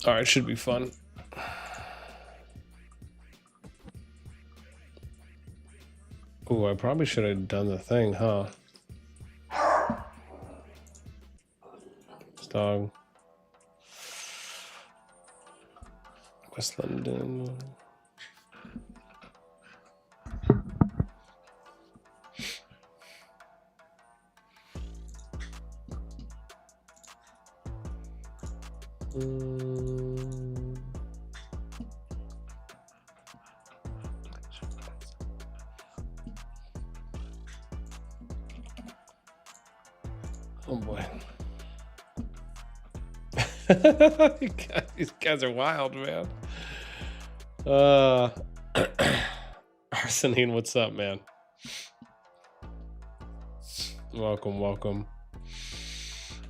All right, should be fun. Oh, I probably should have done the thing, huh? Dog. West London. Oh boy. These guys are wild, man. Arsenine, what's up, man? Welcome, welcome.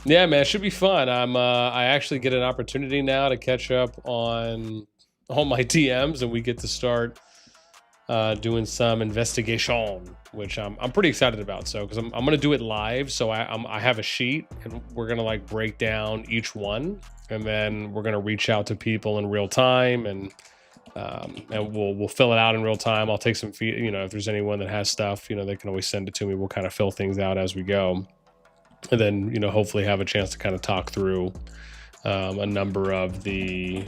Yeah, man, it should be fun. I actually get an opportunity now to catch up on all my DMs, and we get to start doing some investigation, which I'm pretty excited about. So, because I'm gonna do it live, so I have a sheet, and we're gonna like break down each one, and then we're gonna reach out to people in real time, and we'll fill it out in real time. I'll take some feed, if there's anyone that has stuff, they can always send it to me. We'll kind of fill things out as we go, and then hopefully have a chance to kind of talk through a number of the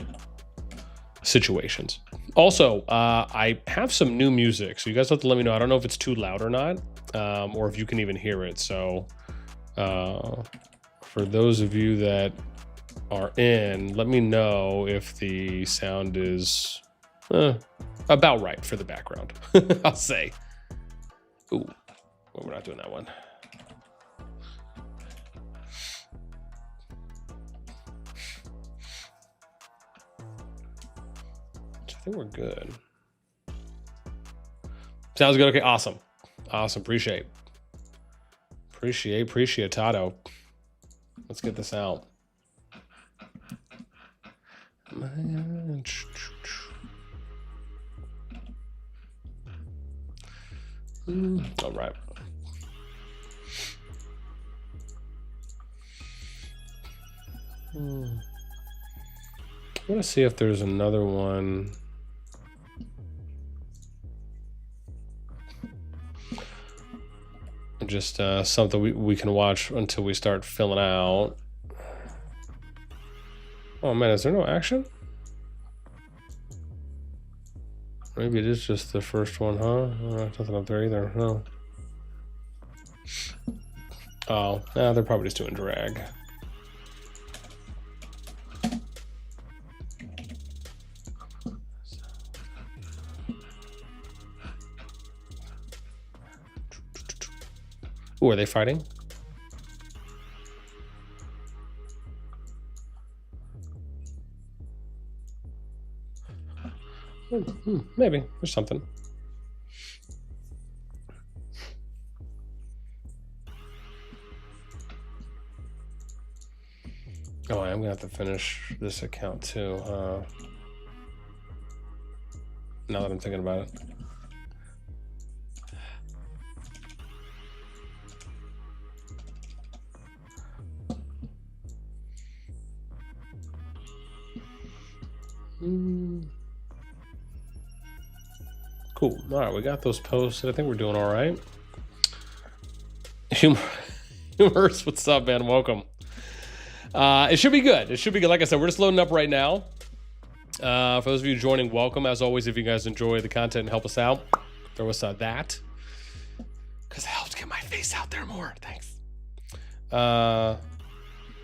situations. Also, I have some new music, so you guys have to let me know. I don't know if it's too loud or not, or if you can even hear it. So for those of you that are in, let me know if the sound is about right for the background. I'll say. Ooh, well, we're not doing that one. I think we're good. Sounds good. Okay, awesome. Appreciate Tato. Let's get this out. All right. I want to see if there's another one. Just something we can watch until we start filling out. Oh man, is there no action? Maybe it is just the first one, huh? Nothing up there either. No. Oh, nah, they're probably just doing drag. Ooh, are they fighting? Maybe there's something. Oh, I'm gonna have to finish this account too. Now that I'm thinking about it. Cool. All right, we got those posted. I think we're doing all right. Humorous, what's up, man? Welcome. It should be good. It should be good. Like I said, we're just loading up right now. For those of you joining, welcome. As always, if you guys enjoy the content and help us out, throw us that. Because it helps get my face out there more. Thanks.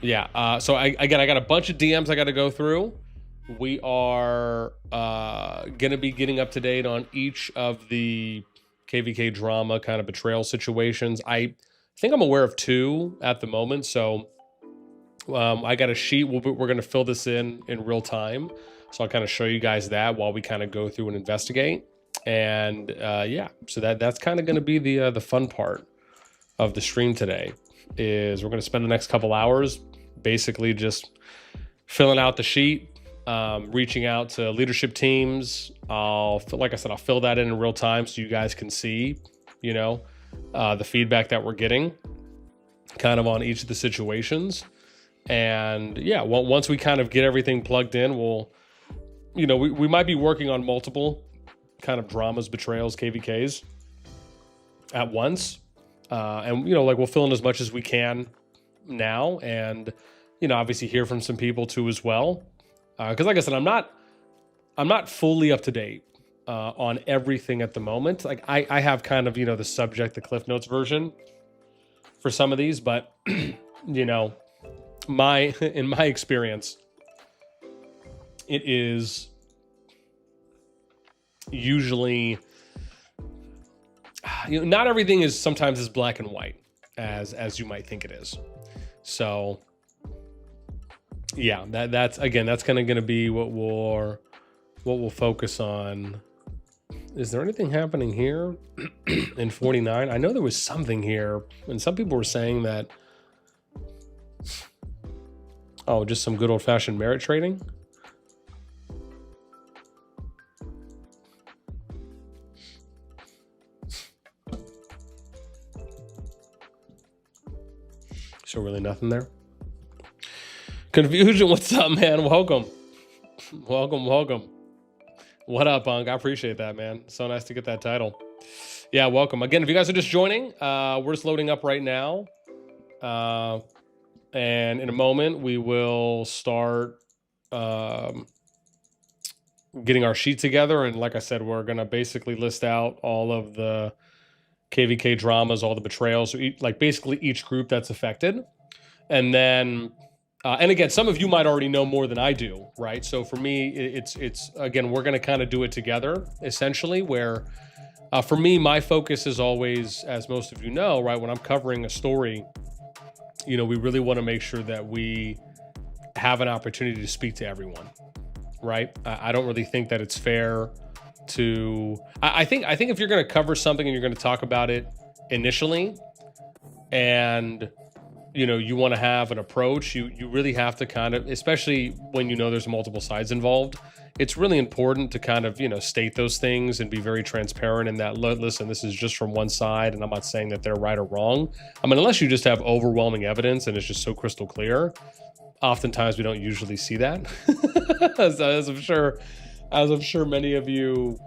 Yeah. So I got a bunch of DMs I got to go through. We are going to be getting up to date on each of the KvK drama kind of betrayal situations. I think I'm aware of 2 at the moment. So I got a sheet. We're going to fill this in real time. So I'll kind of show you guys that while we kind of go through and investigate. And yeah, so that's kind of going to be the fun part of the stream today. Is we're going to spend the next couple hours basically just filling out the sheet. Reaching out to leadership teams. Like I said, I'll fill that in real time so you guys can see, the feedback that we're getting kind of on each of the situations. And yeah, well, once we kind of get everything plugged in, we'll, you know, we might be working on multiple kind of dramas, betrayals, KvKs at once. And, you know, like we'll fill in as much as we can now, and, you know, obviously hear from some people too as well. Because like I said, I'm not fully up to date on everything at the moment. Like I have kind of, you know, the subject, the Cliff Notes version for some of these, but you know, in my experience, it is usually, you know, not everything is sometimes as black and white as you might think it is. So yeah, that's kind of going to be what we'll focus on. Is there anything happening here in 49? I know there was something here, and some people were saying that, oh, just some good old-fashioned merit trading. So really nothing there. Confusion, what's up, man? Welcome. Welcome. What up, Unk? I appreciate that, man. So nice to get that title. Yeah, welcome. Again, if you guys are just joining, we're just loading up right now. And in a moment, we will start getting our sheet together. And like I said, we're going to basically list out all of the KvK dramas, all the betrayals, so like basically each group that's affected. And then, and again, some of you might already know more than I do, right? So for me, it's again, we're going to kind of do it together, essentially, where for me, my focus is always, as most of you know, right, when I'm covering a story, you know, we really want to make sure that we have an opportunity to speak to everyone, right? I don't really think that it's fair to, I think if you're going to cover something and you're going to talk about it initially, and you know, you want to have an approach, you really have to kind of, especially when you know there's multiple sides involved, it's really important to kind of, you know, state those things and be very transparent in that, listen, this is just from one side and I'm not saying that they're right or wrong. I mean, unless you just have overwhelming evidence and it's just so crystal clear, oftentimes we don't usually see that. as I'm sure many of you,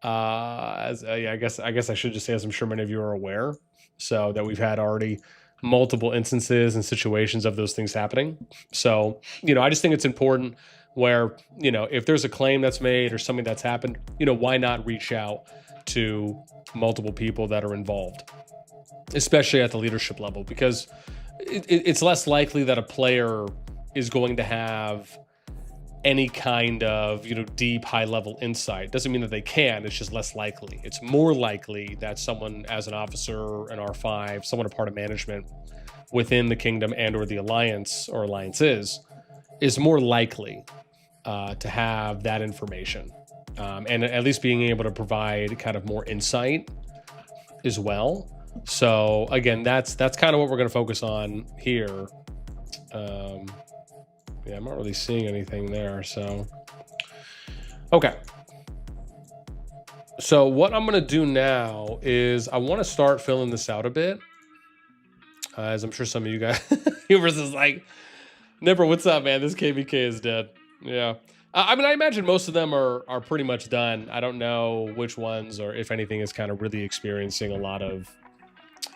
yeah, I guess I should just say, as I'm sure many of you are aware, so that we've had already multiple instances and situations of those things happening. So, you know, I just think it's important where, you know, if there's a claim that's made or something that's happened, you know, why not reach out to multiple people that are involved, especially at the leadership level, because it's less likely that a player is going to have any kind of, you know, deep, high-level insight. Doesn't mean that they can, it's just less likely. It's more likely that someone as an officer, an R5, someone a part of management within the kingdom and or the alliance or alliances is more likely to have that information. And at least being able to provide kind of more insight as well. So again, that's kind of what we're going to focus on here. Yeah, I'm not really seeing anything there, so. Okay. So what I'm going to do now is I want to start filling this out a bit. As I'm sure some of you guys, Hubris is like, Nipper, what's up, man? This KvK is dead. Yeah. I mean, I imagine most of them are pretty much done. I don't know which ones, or if anything, is kind of really experiencing a lot of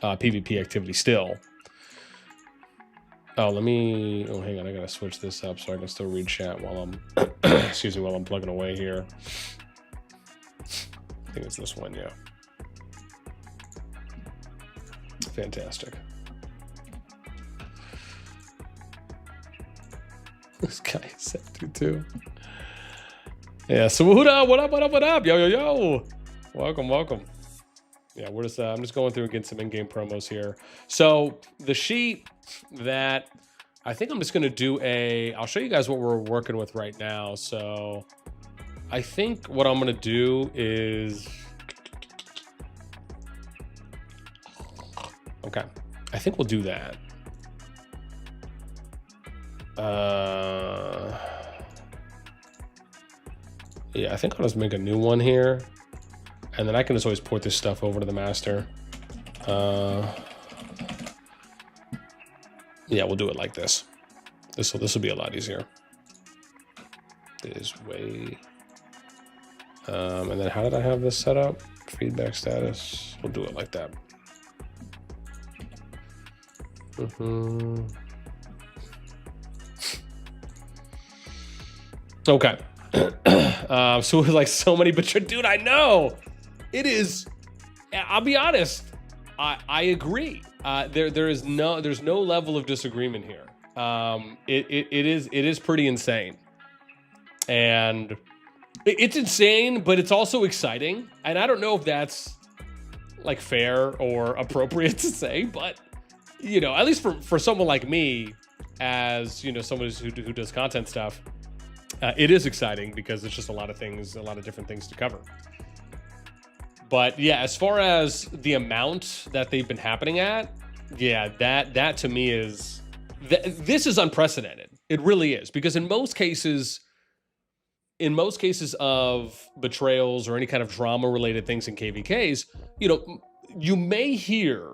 PvP activity still. Oh, hang on, I gotta switch this up so I can still read chat while I'm, excuse me, while I'm plugging away here. I think it's this one, yeah. Fantastic. This guy is 72. Yeah, so what up? Yo. Welcome. Yeah, we're just, I'm just going through and getting some in-game promos here. So the sheet that I think I'm just going to do I'll show you guys what we're working with right now. So I think what I'm going to do is, okay, I think we'll do that. Yeah, I think I'll just make a new one here. And then I can just always port this stuff over to the master. Yeah, we'll do it like this. This will be a lot easier. Is way. And then how did I have this set up? Feedback status. We'll do it like that. Okay. So like so many betrayals. Dude, I know. It is. I'll be honest. I agree. There's no level of disagreement here. It is pretty insane. And it's insane, but it's also exciting. And I don't know if that's like fair or appropriate to say, but you know, at least for someone like me, as you know, someone who does content stuff, it is exciting because it's just a lot of different things to cover. But yeah, as far as the amount that they've been happening at, yeah, that to me is this is unprecedented. It really is, because in most cases of betrayals or any kind of drama related things in KvKs, you know, you may hear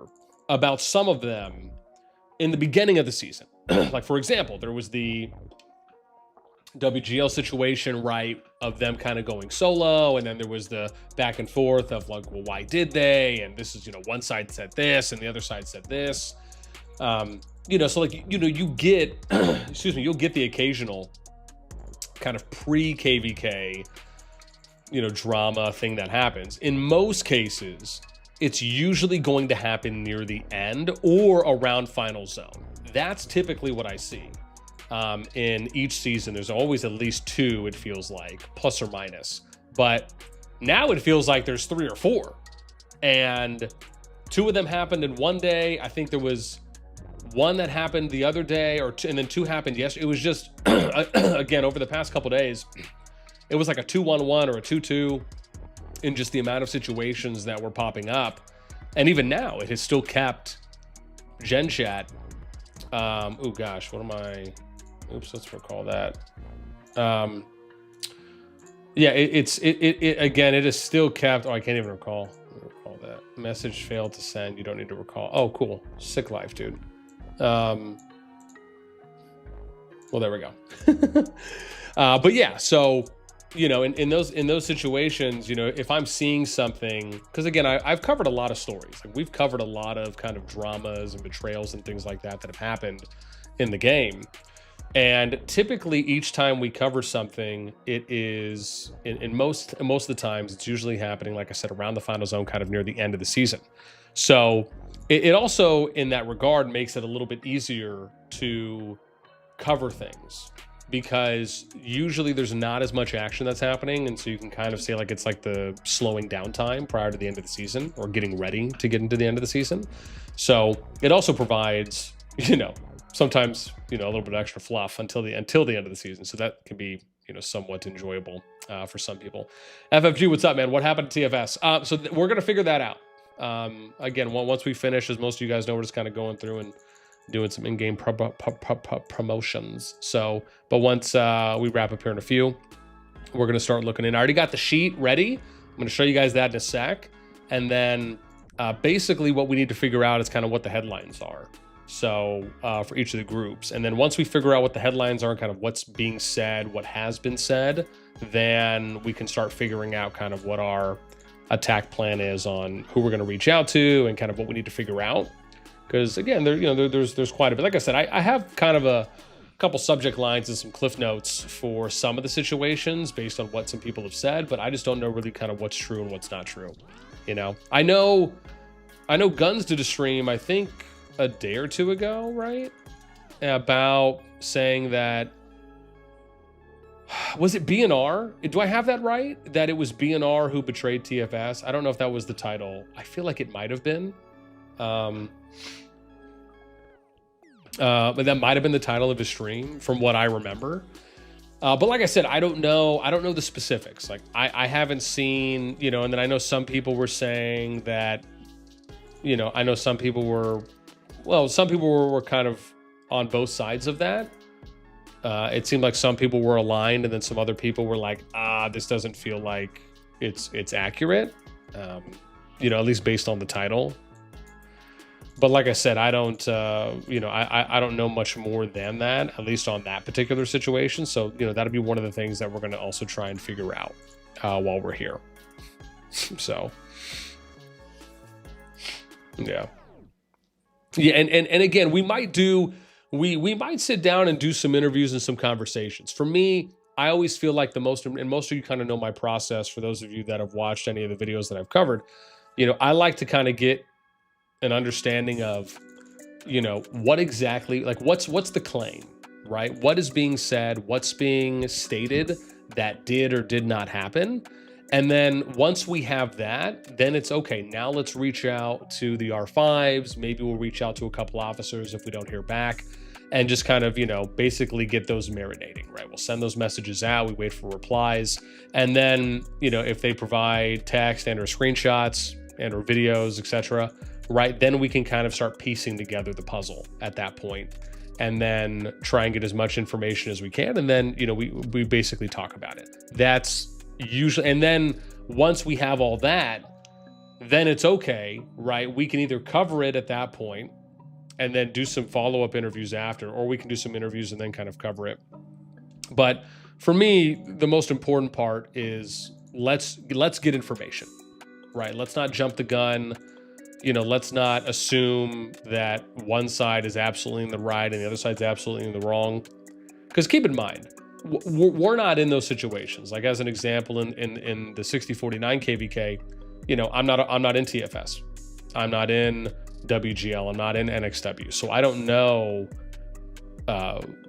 about some of them in the beginning of the season. Like, for example, there was the WGL situation, right, of them kind of going solo, and then there was the back and forth of like, well, why did they? And this is, you know, one side said this and the other side said this. You know, so like, you know, you get, excuse me, you'll get the occasional kind of pre-KvK, you know, drama thing that happens. In most cases, it's usually going to happen near the end or around final zone. That's typically what I see. In each season, there's always at least two, it feels like, plus or minus. But now it feels like there's 3 or 4. And 2 of them happened in one day. I think there was one that happened the other day, and then 2 happened yesterday. It was just, again, over the past couple days, it was like a 2-1-1 or a 2-2 in just the amount of situations that were popping up. And even now, it has still kept Gen Chat. Oh gosh, what am I? Oops, let's recall that. Yeah, it again, it is still kept. Oh, I can't even recall. Recall that. Message failed to send. You don't need to recall. Oh, cool. Sick life, dude. Well, there we go. But yeah, so you know, in those situations, you know, if I'm seeing something, because again, I've covered a lot of stories. Like, we've covered a lot of kind of dramas and betrayals and things like that have happened in the game. And typically each time we cover something, it is in most of the times, it's usually happening, like I said, around the final zone, kind of near the end of the season. So it also, in that regard, makes it a little bit easier to cover things, because usually there's not as much action that's happening. And so you can kind of say like, it's like the slowing down time prior to the end of the season, or getting ready to get into the end of the season. So it also provides, you know, sometimes, you know, a little bit of extra fluff until the end of the season. So that can be, you know, somewhat enjoyable for some people. FFG, what's up, man? What happened to TFS? So we're going to figure that out. Again, once we finish, as most of you guys know, we're just kind of going through and doing some in-game promotions. So, but once we wrap up here in a few, we're going to start looking in. I already got the sheet ready. I'm going to show you guys that in a sec. And then basically what we need to figure out is kind of what the headlines are. So for each of the groups. And then once we figure out what the headlines are and kind of what's being said, what has been said, then we can start figuring out kind of what our attack plan is on who we're going to reach out to and kind of what we need to figure out. Because again, there's quite a bit. Like I said, I have kind of a couple subject lines and some cliff notes for some of the situations based on what some people have said, but I just don't know really kind of what's true and what's not true. You know, I know Guns did a stream, I think a day or 2 ago, right? About saying that, was it BNR? Do I have that right? That it was BNR who betrayed TFS? I don't know if that was the title. I feel like it might have been. But that might have been the title of his stream from what I remember. But like I said, I don't know the specifics. Like I haven't seen, you know, and then I know some people were saying that, you know, I know some people were kind of on both sides of that. It seemed like some people were aligned, and then some other people were like, this doesn't feel like it's accurate. You know, at least based on the title. But like I said, I don't, you know, I don't know much more than that, at least on that particular situation. So, you know, that'll be one of the things that we're going to also try and figure out while we're here. So, yeah. Yeah, and again, we might sit down and do some interviews and some conversations. For me, I always feel like most of you kind of know my process. For those of you that have watched any of the videos that I've covered, you know, I like to kind of get an understanding of, you know, what exactly, like what's the claim, right? What is being said, what's being stated that did or did not happen. And then once we have that, then it's okay. Now let's reach out to the R5s. Maybe we'll reach out to a couple officers if we don't hear back, and just kind of, you know, basically get those marinating, right? We'll send those messages out. We wait for replies. And then, you know, if they provide text and or screenshots and or videos, etc., right, then we can kind of start piecing together the puzzle at that point, and then try and get as much information as we can. And then, you know, we basically talk about it. That's usually, and then once we have all that, then it's okay, right? We can either cover it at that point and then do some follow-up interviews after, or we can do some interviews and then kind of cover it. But for me, the most important part is let's get information, right? Let's not jump the gun. You know, let's not assume that one side is absolutely in the right and the other side's absolutely in the wrong. Because keep in mind, we're not in those situations. Like as an example, in the 6049 KvK, you know, I'm not in TFS, I'm not in WGL, I'm not in NXW, so I don't know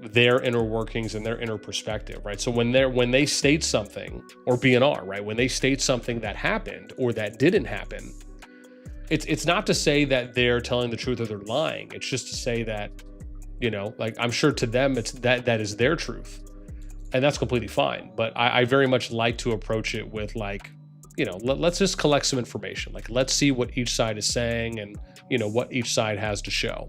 their inner workings and their inner perspective, right? So when they state something, or BNR, right, when they state something that happened or that didn't happen, it's not to say that they're telling the truth or they're lying. It's just to say that, you know, like I'm sure to them it's that is their truth, and that's completely fine. But I very much like to approach it with, like, you know, let's just collect some information. Like, let's see what each side is saying and, you know, what each side has to show.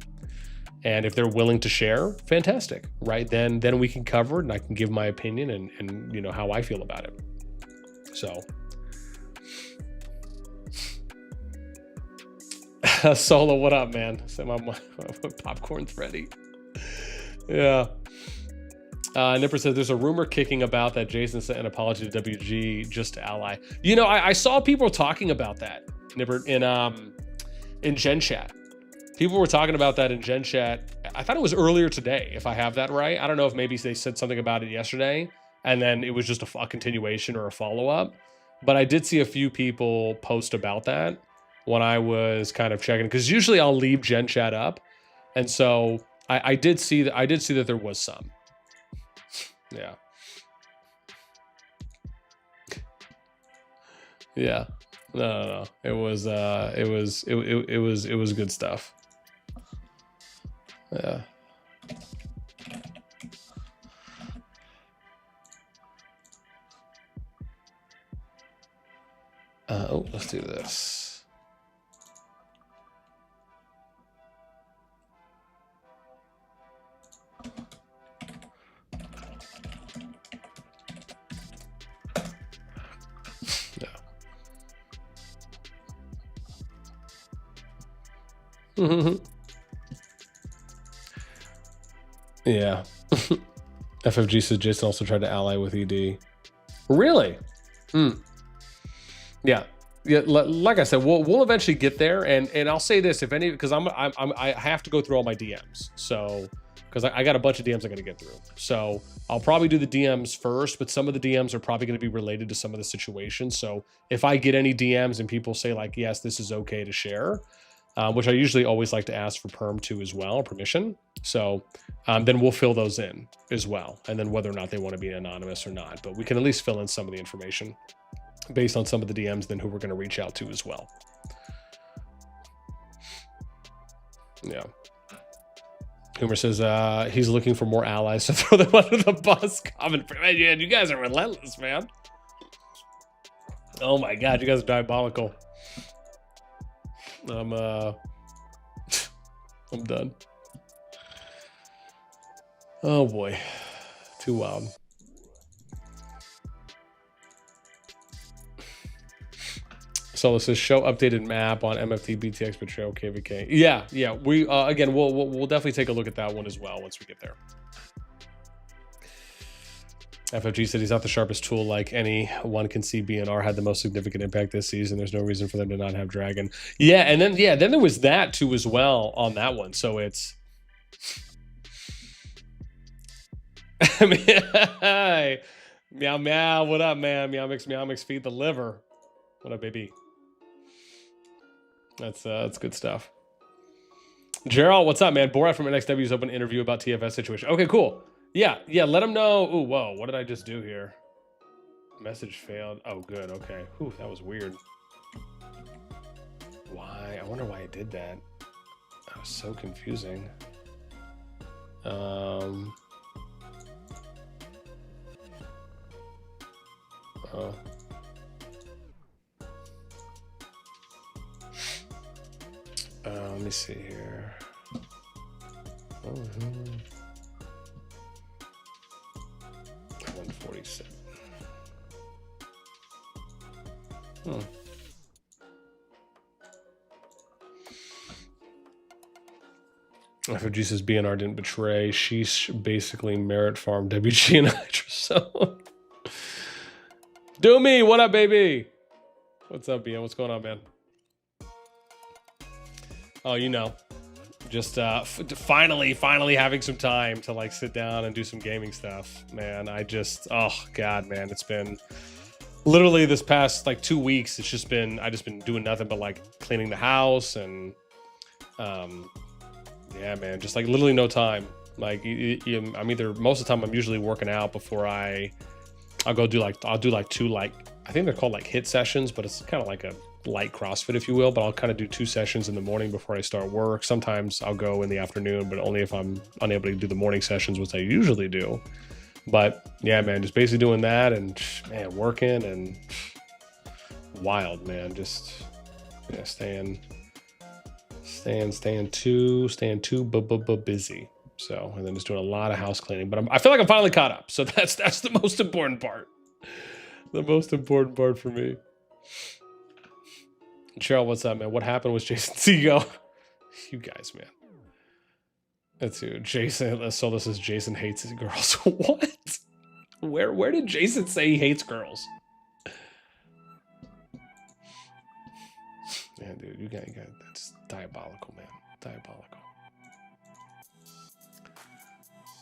And if they're willing to share, fantastic, right? Then we can cover it and I can give my opinion and you know, how I feel about it. So Solo, what up, man? So my popcorn's ready. Yeah. Nipper says there's a rumor kicking about that Jason sent an apology to WG just to ally. You know, I saw people talking about that, Nipper, in Gen Chat. People were talking about that in Gen Chat. I thought it was earlier today, if I have that right. I don't know if maybe they said something about it yesterday and then it was just a continuation or a follow-up. But I did see a few people post about that when I was kind of checking, because usually I'll leave Gen Chat up. And so I did see that there was some. Yeah. Yeah. No. It was good stuff. Yeah. Oh, let's do this. Yeah. Yeah. FFG says Jason also tried to ally with ED. Really? Yeah. Yeah. Like I said, we'll eventually get there, and I'll say this, if any, because I have to go through all my DMs, so because I got a bunch of DMs I got to get through, so I'll probably do the DMs first, but some of the DMs are probably going to be related to some of the situations. So if I get any DMs and people say like, yes, this is okay to share, which I usually always like to ask for permission. So then we'll fill those in as well. And then whether or not they want to be anonymous or not, but we can at least fill in some of the information based on some of the DMs, then who we're going to reach out to as well. Yeah. Humor says he's looking for more allies to throw them under the bus. Comment, man, you guys are relentless, man. Oh my God, you guys are diabolical. I'm done. Oh boy, too wild. Solo says show updated map on MFT BTX Betrayal KvK. Yeah, yeah. We again we'll definitely take a look at that one as well once we get there. FFG said he's not the sharpest tool like anyone can see. BNR had the most significant impact this season. There's no reason for them to not have Dragon. Yeah, and then then there was that too as well on that one. So it's I mean, hi. Meow meow, what up, man? Meow mix, feed the liver. What up, baby? That's good stuff. Gerald, what's up, man? Borat from NXW's open interview about TFS situation. Okay, cool. Yeah, let him know. Ooh, whoa, what did I just do here? Message failed. Oh, good, okay. Whew, that was weird. Why? I wonder why I did that. That was so confusing. Oh. Let me see here. 147. FOG says BNR didn't betray. She's basically merit farm WG and Hydra. So do me, what up, baby? What's up, BN? What's going on, man? Oh, you know, just finally having some time to like sit down and do some gaming stuff, man. Oh God, man, it's been literally this past like 2 weeks. It's just been, I just been doing nothing but like cleaning the house and, yeah, man, just like literally no time. Like I'm either, most of the time I'm usually working out before I'll do like two, like, I think they're called like HIIT sessions, but it's kind of like a light CrossFit, if you will, but I'll kind of do 2 sessions in the morning before I start work. Sometimes I'll go in the afternoon, but only if I'm unable to do the morning sessions, which I usually do. But yeah, man, just basically doing that and man, working and wild, man. Just yeah, staying too busy. So, and then just doing a lot of house cleaning, but I feel like I'm finally caught up. So that's the most important part. The most important part for me. Cheryl, what's up, man? What happened with Jason Seago? You guys, man. That's who. Jason. So this is Jason hates his girls. What? Where did Jason say he hates girls? Yeah, dude, you got that's diabolical, man. Diabolical.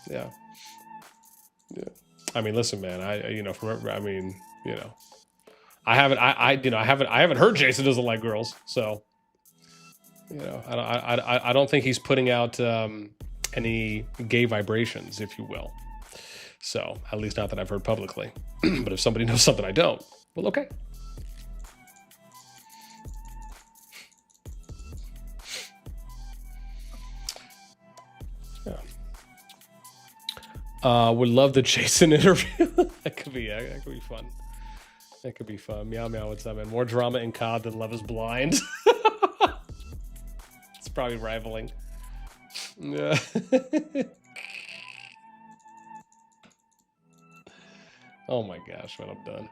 Yeah. Yeah. I mean, listen, man. I haven't heard Jason doesn't like girls, so you know, I don't think he's putting out any gay vibrations, if you will. So at least not that I've heard publicly. But if somebody knows something I don't, well, okay. Yeah. Would love the Jason interview. That could be fun. That could be fun. Meow meow, what's up, man? More drama in COD than Love is Blind. It's probably rivaling. Yeah. Oh my gosh, man, I'm done.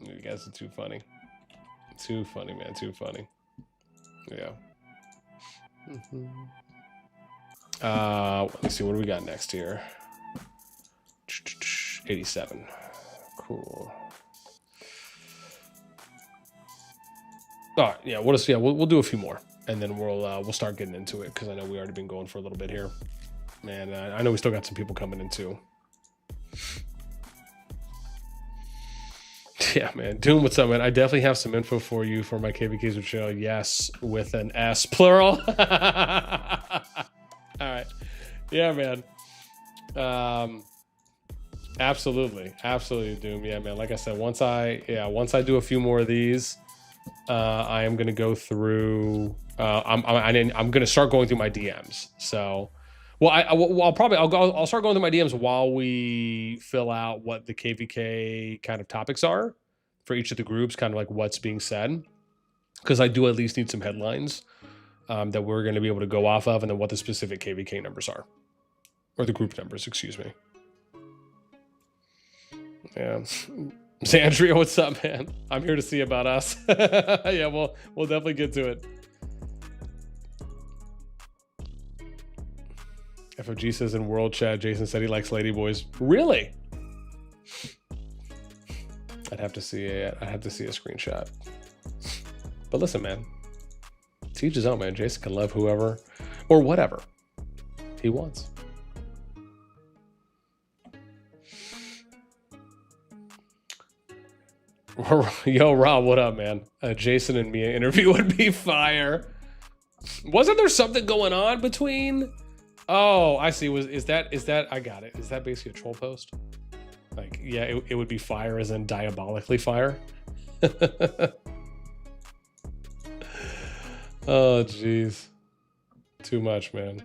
You guys are too funny. Too funny, man. Too funny. Yeah. Let me see, what do we got next here? 87. Cool. All right, yeah, we'll do a few more, and then we'll start getting into it because I know we already been going for a little bit here, and I know we still got some people coming in too. Yeah, man, Doom, what's up, man? I definitely have some info for you for my KvK's with show. Yes, with an S plural. All right, yeah, man. Absolutely, Doom. Yeah, man. Like I said, once I do a few more of these. I am going to go through. I'm going to start going through my DMs. So, well, I'll start going through my DMs while we fill out what the KvK kind of topics are for each of the groups, kind of like what's being said, because I do at least need some headlines that we're going to be able to go off of, and then what the specific KvK numbers are, or the group numbers, excuse me. Yeah. Sandria, what's up, man? I'm here to see about us. Yeah, we'll definitely get to it. FOG says in world chat, Jason said he likes ladyboys. Really? I'd have to see a screenshot. But listen, man, to each his own, man. Jason can love whoever or whatever he wants. Yo, Rob, what up, man? Jason and Mia interview would be fire. Wasn't there something going on between? Oh, I see. Is that? I got it. Is that basically a troll post? Like, yeah, it would be fire, as in diabolically fire. Oh, jeez. Too much, man.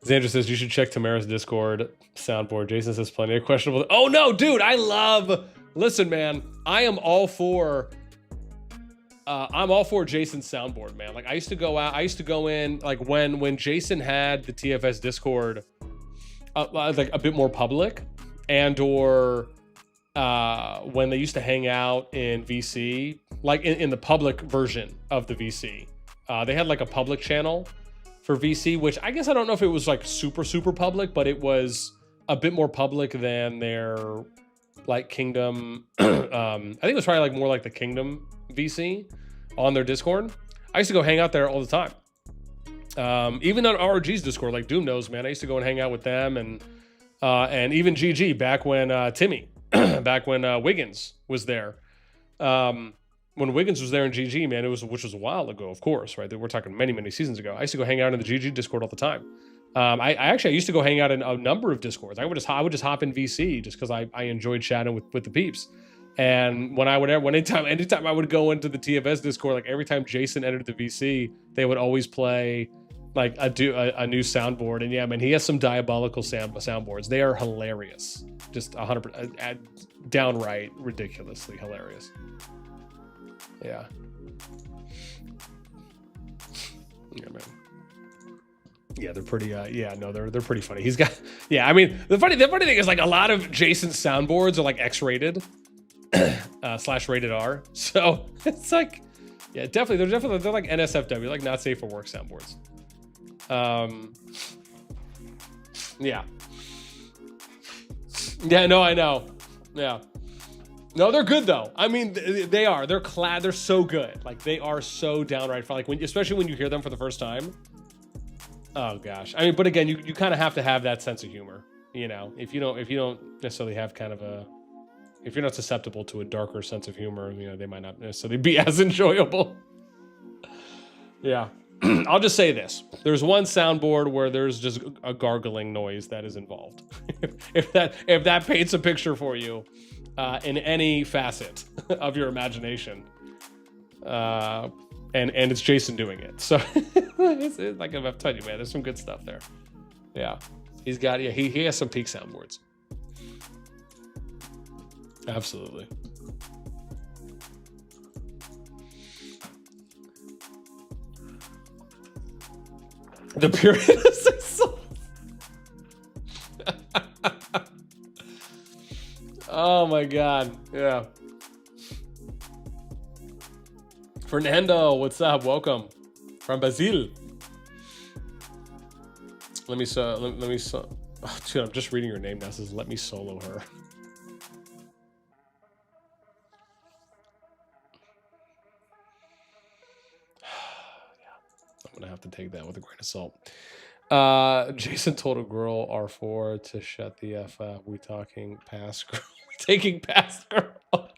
Xandra says you should check Tamara's Discord soundboard. Jason says plenty of questionable. Oh no, dude, I love. Listen, man, I am all for. I'm all for Jason's soundboard, man. Like I used to go out. I used to go in like when Jason had the TFS Discord, like a bit more public, and or when they used to hang out in VC, like in the public version of the VC, they had like a public channel for VC, which I guess I don't know if it was like super public, but it was a bit more public than their like Kingdom. I think it was probably like more like the Kingdom VC on their Discord. I used to go hang out there all the time. Even on RG's Discord, like Doom knows, man. I used to go and hang out with them and even GG back when Timmy, back when Wiggins was there. When Wiggins was there in GG, man, which was a while ago, of course, right? We're talking many seasons ago. I used to go hang out in the GG Discord all the time. I used to go hang out in a number of Discords. I would just hop in VC just because I enjoyed chatting with the peeps. And anytime I would go into the TFS Discord, like every time Jason entered the VC, they would always play like a new soundboard. And yeah, man, he has some diabolical soundboards. They are hilarious, just 100%, downright ridiculously hilarious. Yeah. Yeah, man. Yeah, they're pretty. Yeah, no, they're pretty funny. He's got. Yeah, I mean, the funny thing is like a lot of Jason's soundboards are like X-rated, /rated R. So it's like, yeah, they're like NSFW, like not safe for work soundboards. Yeah. Yeah, no, I know. Yeah. No, they're good though. I mean, they are. They're so good. Like they are so downright fun. Like especially when you hear them for the first time. Oh gosh. I mean, but again, you kind of have to have that sense of humor. You know, if you don't necessarily have kind of if you're not susceptible to a darker sense of humor, you know, they might not necessarily be as enjoyable. Yeah. I'll just say this. There's one soundboard where there's just a gargling noise that is involved. if that paints a picture for you. In any facet of your imagination, and it's Jason doing it. So it's like I've told you, man, there's some good stuff there. Yeah, he's got. Yeah, he has some peak soundboards. Absolutely. The period is so. Oh my God, yeah. Fernando, what's up? Welcome from Brazil. Let me oh, dude, I'm just reading your name now. It says, let me solo her. Yeah, I'm gonna have to take that with a grain of salt. Jason told a girl R4 to shut the F up. We talking past girl. Taking past girl. Oh,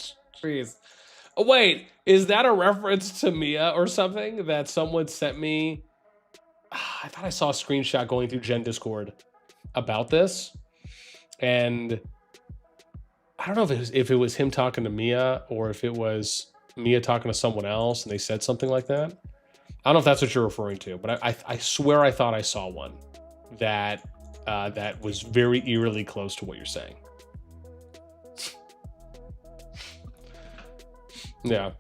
jeez. Oh, wait, is that a reference to Mia or something that someone sent me? I thought I saw a screenshot going through Gen Discord about this, and I don't know if it was him talking to Mia or if it was Mia talking to someone else, and they said something like that. I don't know if that's what you're referring to, but I swear I thought I saw one that was very eerily close to what you're saying. Yeah.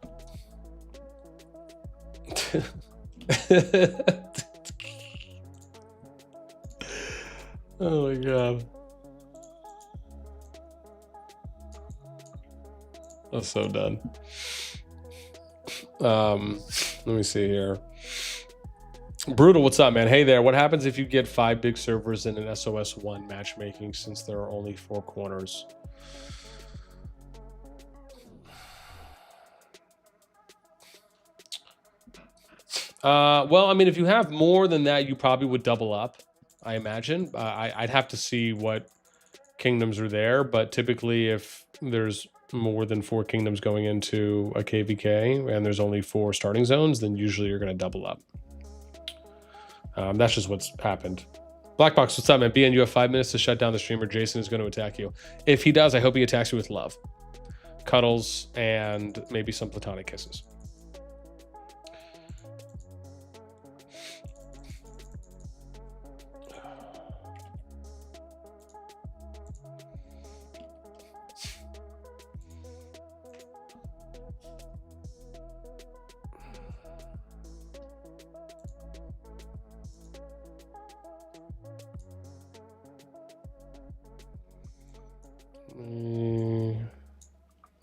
Oh my God. That's so done. Let me see here. Brutal, what's up, man? Hey there. What happens if you get 5 big servers in an SOS1 matchmaking since there are only 4 corners? Well, I mean, if you have more than that, you probably would double up, I imagine. I'd have to see what kingdoms are there, but typically if there's more than 4 kingdoms going into a KvK and there's only 4 starting zones, then usually you're going to double up. That's just what's happened. Blackbox, what's up, man? BN, you have 5 minutes to shut down the stream or Jason is going to attack you. If he does, I hope he attacks you with love, cuddles, and maybe some platonic kisses.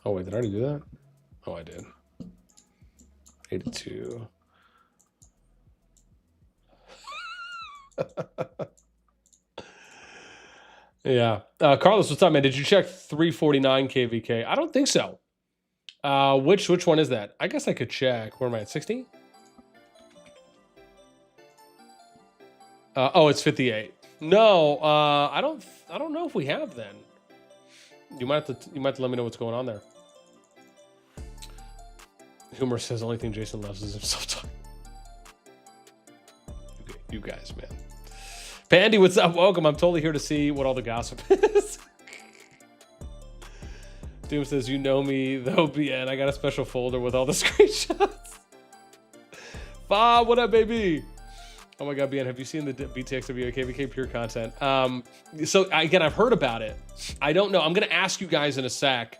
Oh, wait, did I already do that? Oh, I did. 82. Yeah. Carlos, what's up, man? Did you check 349 KvK? I don't think so. Which one is that? I guess I could check. Where am I at? 60? Oh, it's 58. No, I don't know if we have then. You might have to let me know what's going on there. Humor says the only thing Jason loves is himself talking. You guys, man. Pandy, what's up? Welcome. I'm totally here to see what all the gossip is. Doom says, you know me, though, BN. I got a special folder with all the screenshots. Bob, what up, baby? Oh my God, BN, have you seen the BTXW KvK pure content? So again, I've heard about it. I don't know. I'm going to ask you guys in a sec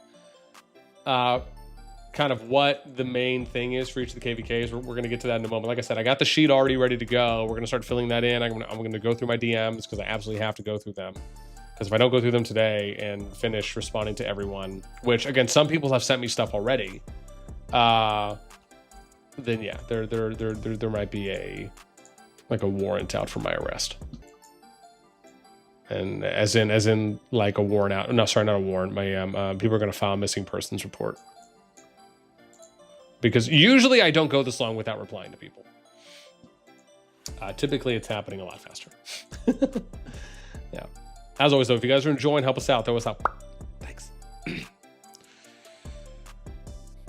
kind of what the main thing is for each of the KvKs. We're going to get to that in a moment. Like I said, I got the sheet already ready to go. We're going to start filling that in. I'm going to go through my DMs because I absolutely have to go through them. Because if I don't go through them today and finish responding to everyone, which again, some people have sent me stuff already, then yeah, there might be a warrant out for my arrest. And as in like a warrant out. No, sorry, not a warrant. My people are going to file a missing persons report. Because usually I don't go this long without replying to people. Typically it's happening a lot faster. Yeah. As always, though, if you guys are enjoying, help us out. Throw us out. Thanks.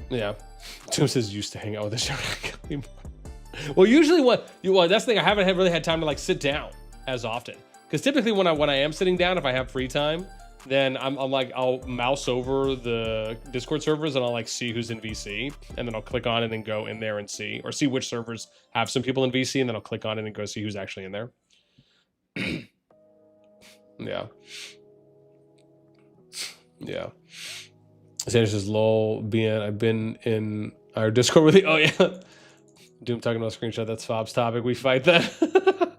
Yeah. Tim says used to hang out with this year. Well, usually that's the thing. I haven't really had time to like sit down as often. Because typically when I am sitting down, if I have free time, then I'm like, I'll mouse over the Discord servers and I'll like see who's in VC. And then I'll click on it and go in there and see, or see which servers have some people in VC. And then I'll click on it and go see who's actually in there. Yeah. Yeah. Sanders says, lol, BN, I've been in our Discord with you. Oh, yeah. Doom talking about a screenshot. That's Fob's topic. We fight that.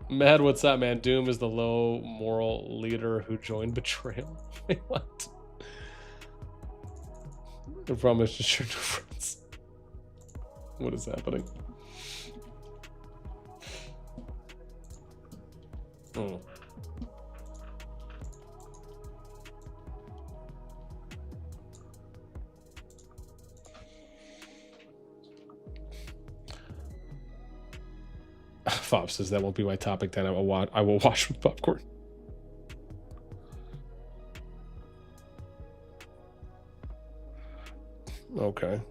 Mad, what's up, man? Doom is the low moral leader who joined Betrayal. Wait, what? I promise to share no friends. What is happening? Oh. Fob says that won't be my topic. Then I will wash with popcorn. Okay.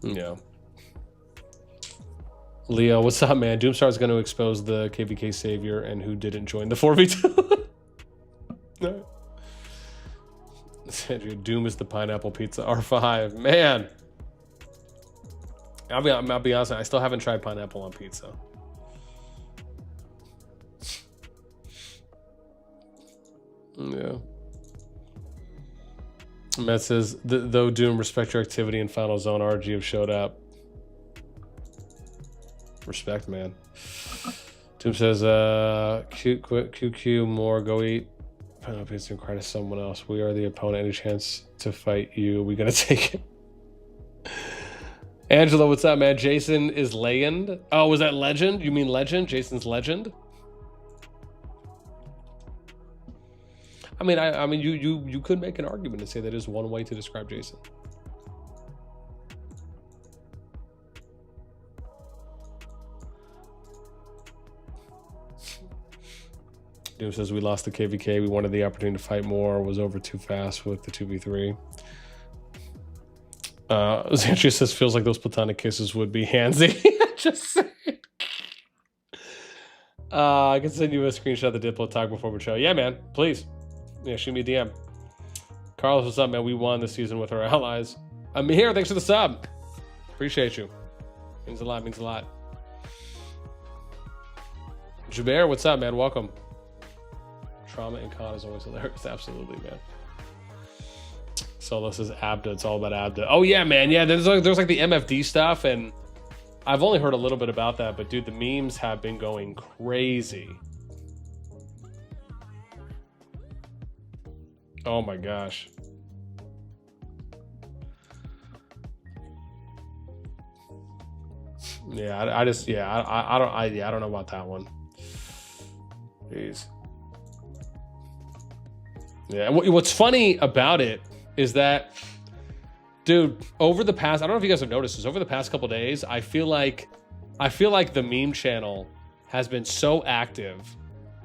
Yeah. Leo, what's up, man? Doomstar is going to expose the KvK savior and who didn't join the 4v2. No. Doom is the pineapple pizza R5. Man. I'll be honest, I still haven't tried pineapple on pizza. Yeah. Matt says, though Doom, respect your activity in Final Zone, RG have showed up. Respect, man. Doom says, QQ more, go eat. Final Pizza and cry to someone else. We are the opponent. Any chance to fight you? We gonna take it. Angela, what's up, man? Jason is Legend. Oh, was that Legend? You mean Legend? Jason's Legend? I mean, you could make an argument and say that is one way to describe Jason. Doom says we lost the KvK. We wanted the opportunity to fight more. Was over too fast with the 2v3. Xantria says feels like those platonic kisses would be handsy. Just saying. I can send you a screenshot of the Diplo talk before we show. Yeah, man. Please. Yeah, shoot me a DM. Carlos, what's up, man? We won this season with our allies. I'm here. Thanks for the sub. Appreciate you. Means a lot. Means a lot. Jubair, what's up, man? Welcome. Trauma and CoD is always hilarious. Absolutely, man. So this is Abda. It's all about Abda. Oh yeah, man. Yeah, there's like the MFD stuff, and I've only heard a little bit about that, but dude, the memes have been going crazy. Oh my gosh. Yeah, I don't know about that one. Jeez. Yeah, what's funny about it is that, dude, over the past, I don't know if you guys have noticed this, over the past couple days, I feel like the meme channel has been so active,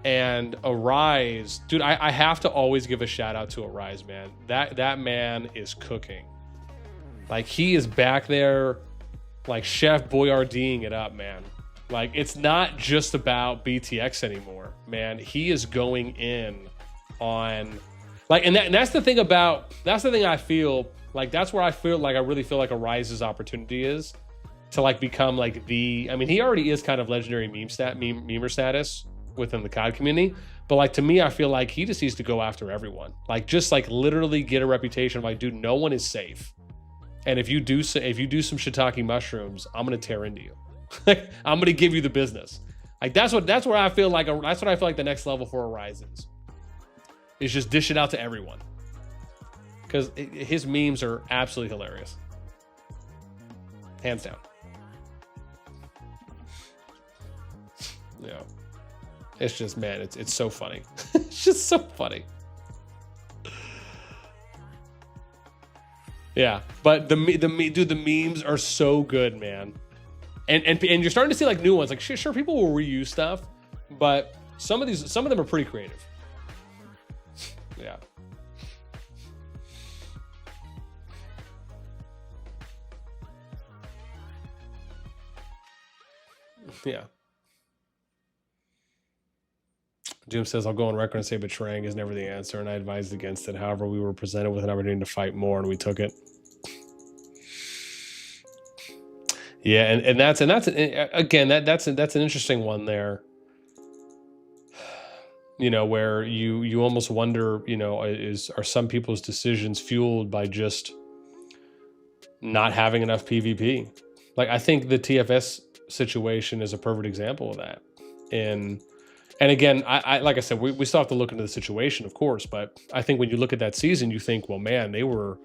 and Arise, dude, I have to always give a shout out to Arise, man. That man is cooking. Like, he is back there, like Chef Boyardeeing it up, man. Like, it's not just about BTX anymore, man. He is going in on, like, and that's the thing I feel like, that's where I feel like I really feel like Arise's opportunity is to like become like the, I mean, he already is kind of legendary memer status within the CoD community, but like, to me, I feel like he just needs to go after everyone. Like, just like literally get a reputation of like, dude, no one is safe. And if you do some shiitake mushrooms, I'm gonna tear into you. I'm gonna give you the business. Like, that's what I feel like the next level for Arise is just dish it out to everyone, because his memes are absolutely hilarious, hands down. Yeah, it's just, man, it's so funny. It's just so funny. Yeah, but the memes are so good, man. And you're starting to see like new ones. Like, sure, people will reuse stuff, but some of them are pretty creative. Yeah. Yeah. Doom says, I'll go on record and say betraying is never the answer, and I advised against it. However, we were presented with an opportunity to fight more, and we took it. Yeah, and that's again, that's an interesting one there. You know, where you almost wonder, you know, are some people's decisions fueled by just not having enough PvP? Like, I think the TFS situation is a perfect example of that. And again, I like I said, we still have to look into the situation, of course, but I think when you look at that season, you think, well, man, they were,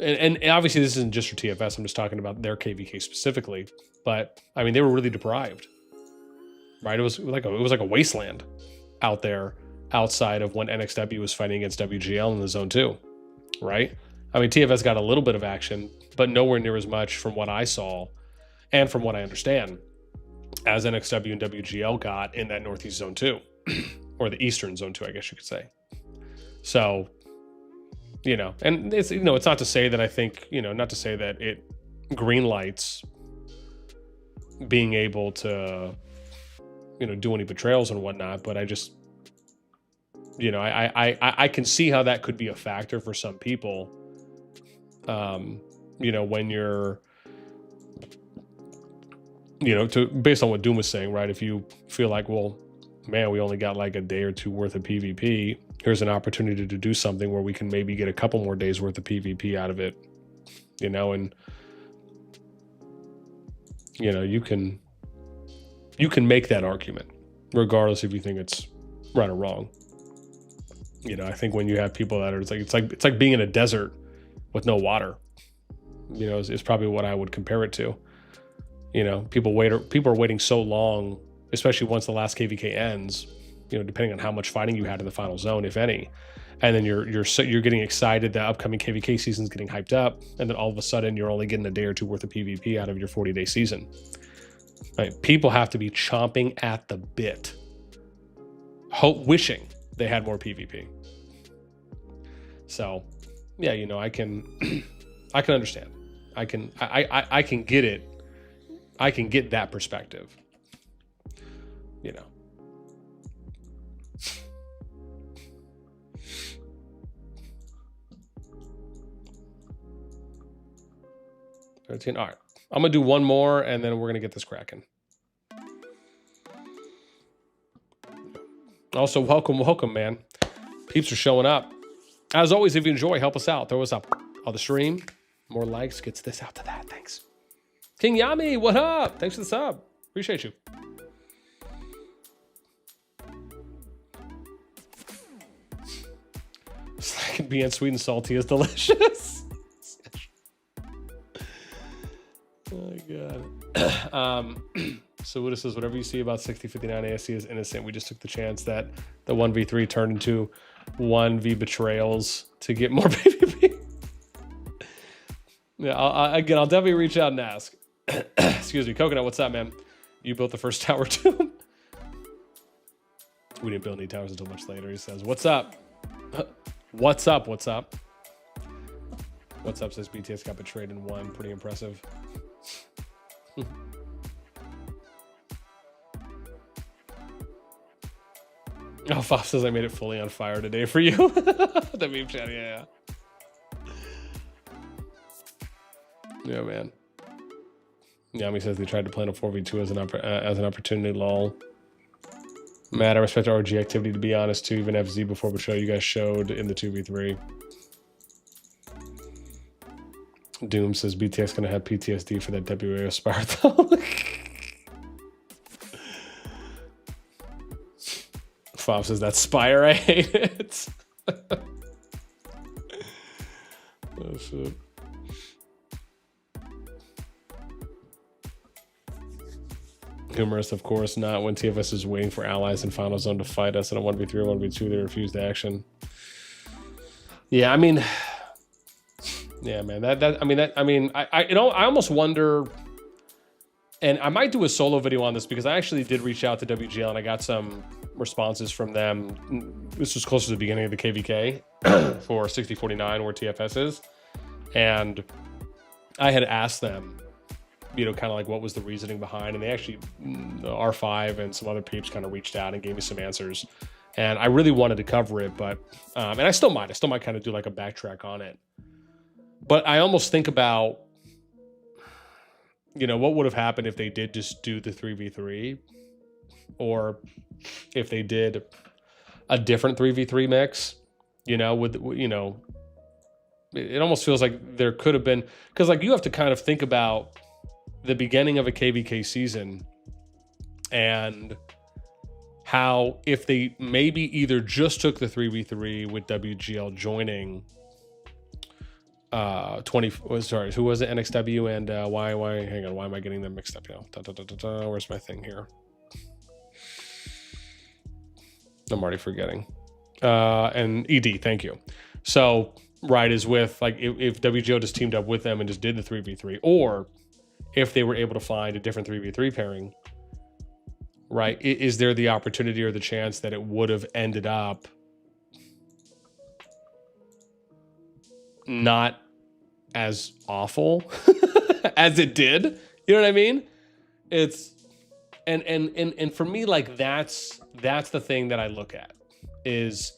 and obviously this isn't just for TFS, I'm just talking about their KvK specifically, but I mean, they were really deprived, right? It was like a wasteland out there outside of when NXW was fighting against WGL in the Zone 2, right? I mean, TFS got a little bit of action, but nowhere near as much from what I saw and from what I understand as NXW and WGL got in that Northeast Zone 2, or the Eastern Zone 2, I guess you could say. So, you know, and it's, you know, it's not to say that I think, you know, not to say that it green lights being able to, you know, do any betrayals and whatnot, but I just, you know, I can see how that could be a factor for some people. You know, when you're, you know, based on what Doom was saying, right? If you feel like, well, man, we only got like a day or two worth of PvP, here's an opportunity to do something where we can maybe get a couple more days worth of PvP out of it, you know, and you know, you can make that argument regardless if you think it's right or wrong. You know, I think when you have people that are, it's like being in a desert with no water, you know, is probably what I would compare it to. You know, people are waiting so long, especially once the last KvK ends, you know, depending on how much fighting you had in the final zone, if any. And then you're getting excited that upcoming KvK season's getting hyped up, and then all of a sudden you're only getting a day or two worth of PvP out of your 40-day season. Right? People have to be chomping at the bit, wishing they had more PvP. So, yeah, you know, I can understand. I can get it. I can get that perspective. You know. All right, I'm gonna do one more, and then we're gonna get this cracking. Also, welcome, man. Peeps are showing up. As always, if you enjoy, help us out. Throw us up on the stream. More likes gets this out to that. Thanks. King Yami, what up? Thanks for the sub. Appreciate you. It's like being sweet and salty is delicious. Oh god. So Buddha says, whatever you see about 6059 ASC is innocent. We just took the chance that the 1v3 turned into 1v betrayals to get more PvP. Yeah, I'll definitely reach out and ask. Excuse me, Coconut, what's up, man? You built the first tower too? We didn't build any towers until much later. He says, what's up? What's up? What's up? What's up? Says BTS got betrayed in one. Pretty impressive. Oh, Fox says I made it fully on fire today for you. The meme chat, yeah. Yeah, man. Yami says they tried to plan a 4v2 as an opportunity, lol. Matt, I respect RG activity, to be honest, too. Even FZ before Betrayal you guys showed in the 2v3. Doom says BTS gonna have PTSD for that WAO Spire though. Fob says that Spire, I hate it. Oh shit. Humorous, of course, not when TFS is waiting for allies in Final Zone to fight us in a 1v3 or 1v2, they refused action. Yeah, I mean, yeah, man, I almost wonder, and I might do a solo video on this because I actually did reach out to WGL and I got some responses from them. This was close to the beginning of the KvK for 6049 where TFS is. And I had asked them, you know, kind of like what was the reasoning behind, and they actually, R5 and some other peeps kind of reached out and gave me some answers. And I really wanted to cover it, but, and I still might kind of do like a backtrack on it. But I almost think about, you know, what would have happened if they did just do the 3v3, or if they did a different 3v3 mix, you know, with, you know, it almost feels like there could have been, because like you have to kind of think about the beginning of a KvK season and how if they maybe either just took the 3v3 with WGL joining 20, sorry, who was it? NXW and hang on, why am I getting them mixed up now? Where's my thing here? I'm already forgetting. And ED, thank you. So, right, is with, like, if WGL just teamed up with them and just did the 3v3, or if they were able to find a different 3v3 pairing, right, is there the opportunity or the chance that it would have ended up not as awful as it did? You know what I mean? It's and for me, like, that's the thing that I look at is,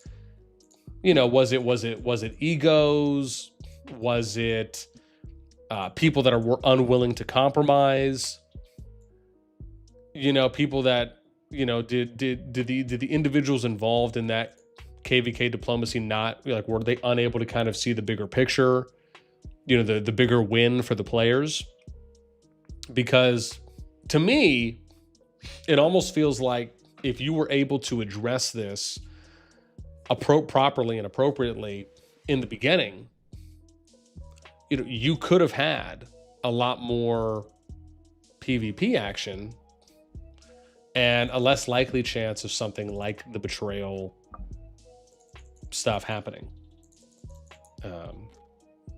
you know, was it egos? Was it people that are unwilling to compromise? You know, people that, you know, did the individuals involved in that KvK diplomacy not, like, were they unable to kind of see the bigger picture, you know, the bigger win for the players? Because to me, it almost feels like if you were able to address this properly and appropriately in the beginning, you know, you could have had a lot more PvP action and a less likely chance of something like the betrayal stuff happening.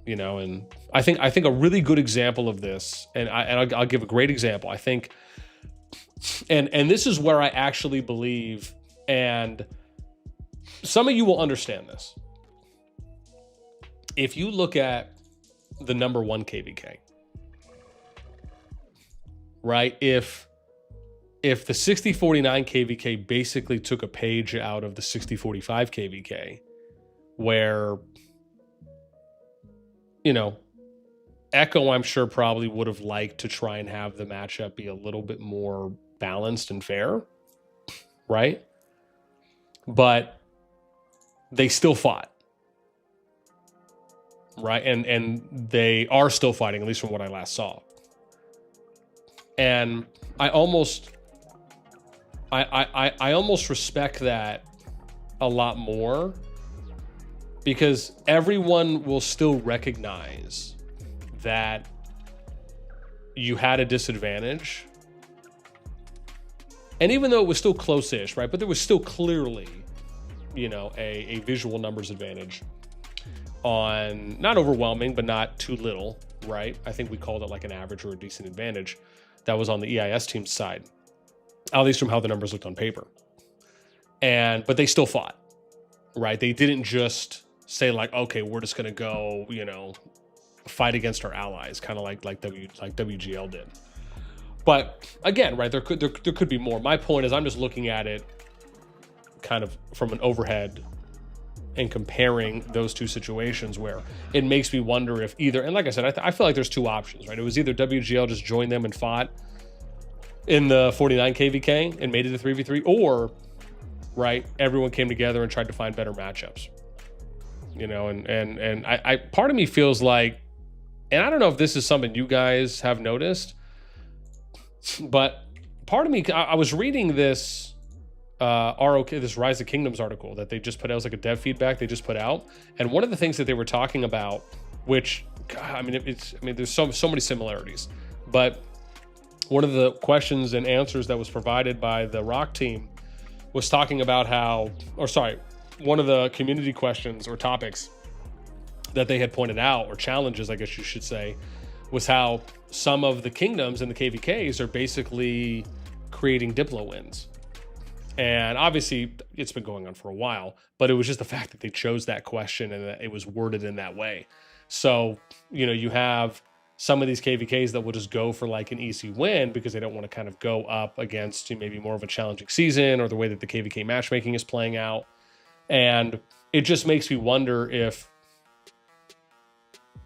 You know, and I think a really good example of this, and I'll give a great example. I think, and this is where I actually believe, and some of you will understand this. If you look at the number 1 KvK, right? If the 6049 KvK basically took a page out of the 6045 KvK, where, you know, Echo, I'm sure, probably would have liked to try and have the matchup be a little bit more balanced and fair, right? But they still fought, right? And they are still fighting, at least from what I last saw. And I almost respect that a lot more, because everyone will still recognize that you had a disadvantage. And even though it was still close-ish, right? But there was still clearly, you know, a visual numbers advantage on, not overwhelming, but not too little, right? I think we called it like an average or a decent advantage. That was on the EIS team's side, at least from how the numbers looked on paper. But they still fought, right? They didn't just say like, okay, we're just gonna go, you know, fight against our allies, kind of like WGL did. But again, right, there could be more. My point is, I'm just looking at it kind of from an overhead and comparing those two situations, where it makes me wonder if either, and like I said, I feel like there's two options, right? It was either WGL just joined them and fought in the 49 KvK and made it a 3v3, or, right, everyone came together and tried to find better matchups. You know, and I part of me feels like, and I don't know if this is something you guys have noticed, but part of me, I was reading this ROK, this Rise of Kingdoms article that they just put out. It was like a dev feedback they just put out, and one of the things that they were talking about, which, God, I mean, there's so many similarities, but one of the questions and answers that was provided by the Rock team was talking about how, or sorry, one of the community questions or topics that they had pointed out, or challenges, I guess you should say, was how some of the kingdoms and the KvKs are basically creating Diplo wins. And obviously it's been going on for a while, but it was just the fact that they chose that question and that it was worded in that way. So, you know, you have some of these KvKs that will just go for like an easy win because they don't want to kind of go up against maybe more of a challenging season, or the way that the KvK matchmaking is playing out. And it just makes me wonder if,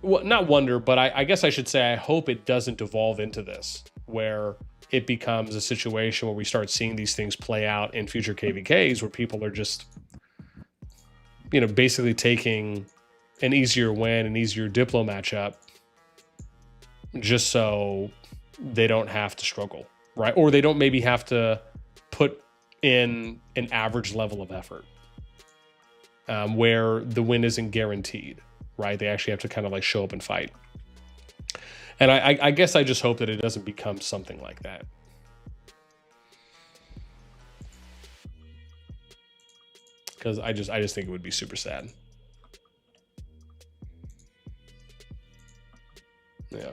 well, not wonder, but I guess I should say, I hope it doesn't devolve into this, where it becomes a situation where we start seeing these things play out in future KvKs, where people are just, you know, basically taking an easier win, an easier Diplo matchup, just so they don't have to struggle, right? Or they don't maybe have to put in an average level of effort, where the win isn't guaranteed, right? They actually have to kind of like show up and fight. And I guess I just hope that it doesn't become something like that. Because I just think it would be super sad. Yeah.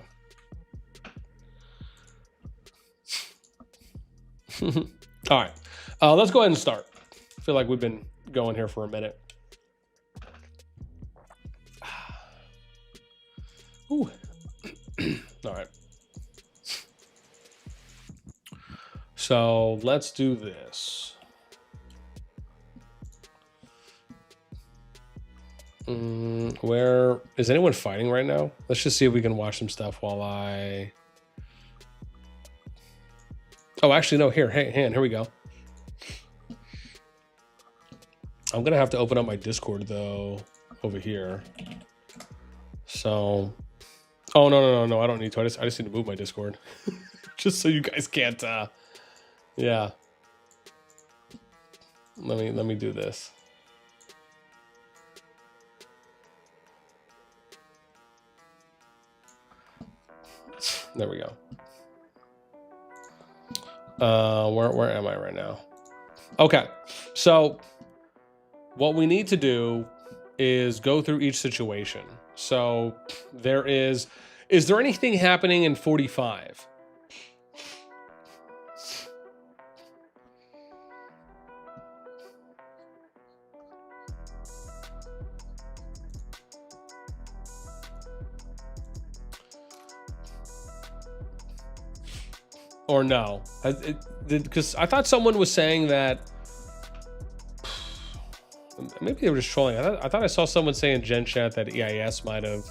All right. Let's go ahead and start. I feel like we've been going here for a minute. Ooh. All right. So let's do this. Where is anyone fighting right now? Let's just see if we can watch some stuff while I... Oh, actually, no. Here we go. I'm gonna have to open up my Discord though over here. So, oh no, I don't need to. I just need to move my Discord, just so you guys can't. Yeah. Let me do this. There we go. Where am I right now? Okay, so what we need to do is go through each situation. So is there anything happening in 45? Or no? Because I thought someone was saying that. Maybe they were just trolling. I thought I saw someone say in Gen Chat that EIS might have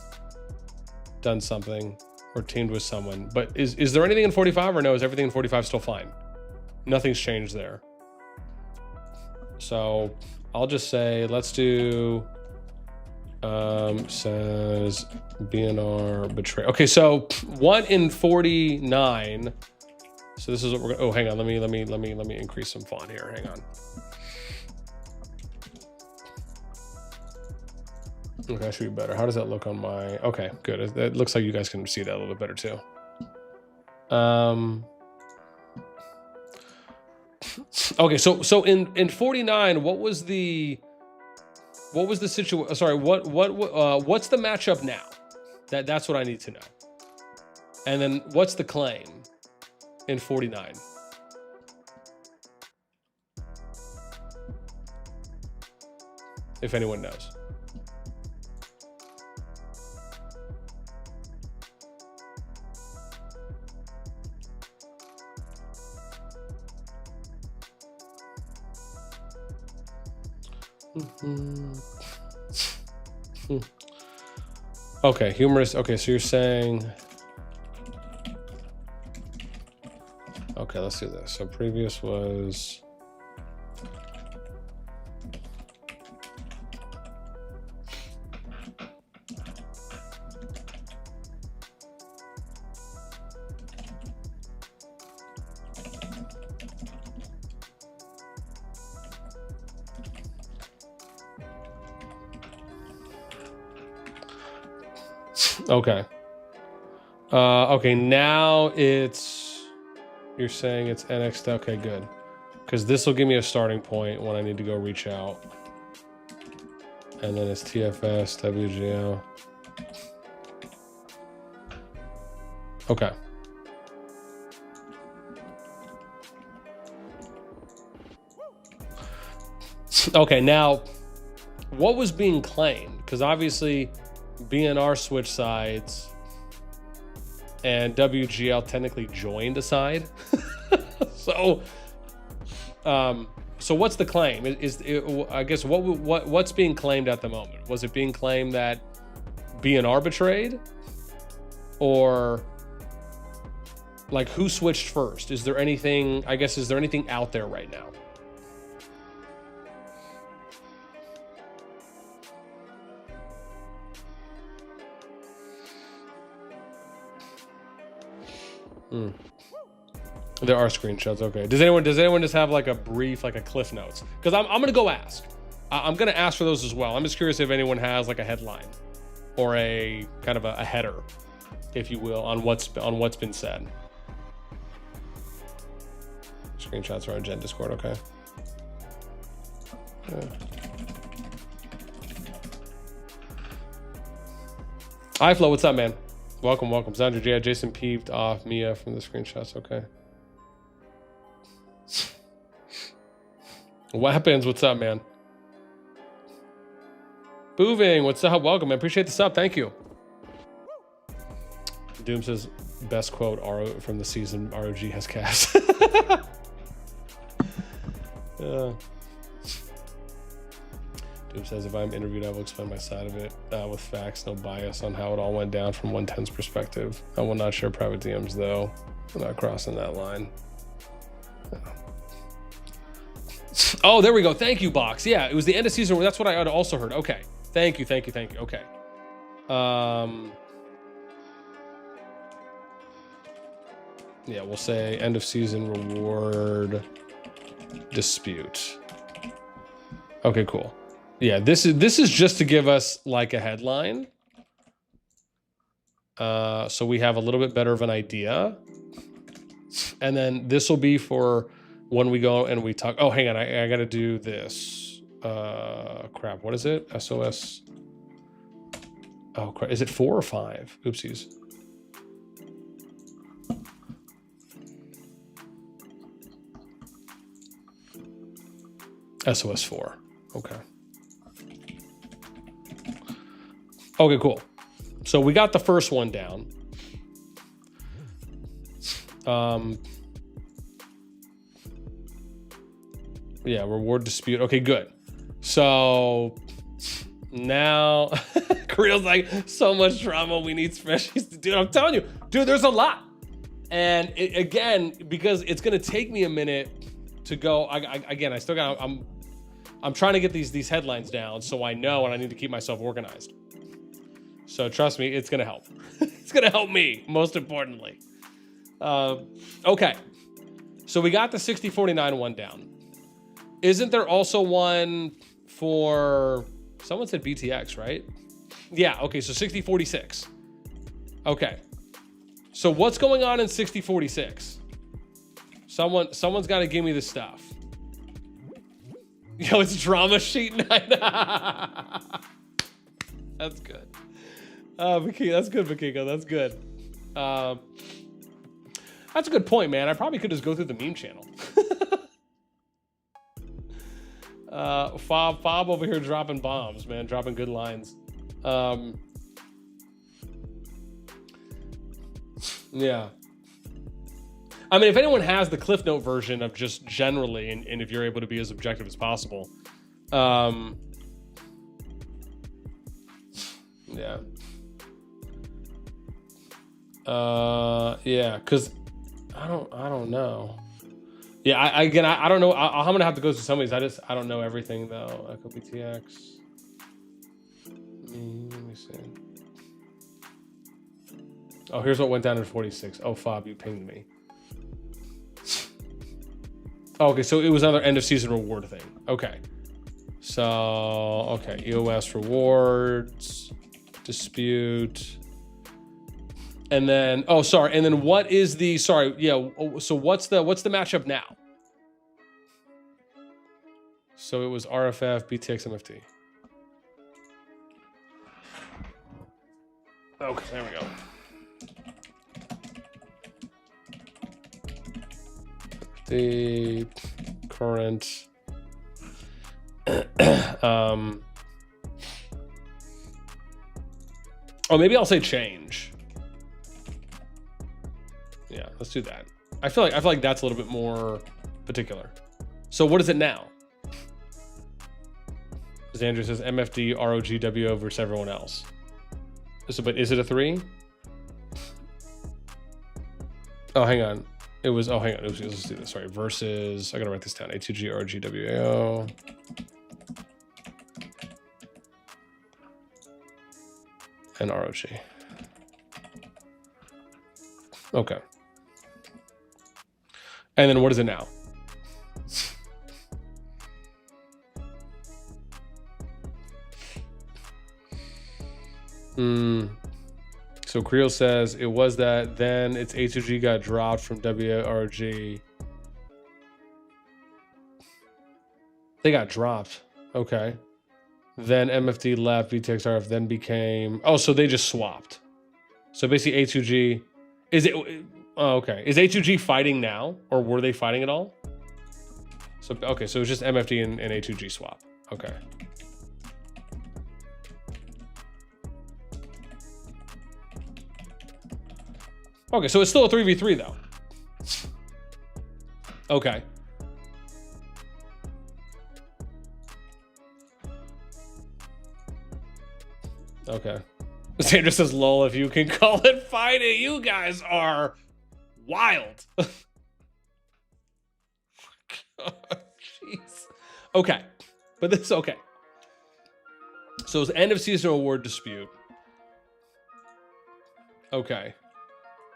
done something or teamed with someone. But is there anything in 45 or no? Is everything in 45 still fine? Nothing's changed there. So I'll just say, let's do, says BNR betray. Okay, so 1 in 49. So this is what we're gonna, oh, hang on. Let me increase some font here. Hang on. Okay, that should be better. How does that look on my, okay, good. It looks like you guys can see that a little bit better too. Okay, so in 49, what was the situation? Sorry, what's the matchup now? That's what I need to know. And then what's the claim in 49? If anyone knows. Okay, humorous. Okay, so you're saying, okay, let's do this. So previous was, okay. Okay, now you're saying it's NXT. Okay, good. Because this will give me a starting point when I need to go reach out. And then it's TFS, WGL. Okay. Okay, now, what was being claimed? Because obviously, BNR switched sides, and WGL technically joined a side. So what's the claim? I guess what's being claimed at the moment? Was it being claimed that BNR betrayed, or like who switched first? Is there anything? I guess is there anything out there right now? There are screenshots. Okay. Does anyone just have like a brief, like a cliff notes? Because I'm gonna go ask. I'm gonna ask for those as well. I'm just curious if anyone has like a headline or a kind of a header, if you will, on what's been said. Screenshots are on Gen Discord. Okay. Yeah. Hi Flo, what's up, man? Welcome. Sandra J. Jason peeved off Mia from the screenshots. Okay. What happens? What's up, man? Booving, what's up? Welcome. I appreciate the sub. Thank you. Doom says best quote from the season ROG has cast. Doom says if I'm interviewed, I will explain my side of it with facts, no bias on how it all went down from 110's perspective. I will not share private DMs though. I'm not crossing that line. Oh, there we go. Thank you, Box. Yeah, it was the end of season. That's what I had also heard. Okay. Thank you. Okay. Yeah, we'll say end of season reward dispute. Okay, cool. Yeah, this is just to give us like a headline. So we have a little bit better of an idea. And then this will be for when we go and we talk. Oh, hang on. I got to do this. Crap. What is it? SOS. Oh, crap. Is it 4 or 5? Oopsies. SOS 4. Okay. Okay, cool. So we got the first one down. Yeah, reward dispute. Okay, good. So now Korea's like, so much drama. We need spreadsheets to do. I'm telling you, dude, there's a lot. And again, because it's gonna take me a minute to go. I still got. I'm trying to get these headlines down so I know, and I need to keep myself organized. So trust me, it's gonna help. It's gonna help me, most importantly. Okay, so we got the 6049 one down. Isn't there also one for, someone said BTX, right? Yeah, okay, so 6046. Okay, so what's going on in 6046? Someone's got to give me the stuff. Yo, it's drama sheet night. That's good. That's good, Makiko. That's good. That's a good point, man. I probably could just go through the meme channel. Fob over here dropping bombs, man. Dropping good lines. Yeah. I mean, if anyone has the Cliff Note version of just generally, and if you're able to be as objective as possible. Yeah. Yeah, because I don't know. Yeah, I don't know. I'm gonna have to go through some of these. I don't know everything though. Echo BTX. Let me see. Oh, here's what went down in 46. Oh, Fob, you pinged me. Oh, okay, so it was another end of season reward thing. Okay. So, okay, EOS rewards, dispute. And then, oh, sorry. And then what is the, sorry, yeah. So what's the matchup now? So it was RFF, BTX, MFT. Okay, there we go. The current, oh, maybe I'll say change. Yeah, let's do that. I feel like that's a little bit more particular. So what is it now? As Andrew says, MFD, ROGWO versus everyone else. So, but is it a 3? Oh, hang on. It was, oh, hang on. Let's do this. Sorry. Versus, I gotta write this down. A2G, RGWAO. And ROG. Okay. And then what is it now? So Creel says it was that, then its A2G got dropped from WRG. They got dropped. Okay. Then MFD left, VTXRF then became, oh, so they just swapped. So basically A2G, is it, oh, okay. Is A2G fighting now, or were they fighting at all? So, okay, so it's just MFD and A2G swap. Okay. Okay, so it's still a 3v3 though. Okay. Okay. Sandra says, lol, if you can call it fighting, you guys are wild. Jeez. Okay, but this okay. So it's end of season award dispute. Okay,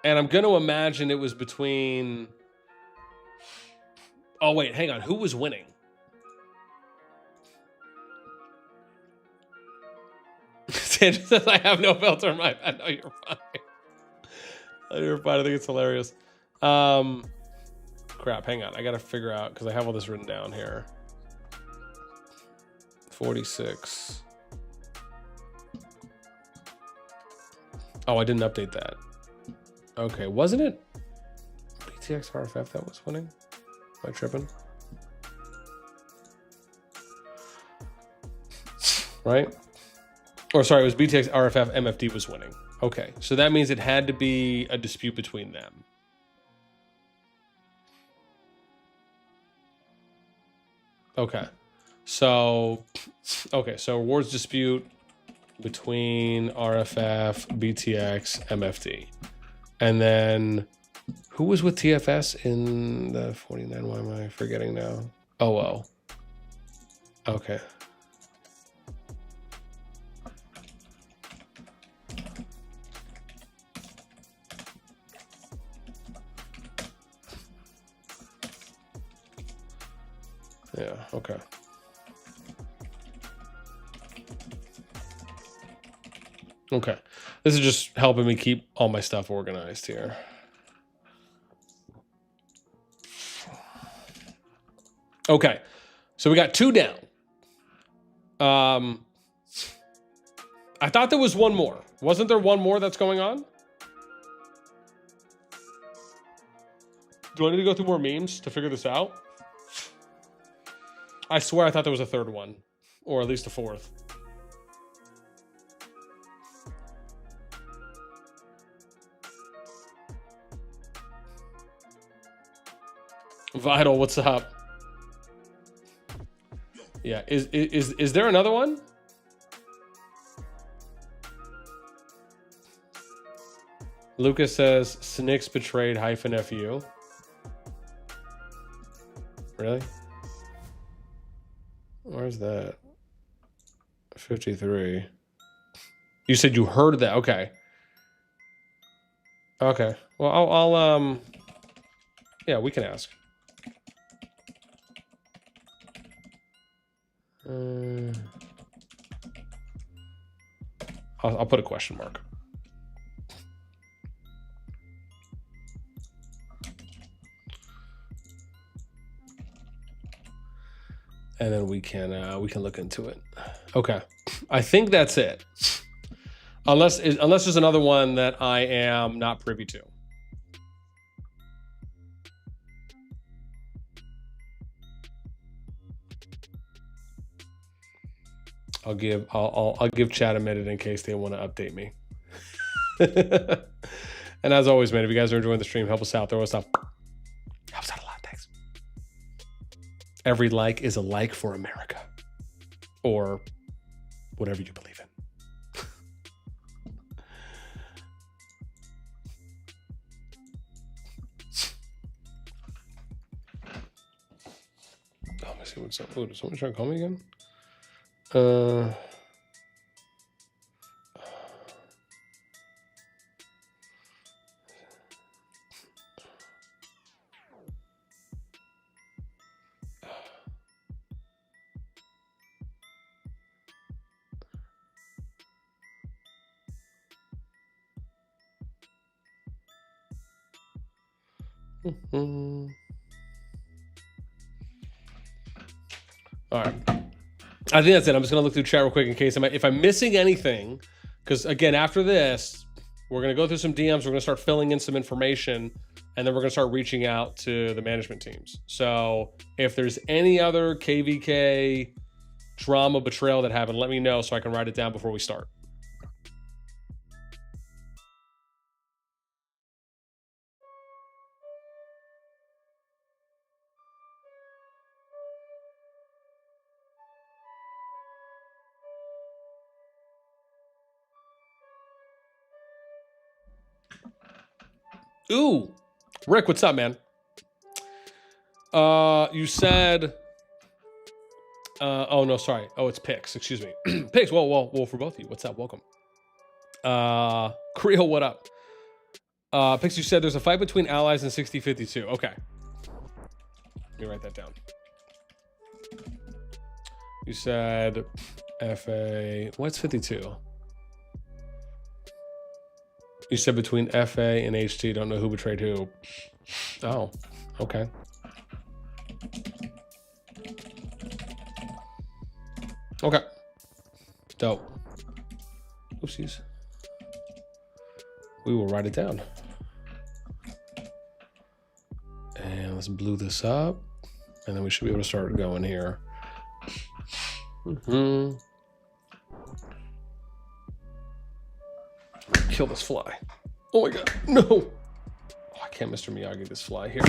and I'm gonna imagine it was between. Oh wait, hang on. Who was winning? Sandra says, "I have no filter in my." I know you're fine. I know you're fine. I think it's hilarious. Crap. Hang on. I gotta figure out because I have all this written down here. 46. Oh, I didn't update that. Okay, wasn't it BTX RFF that was winning? Am I tripping? Right? Or sorry, it was BTX RFF MFD was winning. Okay, so that means it had to be a dispute between them. Okay, so awards dispute between RFF, BTX, MFD. And then who was with TFS in the 49? Why am I forgetting now? Oh. Okay. Yeah, okay. Okay. This is just helping me keep all my stuff organized here. Okay. So we got 2 down. I thought there was one more. Wasn't there one more that's going on? Do I need to go through more memes to figure this out? I swear I thought there was a 3rd one, or at least a 4th. Vital, what's up? Yeah, is there another one? Lucas says Snicks betrayed -FU. Really? Where's that? 53. You said you heard that. Okay. Okay. Well, I'll yeah, we can ask. I'll put a question mark. And then we can look into it. Okay, I think that's it. Unless there's another one that I am not privy to. I'll give chat a minute in case they want to update me. And as always, man, if you guys are enjoying the stream, help us out. Throw us up. Helps out a lot. Thanks. Every like is a like for America, or whatever you believe in. Oh, let me see what's up. Oh, did someone try to call me again? All right. I think that's it. I'm just gonna look through chat real quick in case if I'm missing anything, because again, after this, we're gonna go through some DMs. We're gonna start filling in some information, and then we're gonna start reaching out to the management teams. So if there's any other KvK drama betrayal that happened, let me know so I can write it down before we start. Ooh, Rick, what's up, man? You said Oh no, sorry. Oh, it's Pix. Excuse me. Pix. Well, for both of you. What's up? Welcome. Creel, what up? Pix, you said there's a fight between allies in 6052. Okay. Let me write that down. You said FA. What's 52? You said between FA and HT. Don't know who betrayed who. Oh, okay. Okay. Dope. Oopsies. We will write it down. And let's blue this up. And then we should be able to start going here. Kill this fly. Oh my god, no. Oh, I can't Mr. Miyagi this fly here.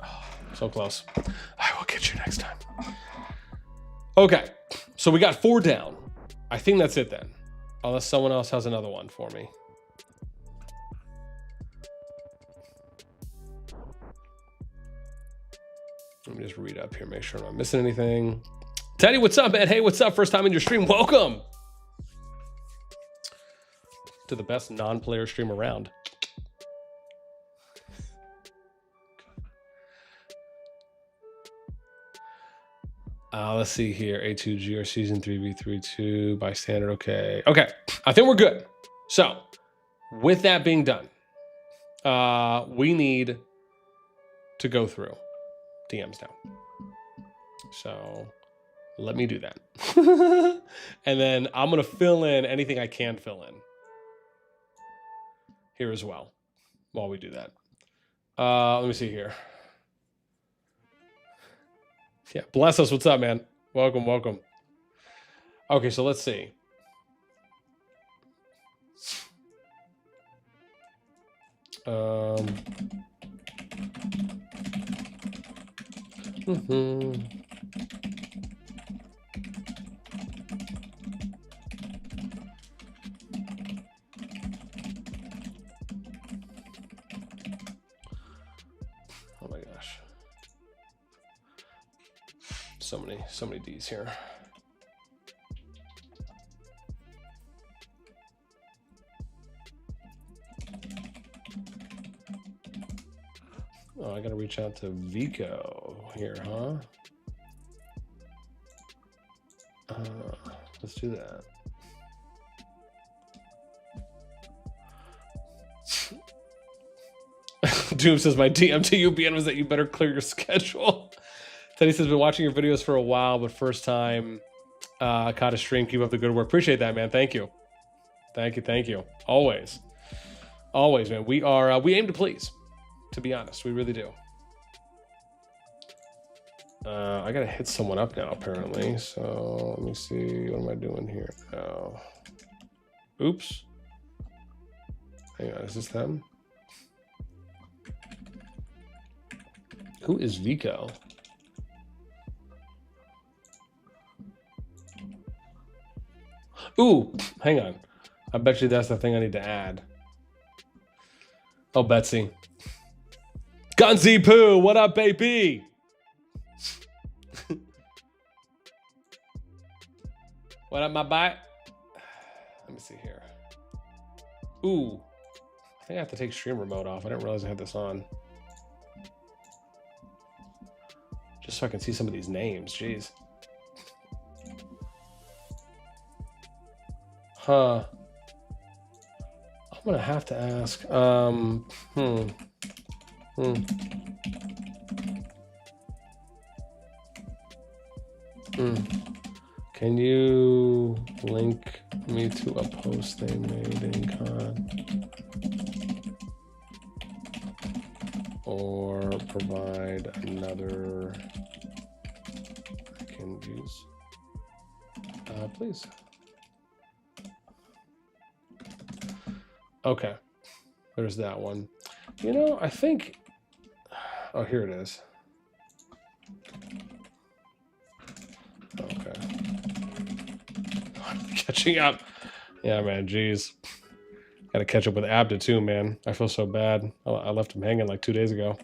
Oh, so close. I will get you next time. Okay, so we got 4 down. I think that's it then. Unless someone else has another one for me. Let me just read up here, make sure I'm not missing anything. Teddy, what's up, man? Hey, what's up? First time in your stream. Welcome to the best non-player stream around. Let's see here. A2G or season 3v32 by standard. Okay. Okay. I think we're good. So with that being done, we need to go through DMs now. So let me do that. And then I'm going to fill in anything I can fill in here as well while we do that. Let me see here. Yeah, bless us. What's up, man? Welcome, welcome. Okay, so let's see. Oh my gosh. So many D's here. Oh, I gotta reach out to Vico here, huh? Let's do that. Doom says my DM to UBN was that you better clear your schedule. Teddy says, been watching your videos for a while, but first time caught a stream. Keep up the good work. Appreciate that, man. Thank you. Thank you. Thank you. Always. Always, man. We are, we aim to please, to be honest. We really do. I got to hit someone up now, apparently. So let me see. What am I doing here? Oh. Oops. Hang on. Is this them? Who is Vico? Ooh, hang on. I bet you that's the thing I need to add. Oh, Betsy. Gunzy Poo, what up, baby? What up, my bite? Let me see here. Ooh, I think I have to take stream remote off. I didn't realize I had this on. Just so I can see some of these names, jeez. Huh. I'm gonna have to ask. Can you link me to a post they made in CoD? Or provide another I can use? Please. Okay, there's that one. You know, I think, oh, here it is. Okay. Catching up. Yeah, man, geez. Got to catch up with Abda too, man. I feel so bad. I left him hanging like 2 days ago.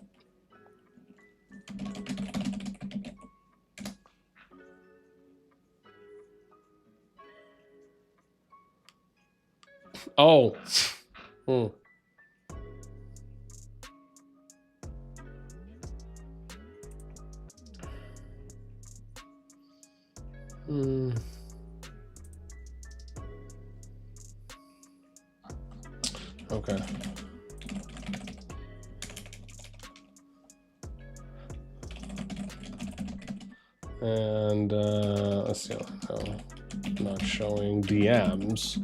Oh. Hmm. Hmm. Okay. And let's see. No, not showing DMs.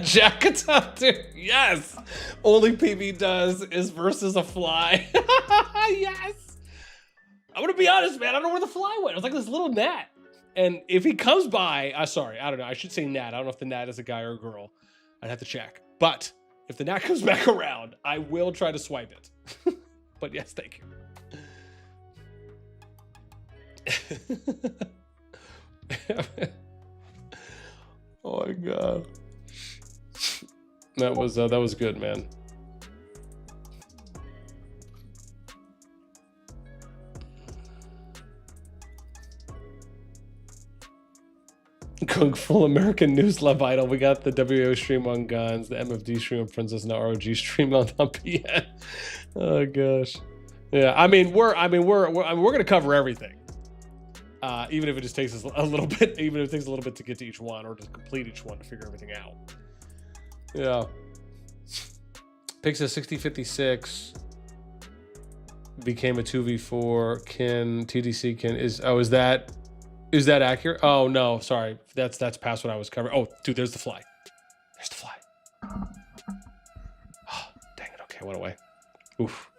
Jackatop, dude. Yes. Only PB does is versus a fly. Yes. I'm gonna be honest, man. I don't know where the fly went. It was like this little gnat. And if he comes by, sorry, I don't know. I should say gnat. I don't know if the gnat is a guy or a girl. I'd have to check. But if the gnat comes back around, I will try to swipe it. But yes, thank you. Oh my god. That was good, man. Kung Full American News Love Idol. We got the WO stream on Guns, the MFD stream on Princess, now ROG stream on PN. Oh gosh. Yeah, I mean we're gonna cover everything. Even if it just takes us a little bit, even if it takes a little bit to get to each one or to complete each one to figure everything out. Yeah. Picks a 60-56. Became a 2v4. TDC is that accurate? Oh no, sorry. That's past what I was covering. Oh, dude, there's the fly. There's the fly. Oh, dang it. Okay, went away. Oof.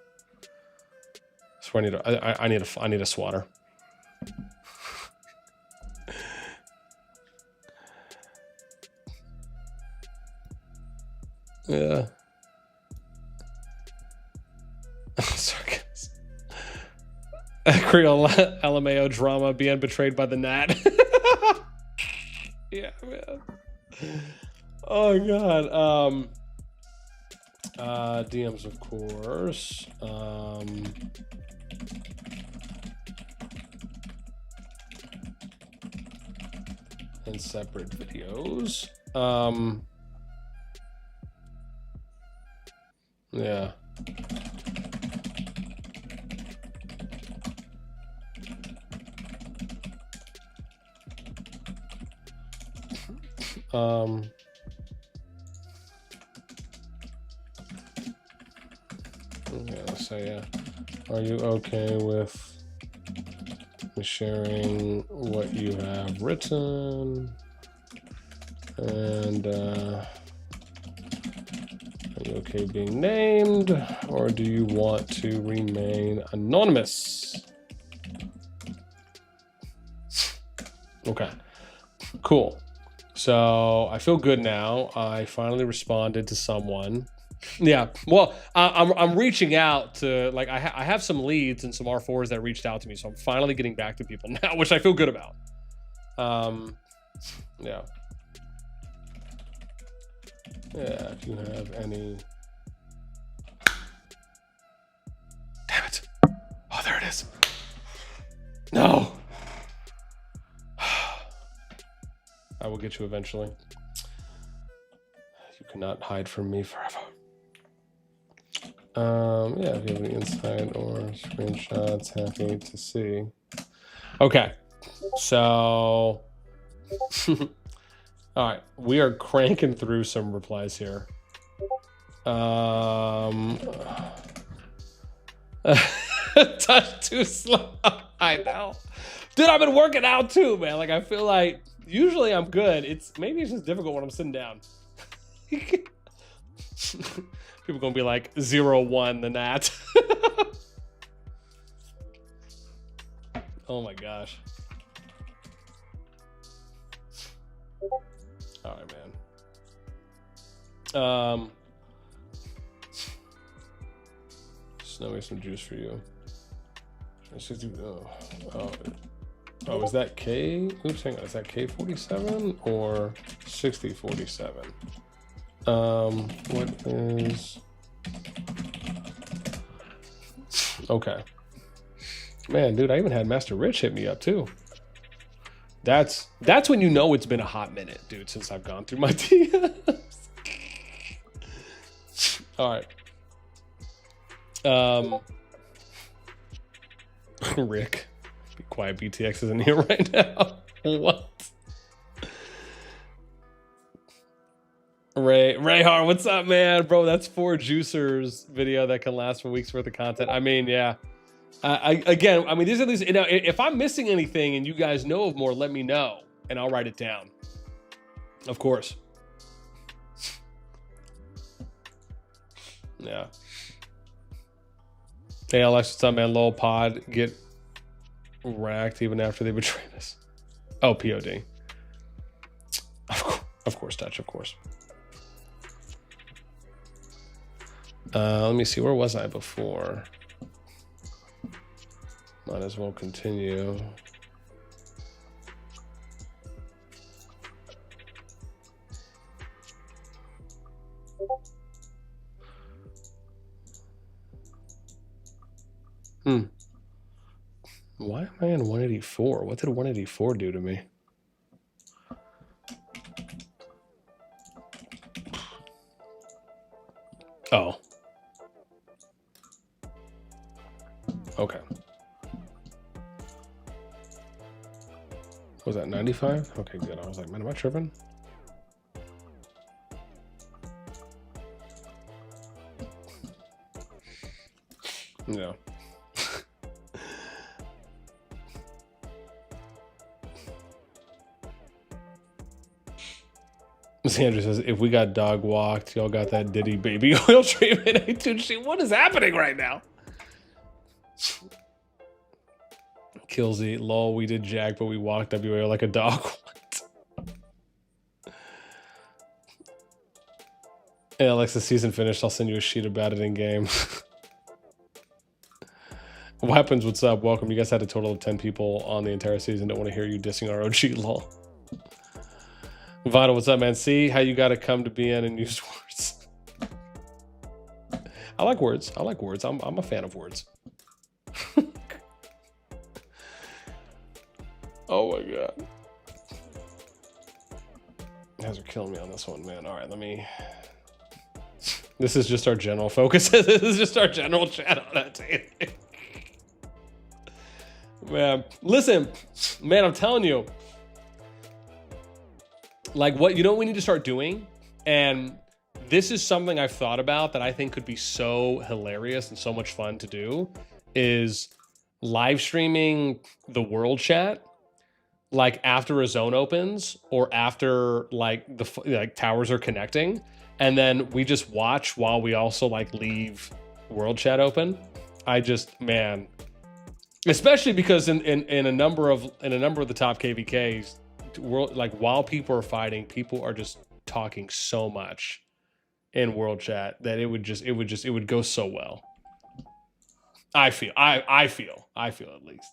So I need a swatter. Yeah. Sorry, guys. Creole LMAO drama being betrayed by the gnat. Yeah, man. Oh god. DMs, of course. And separate videos. Yeah. Yeah, so yeah. Are you okay with me sharing what you have written? And are you okay being named, or do you want to remain anonymous? Okay, cool. So I feel good now. I finally responded to someone. Yeah, well, I'm reaching out to, like, I have some leads and some R4s that reached out to me, so I'm finally getting back to people now, which I feel good about. Yeah. Yeah, if you have any. Damn it. Oh, there it is. No. I will get you eventually. You cannot hide from me forever. Yeah, if you have any insight or screenshots, happy to see. Okay, so all right, we are cranking through some replies here. Touch too slow. I know, dude. I've been working out too, man. Like, I feel like usually I'm good. Maybe it's just difficult when I'm sitting down. People gonna be like 0-1 the gnat. Oh my gosh. All right, man. Snowy, some juice for you. Oh, is that K? Oops, hang on. Is that K47 or 6047? What is? Okay. Man, dude, I even had Master Rich hit me up too. That's when you know it's been a hot minute, dude, since I've gone through my DMs. All right. Rick, be quiet. BTX isn't here right now. What? Rayhar, what's up, man? Bro, that's 4 juicers video that can last for weeks worth of content. I mean, yeah. Again, I mean, these are these. You know, if I'm missing anything and you guys know of more, let me know and I'll write it down. Of course. Yeah. Hey, Alex, what's up, man? Lol pod get racked even after they betray us. Oh, POD. Of course, Dutch, of course. Let me see. Where was I before? Might as well continue. Why am I in 184? What did 184 do to me? Oh. Okay. Was that 95? Okay, good. I was like, man, am I tripping? No. Sandra says, if we got dog walked, y'all got that Diddy baby oil treatment. What is happening right now? Killsy, lol, we did jack, but we walked WA like a dog. Hey, Alex, the season finished. I'll send you a sheet about it in game. Weapons, what's up? Welcome. You guys had a total of 10 people on the entire season. Don't want to hear you dissing our OG, lol. Vital, what's up, man? See how you got to come to BN and use words. I like words. I like words. I'm a fan of words. Oh my god. You guys are killing me on this one, man. All right, let me. This is just our general focus. This is just our general chat on that. Man, listen, man, I'm telling you. Like, what we need to start doing, and this is something I've thought about that I think could be so hilarious and so much fun to do, is live streaming the world chat, like after a zone opens or after like the towers are connecting, and then we just watch while we also like leave world chat open. Man, especially because in a number of the top KvKs. Like while people are fighting, people are just talking so much in world chat that it would go so well. I feel at least.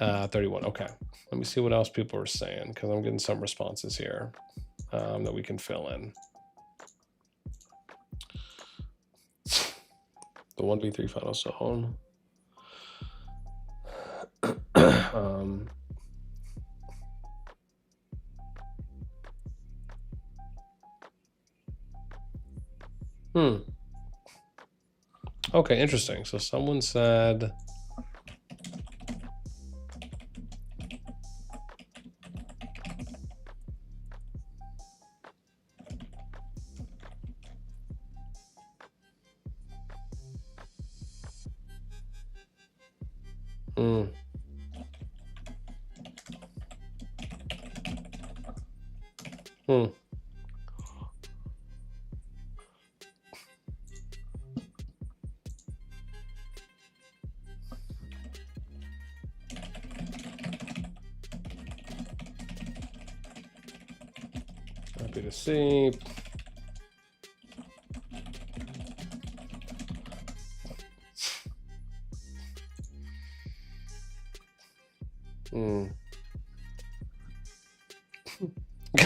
$31. Okay, let me see what else people are saying, because I'm getting some responses here that we can fill in. The 1v3 final zone. Okay, interesting. So someone said happy to see.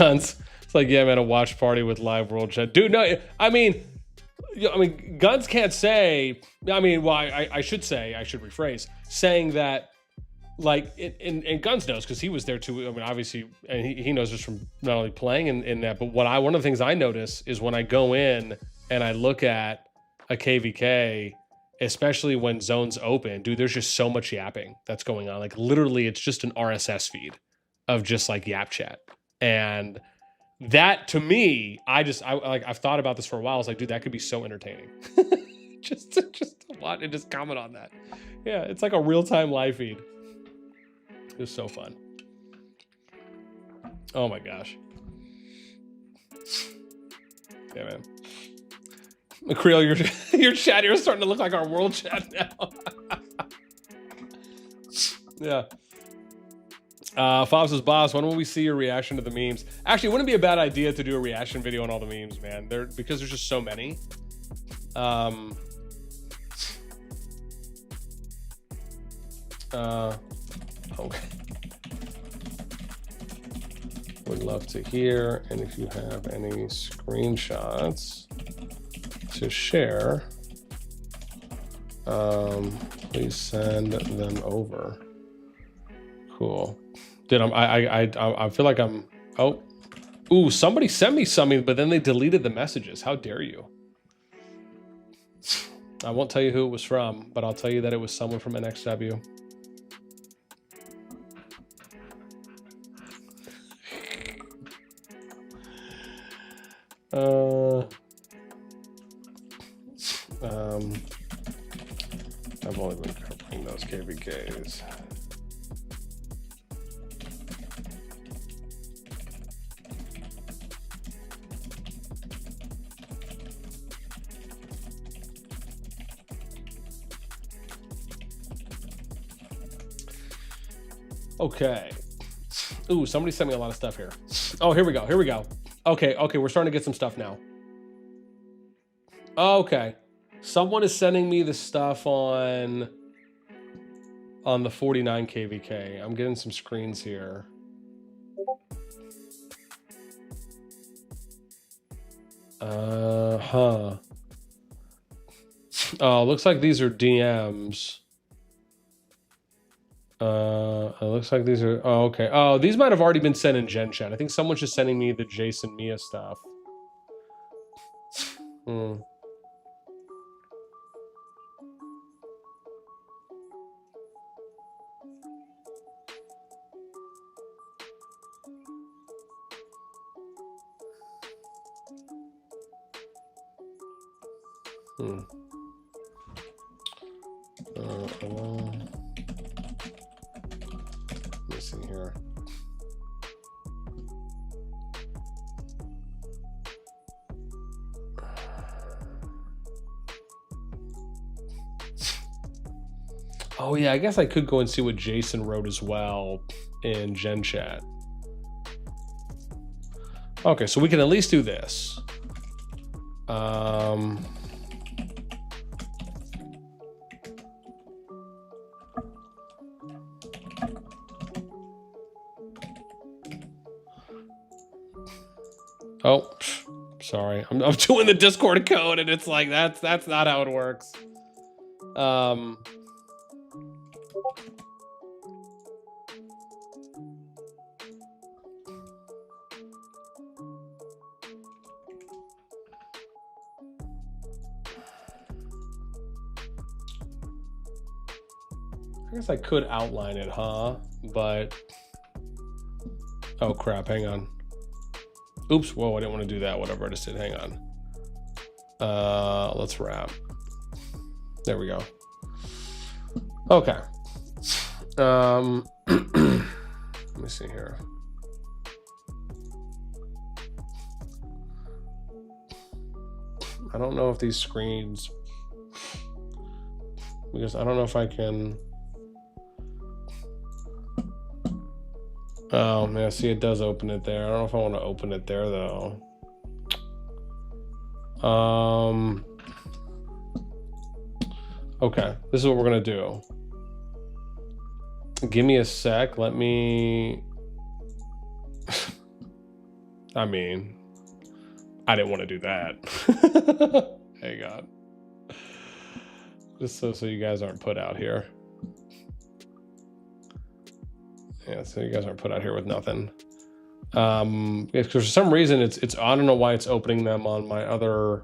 Guns. It's like, yeah, man, a watch party with live world chat. Dude, no, I mean, Guns can't say, I mean, well, I should say, I should rephrase, saying that, like, and Guns knows, because he was there too. I mean, obviously, and he knows this from not only playing in that, but one of the things I notice is when I go in and I look at a KvK, especially when zones open, dude, there's just so much yapping that's going on. Like, literally, it's just an RSS feed of just like yap chat. And that, to me, I've thought about this for a while. I was like, dude, that could be so entertaining. just to watch and just comment on that. Yeah, it's like a real-time live feed. It was so fun. Oh my gosh. Yeah, man. McCreel, your chat here is starting to look like our world chat now. Yeah. Fob says, boss, when will we see your reaction to the memes? Actually, it wouldn't be a bad idea to do a reaction video on all the memes, man. Because there's just so many. Okay. Would love to hear, and if you have any screenshots to share, please send them over. Cool. Dude, I feel like I'm, ooh, somebody sent me something, but then they deleted the messages. How dare you? I won't tell you who it was from, but I'll tell you that it was someone from NXW. I've only been covering those KvKs. Okay. Ooh, somebody sent me a lot of stuff here. Oh, here we go. Here we go. Okay, we're starting to get some stuff now. Okay. Someone is sending me the stuff on the 49 KvK. I'm getting some screens here. Oh, looks like these are DMs. It looks like these are, oh, okay. Oh, these might have already been sent in Gen Chat. I think someone's just sending me the Jason Mia stuff. Let me see here. Oh yeah, I guess I could go and see what Jason wrote as well in Gen Chat. Okay, so we can at least do this. Oh, sorry. I'm doing the Discord code and it's like, that's not how it works. I guess I could outline it, huh? But, oh crap, hang on. Oops, whoa, I didn't want to do that, whatever I just did, hang on. Let's wrap. There we go. Okay. Let me see here. I don't know if these screens, because I don't know if I can. Oh man, see, it does open it there. I don't know if I want to open it there though. Okay, this is what we're gonna do. Give me a sec. Let me. I mean, I didn't want to do that. Hang on. Just so you guys aren't put out here. Yeah, so you guys aren't put out here with nothing. Because for some reason it's I don't know why it's opening them on my other.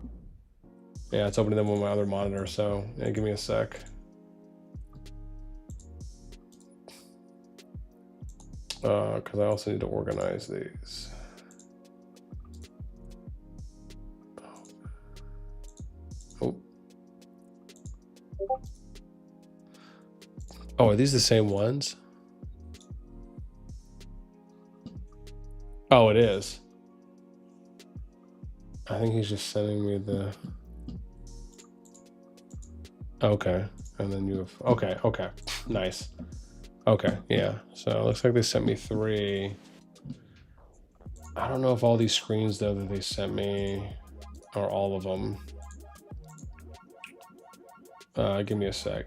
Yeah, it's opening them on my other monitor. So yeah, give me a sec. Because I also need to organize these. Oh. Oh, are these the same ones? Oh, it is. I think he's just sending me the. Okay, and then you have. Okay, nice. Okay, yeah. So it looks like they sent me 3. I don't know if all these screens though that they sent me are all of them. Give me a sec.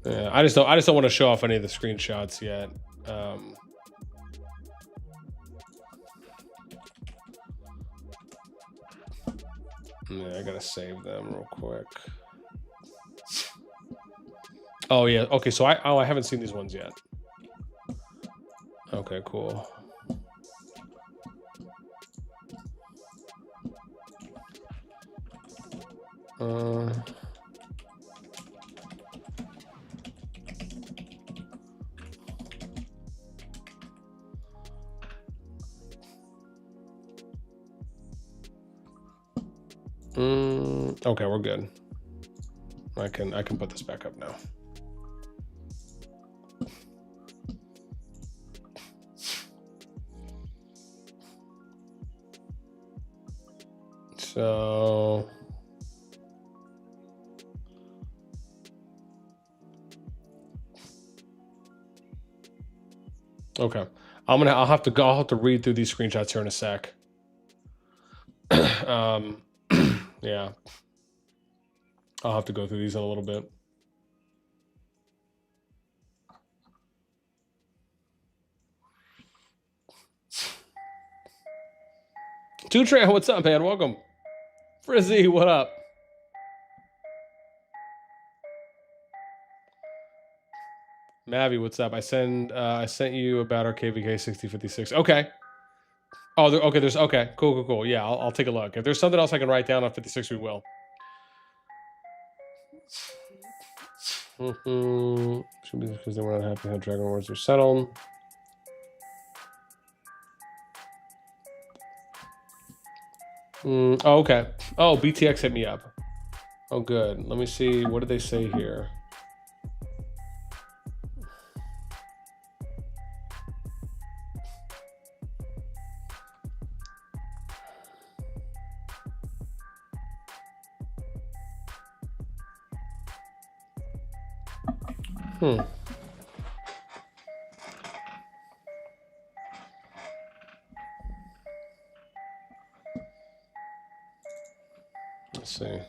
Yeah, I just don't want to show off any of the screenshots yet. Yeah, I gotta save them real quick. Oh yeah, okay. So I haven't seen these ones yet. Okay, cool. Okay, we're good. I can put this back up now. So okay, I'll have to read through these screenshots here in a sec. Yeah, I'll have to go through these in a little bit. Trey, what's up, man? Welcome. Frizzy, what up? Mavi, what's up? I sent you about our KvK 6056. Okay. Oh, okay. There's okay. Cool. Yeah, I'll take a look. If there's something else I can write down on 56, we will. Should be because they were not happy how Dragon Wars are settled. Oh, okay. Oh, BTX hit me up. Oh, good. Let me see. What did they say here? Let's see.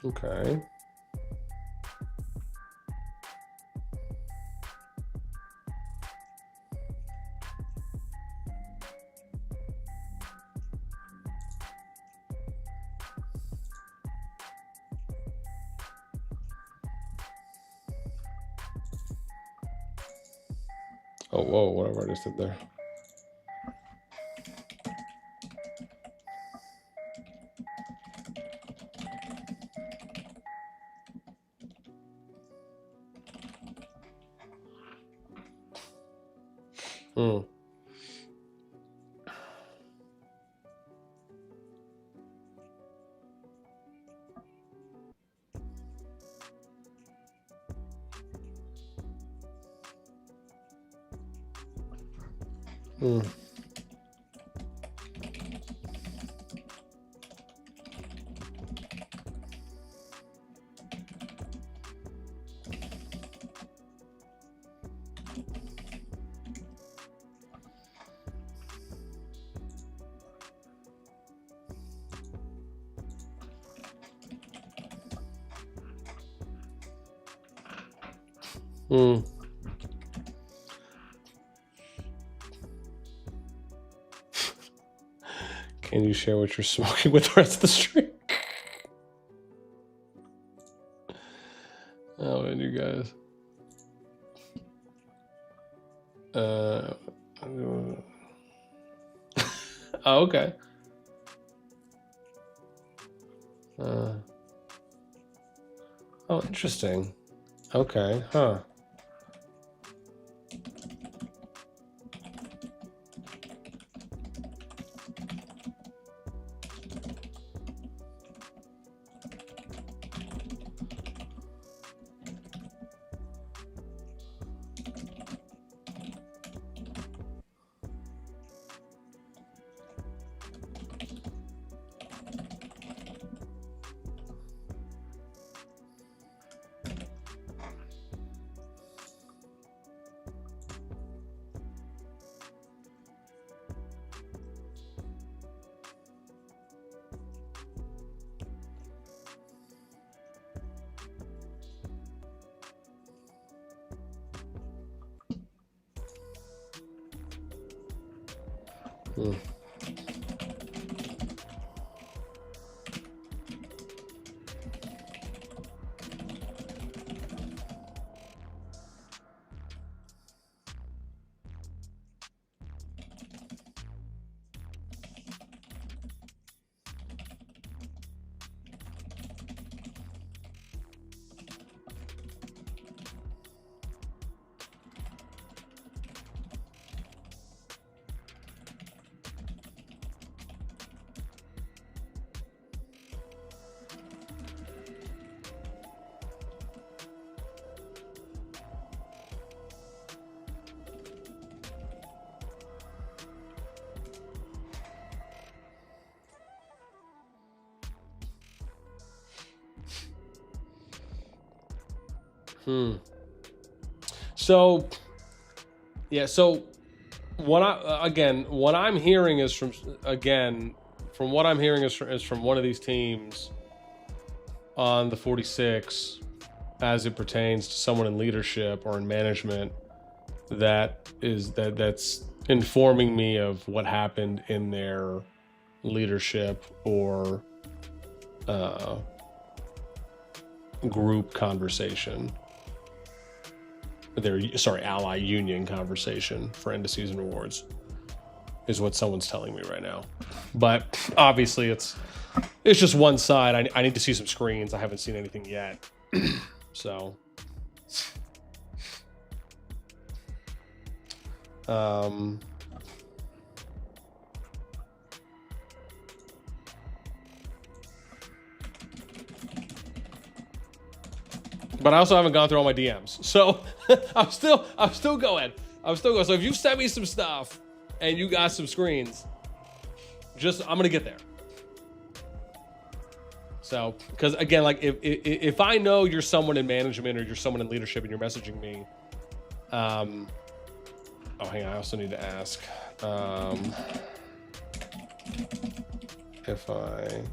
Okay. Oh, whoa, whatever I just did there. Hmm. Can you share what you're smoking with the rest of the stream? Oh man, you guys. Oh, okay. Oh, interesting. Okay, huh. Hmm. So, yeah. So, what I'm hearing is from what I'm hearing is from one of these teams on the 46, as it pertains to someone in leadership or in management, that's informing me of what happened in their leadership or group conversation. Ally union conversation for end of season rewards is what someone's telling me right now. But obviously it's just one side. I need to see some screens. I haven't seen anything yet. So but I also haven't gone through all my DMs. So I'm still going. So if you sent me some stuff and you got some screens, I'm gonna get there. So, because again, like if I know you're someone in management or you're someone in leadership and you're messaging me, oh, hang on, I also need to ask if I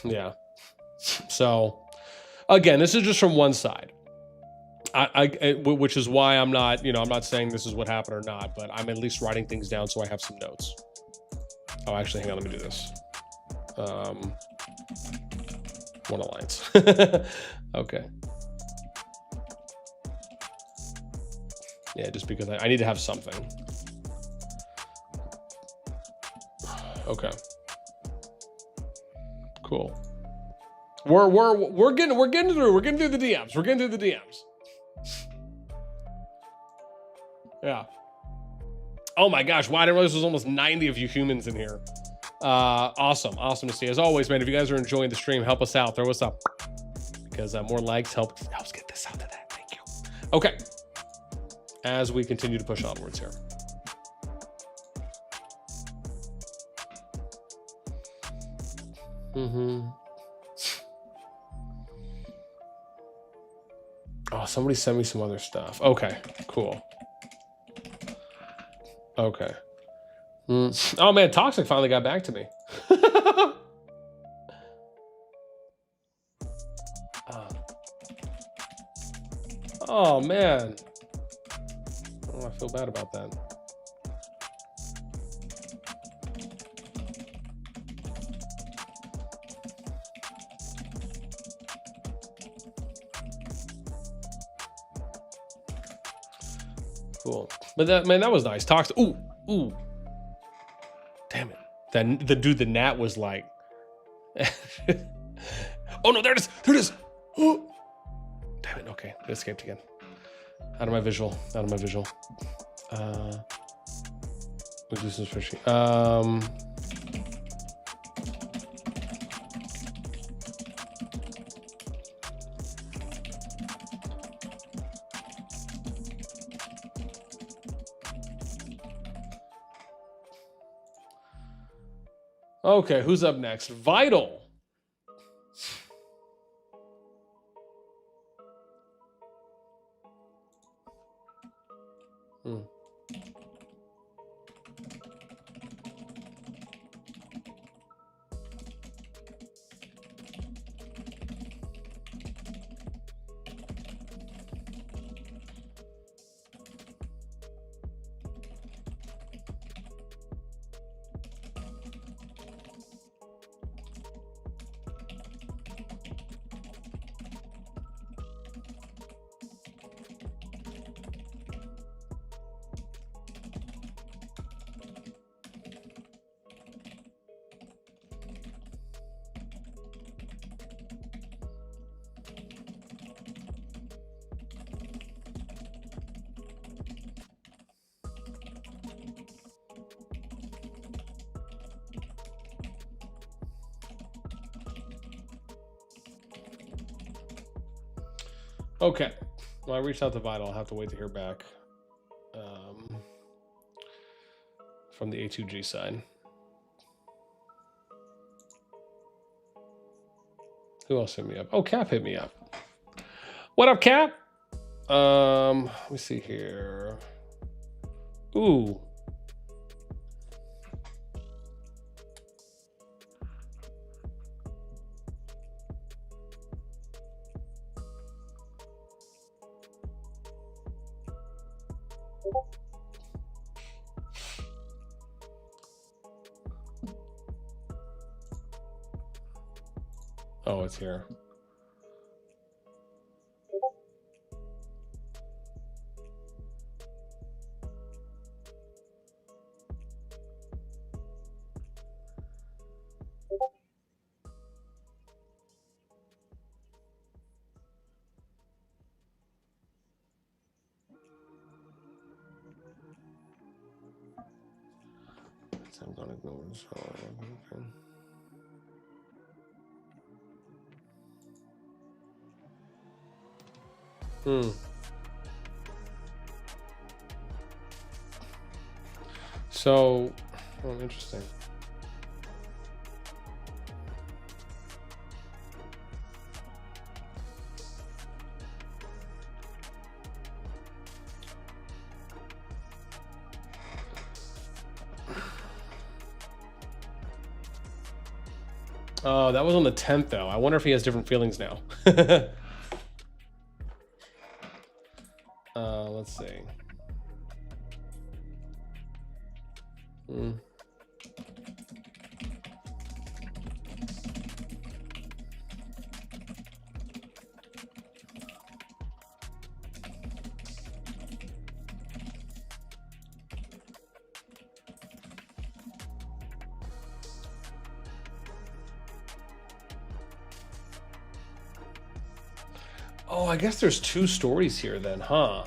yeah. So again, this is just from one side. Which is why I'm not, I'm not saying this is what happened or not, but I'm at least writing things down so I have some notes. Oh, actually, hang on, let me do this. One alliance. Okay. Yeah, just because I need to have something. Okay. Cool. We're getting through the DMs. We're getting through the DMs. Yeah. Oh my gosh, why didn't realize there's almost 90 of you humans in here. Awesome to see. As always, man, if you guys are enjoying the stream, help us out, throw us up, because more likes helps get this out to that. Thank you. Okay, as we continue to push onwards here. Oh, somebody sent me some other stuff. Okay, cool. Okay. Oh man, Toxic finally got back to me. Oh man. Oh, I feel bad about that. Cool. But that, man, that was nice. Toxic. Ooh, ooh. Damn it. That the dude, the Nat was like. Oh no, there it is. There it is. Oh. Damn it. Okay, it escaped again. Out of my visual. Out of my visual. We'll do some spreadsheet. Okay, who's up next? Vital. Okay. Well, I reached out to Vital. I'll have to wait to hear back from the A2G side. Who else hit me up? Oh, Cap hit me up. What up, Cap? Let me see here. Ooh. Oh, it's here. I'm gonna go this. So, oh, interesting. Oh, that was on the 10th, though. I wonder if he has different feelings now. Let's see. Oh, I guess there's two stories here then, huh?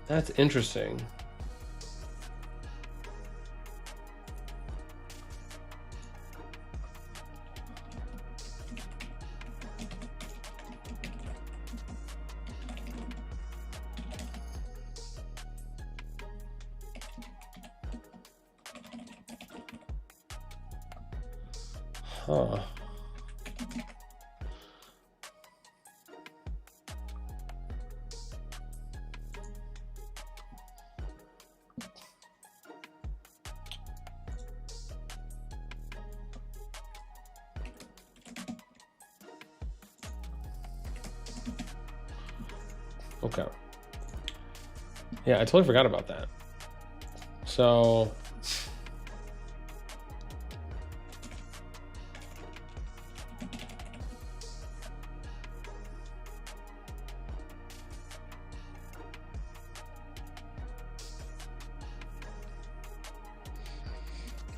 That's interesting. Huh. Okay. Yeah, I totally forgot about that. So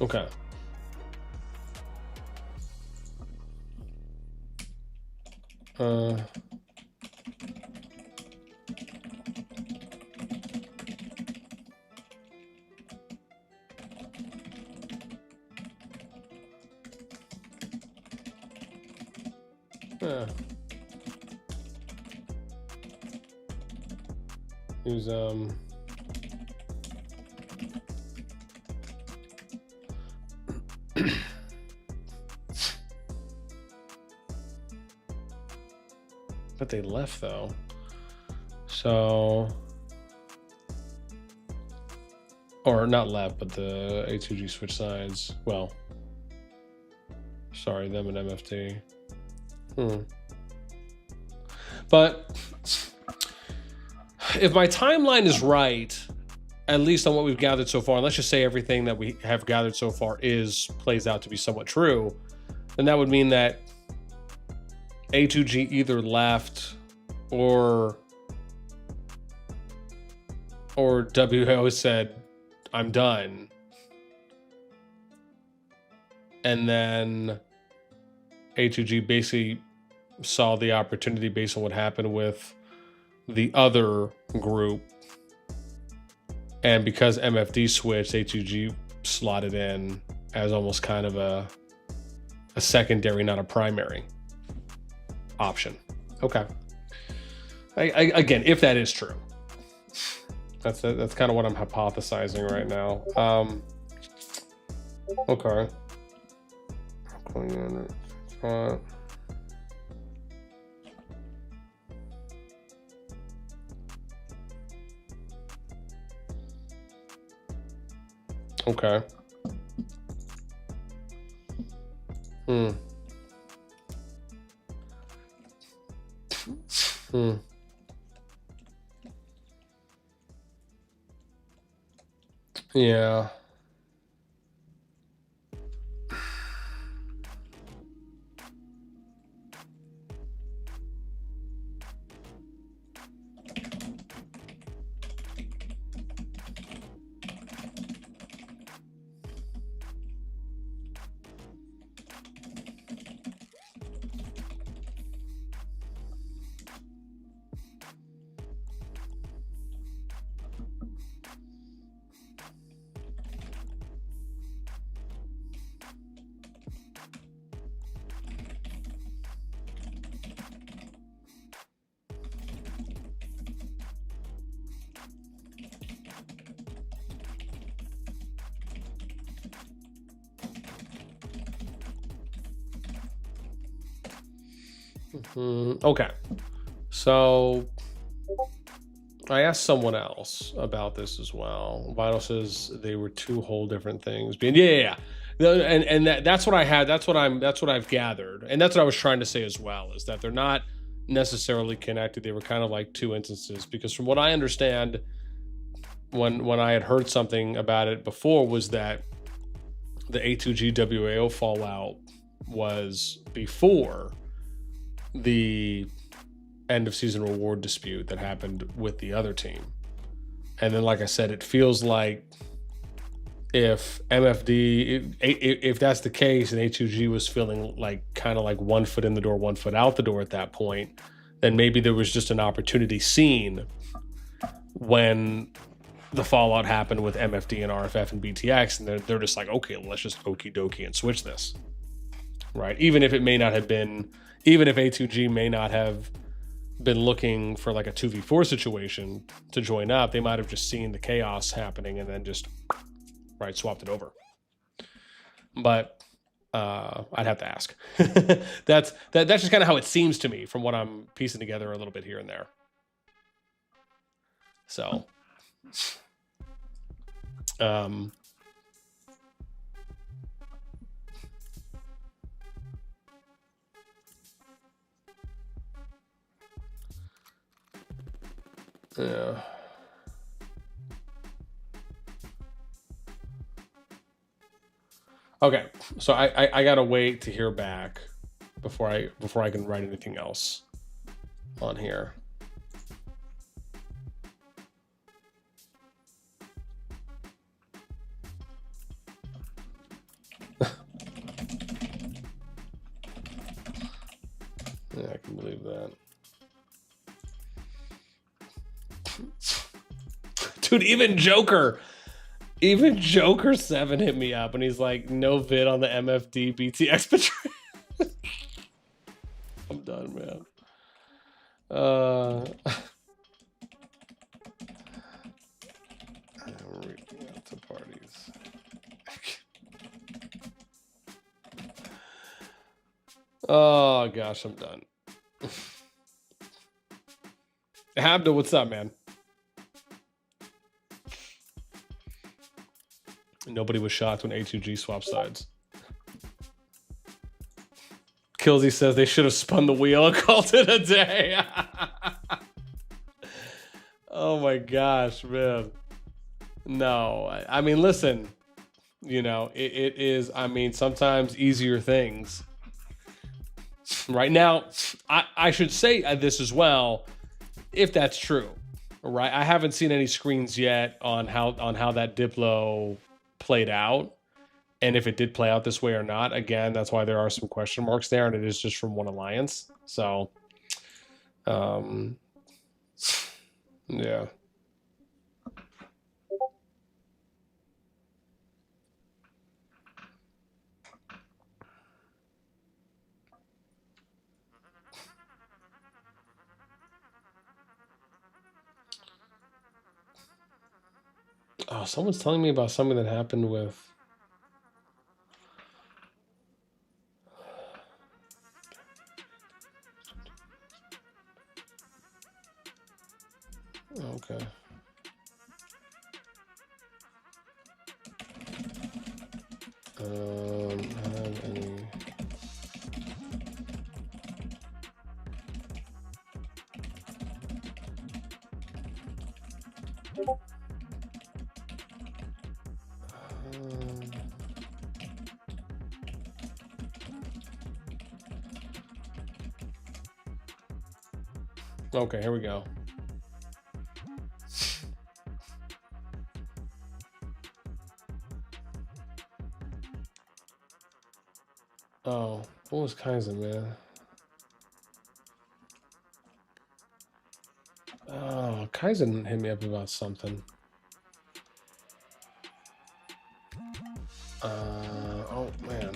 okay. Yeah. Use but they left though. So, or not left, but the A2G switch sides. Well, sorry, them and MFT. But if my timeline is right, at least on what we've gathered so far, and let's just say everything that we have gathered so far plays out to be somewhat true, then that would mean that A2G either left or WO said, I'm done. And then A2G basically saw the opportunity based on what happened with the other group. And because MFD switched, A2G slotted in as almost kind of a secondary, not a primary option. Okay. Again, if that is true, that's kind of what I'm hypothesizing right now. Okay. Okay. Yeah. Okay. So I asked someone else about this as well. Vital says they were two whole different things. Yeah. And that's what I had. That's what I've gathered. And that's what I was trying to say as well, is that they're not necessarily connected. They were kind of like two instances, because from what I understand, when I had heard something about it before, was that the A2G WAO fallout was before the end of season reward dispute that happened with the other team. And then, like I said, it feels like if MFD, if that's the case, and A2G was feeling like kind of like 1 foot in the door, 1 foot out the door at that point, then maybe there was just an opportunity seen when the fallout happened with MFD and RFF and BTX, and they're just like, okay, let's just okie dokie and switch this, right? Even if it may not have been, even if A2G may not have been looking for like a 2v4 situation to join up, they might have just seen the chaos happening and then just swapped it over. But I'd have to ask. That's just kind of how it seems to me from what I'm piecing together a little bit here and there. So Yeah. Okay, so I gotta wait to hear back before I can write anything else on here. Yeah, I can believe that. Dude, even Joker 7 hit me up and he's like, no vid on the MFD BTX Betrayal. I'm done, man. I'm reaching out to parties. Oh gosh, I'm done. Habda, what's up, man? Nobody was shocked when A2G swapped sides. Killsy says they should have spun the wheel and called it a day. Oh my gosh, man. No, I mean, listen, you know, it is, I mean, sometimes easier things. Right now, I should say this as well, if that's true, right? I haven't seen any screens yet on how that Diplo played out, and if it did play out this way or not. Again, that's why there are some question marks there, and it is just from one alliance. So, yeah. Oh, someone's telling me about something that happened with. Okay. Have any. Okay, here we go. Oh, what was Kaizen, man? Oh, Kaizen hit me up about something. Oh man.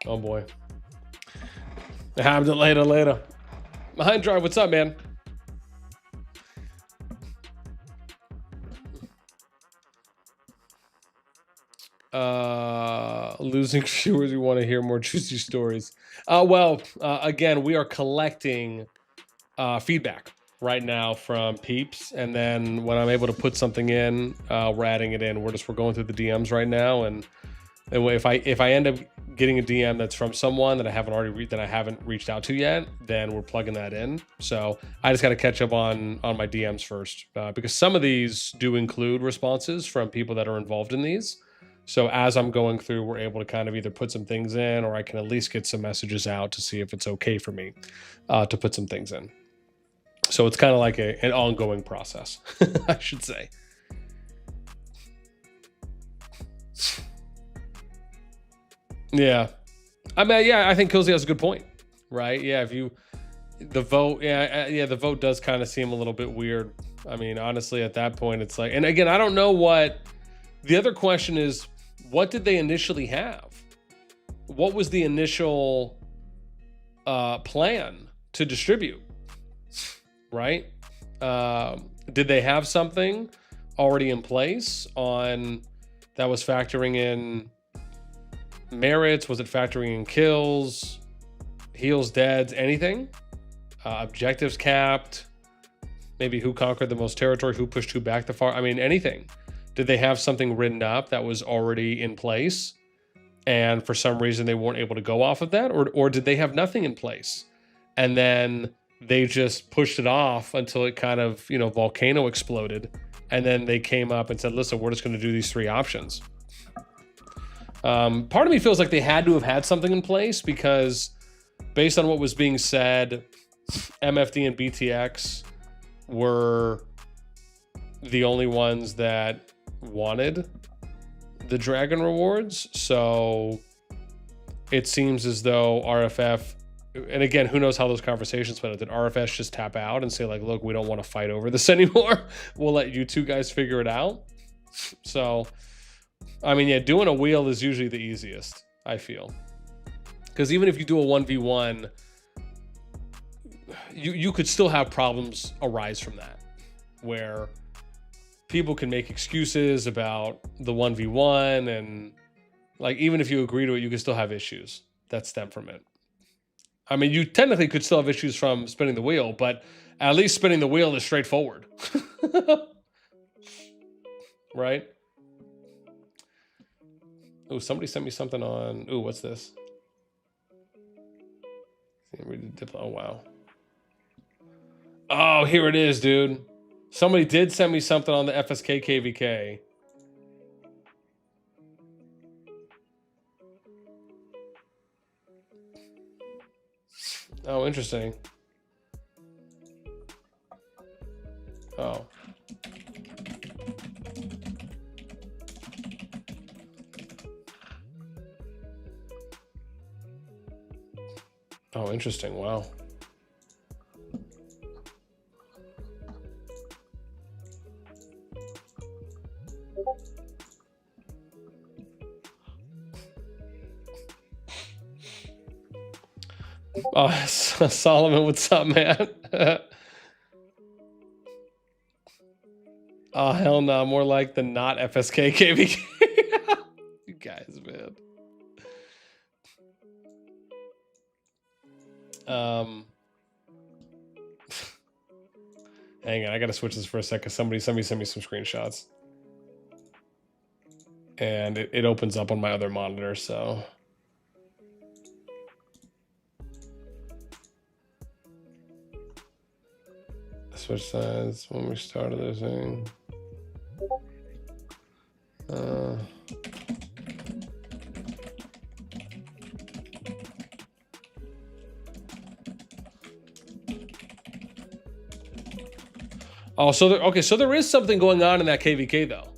Oh boy. Have it later. Behind drive, what's up, man? Losing viewers, we want to hear more juicy stories. Again, we are collecting feedback right now from peeps, and then when I'm able to put something in, we're adding it in. We're going through the DMs right now, and if I end up getting a DM that's from someone that I haven't reached out to yet, then we're plugging that in. So I just got to catch up on my DMs first, because some of these do include responses from people that are involved in these. So as I'm going through, we're able to kind of either put some things in, or I can at least get some messages out to see if it's okay for me to put some things in. So it's kind of like an ongoing process, I should say. Yeah. I mean, yeah, I think Cozy has a good point, right? Yeah, the vote does kind of seem a little bit weird. I mean, honestly, at that point, it's like, and again, I don't know what, the other question is, what did they initially have? What was the initial plan to distribute, right? Did they have something already in place on that was factoring in merits? Was it factoring in kills, heals, deads, anything? Objectives capped, maybe who conquered the most territory, who pushed who back the far, I mean, anything. Did they have something written up that was already in place and for some reason they weren't able to go off of that? Or did they have nothing in place and then they just pushed it off until it kind of, you know, volcano exploded, and then they came up and said, listen, we're just going to do these 3 options. Part of me feels like they had to have had something in place, because based on what was being said, MFD and BTX were the only ones that wanted the Dragon rewards. So it seems as though RFF, and again, who knows how those conversations went. Did RFS just tap out and say like, look, we don't want to fight over this anymore. We'll let you 2 guys figure it out. So, I mean, yeah, doing a wheel is usually the easiest, I feel. Because even if you do a 1v1, you could still have problems arise from that, where people can make excuses about the 1v1, and like, even if you agree to it, you can still have issues that stem from it. I mean, you technically could still have issues from spinning the wheel, but at least spinning the wheel is straightforward. Right? Oh, somebody sent me something on... Ooh, what's this? Oh, wow. Oh, here it is, dude. Somebody did send me something on the FSK KvK. Oh, interesting. Oh. Oh, interesting. Wow. Oh, Solomon, what's up, man? Oh, hell no. More like the not FSK KvK. You guys, man. Hang on, I gotta switch this for a second. Somebody send me some screenshots. And it opens up on my other monitor, so... Switch sides when we started this thing. Oh, so there, okay, so there is something going on in that KvK though.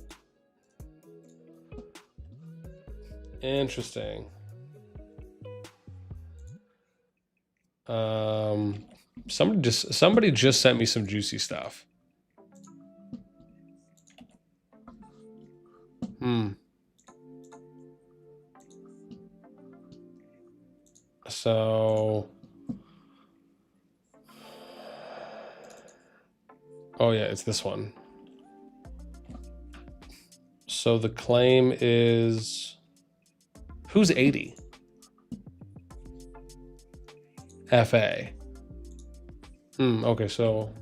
Interesting. Somebody just sent me some juicy stuff. So, oh yeah, it's this one. So the claim is, who's 80? FA. Okay, so...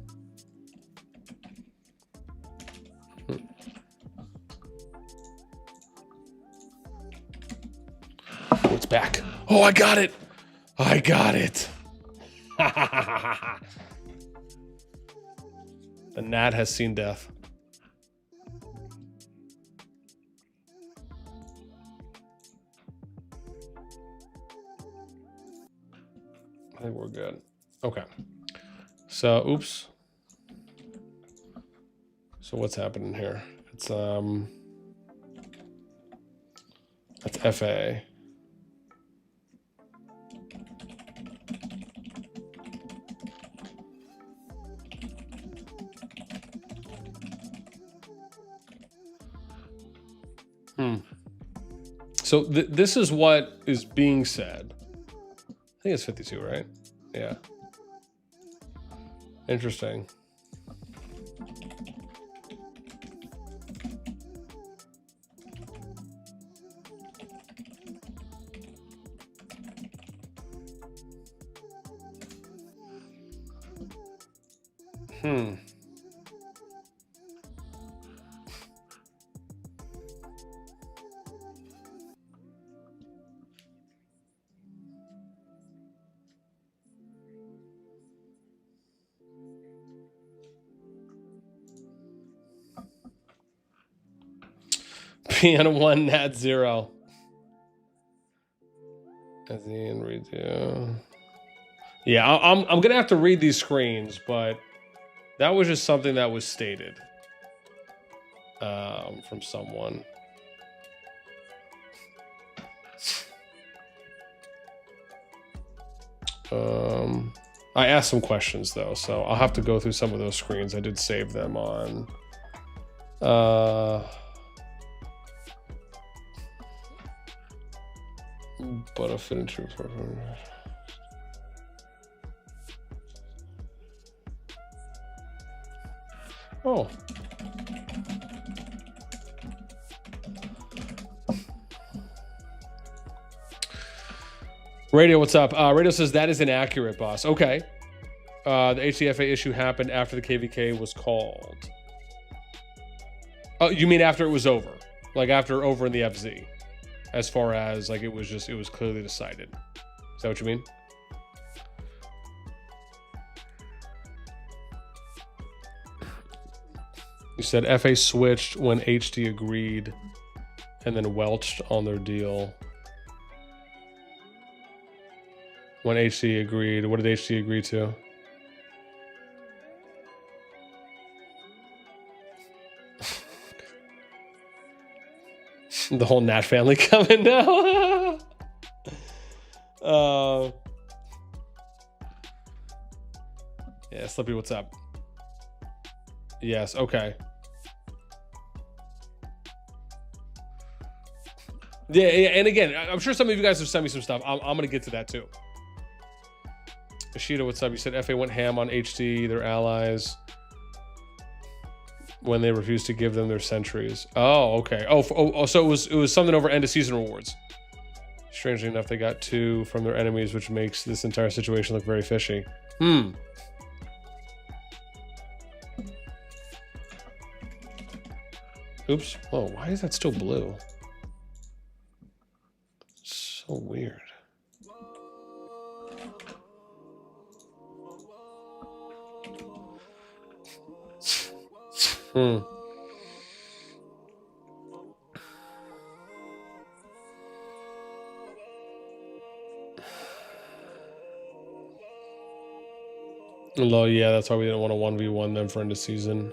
Oh, it's back. Oh, I got it. I got it. The gnat has seen death. I think we're good. Okay. So, oops. So what's happening here? It's that's FA. So this is what is being said. I think it's 52, right? Yeah. Interesting. Piano 1, Nat 0. As the end redo. Yeah, I'm gonna have to read these screens, but that was just something that was stated from someone. I asked some questions though, so I'll have to go through some of those screens. I did save them on. But a fit into oh. Radio, what's up? Radio says that is inaccurate, boss. Okay. The HDFA issue happened after the KvK was called. Oh, you mean after it was over? Like after over in the FZ? As far as like it was clearly decided. Is that what you mean? You said FA switched when HD agreed and then welched on their deal. When HD agreed, what did HD agree to? The whole Nat family coming now. Yeah, Slippy, what's up? Yes, okay. Yeah, and again, I'm sure some of you guys have sent me some stuff. I'm gonna get to that too. Ashita, what's up? You said FA went ham on HD, their allies, when they refused to give them their sentries. Oh, okay. Oh, so it was something over end of season rewards. Strangely enough, they got 2 from their enemies, which makes this entire situation look very fishy. Oops. Whoa, why is that still blue? So weird. Well, yeah, that's why we didn't want to 1v1 them for end of season.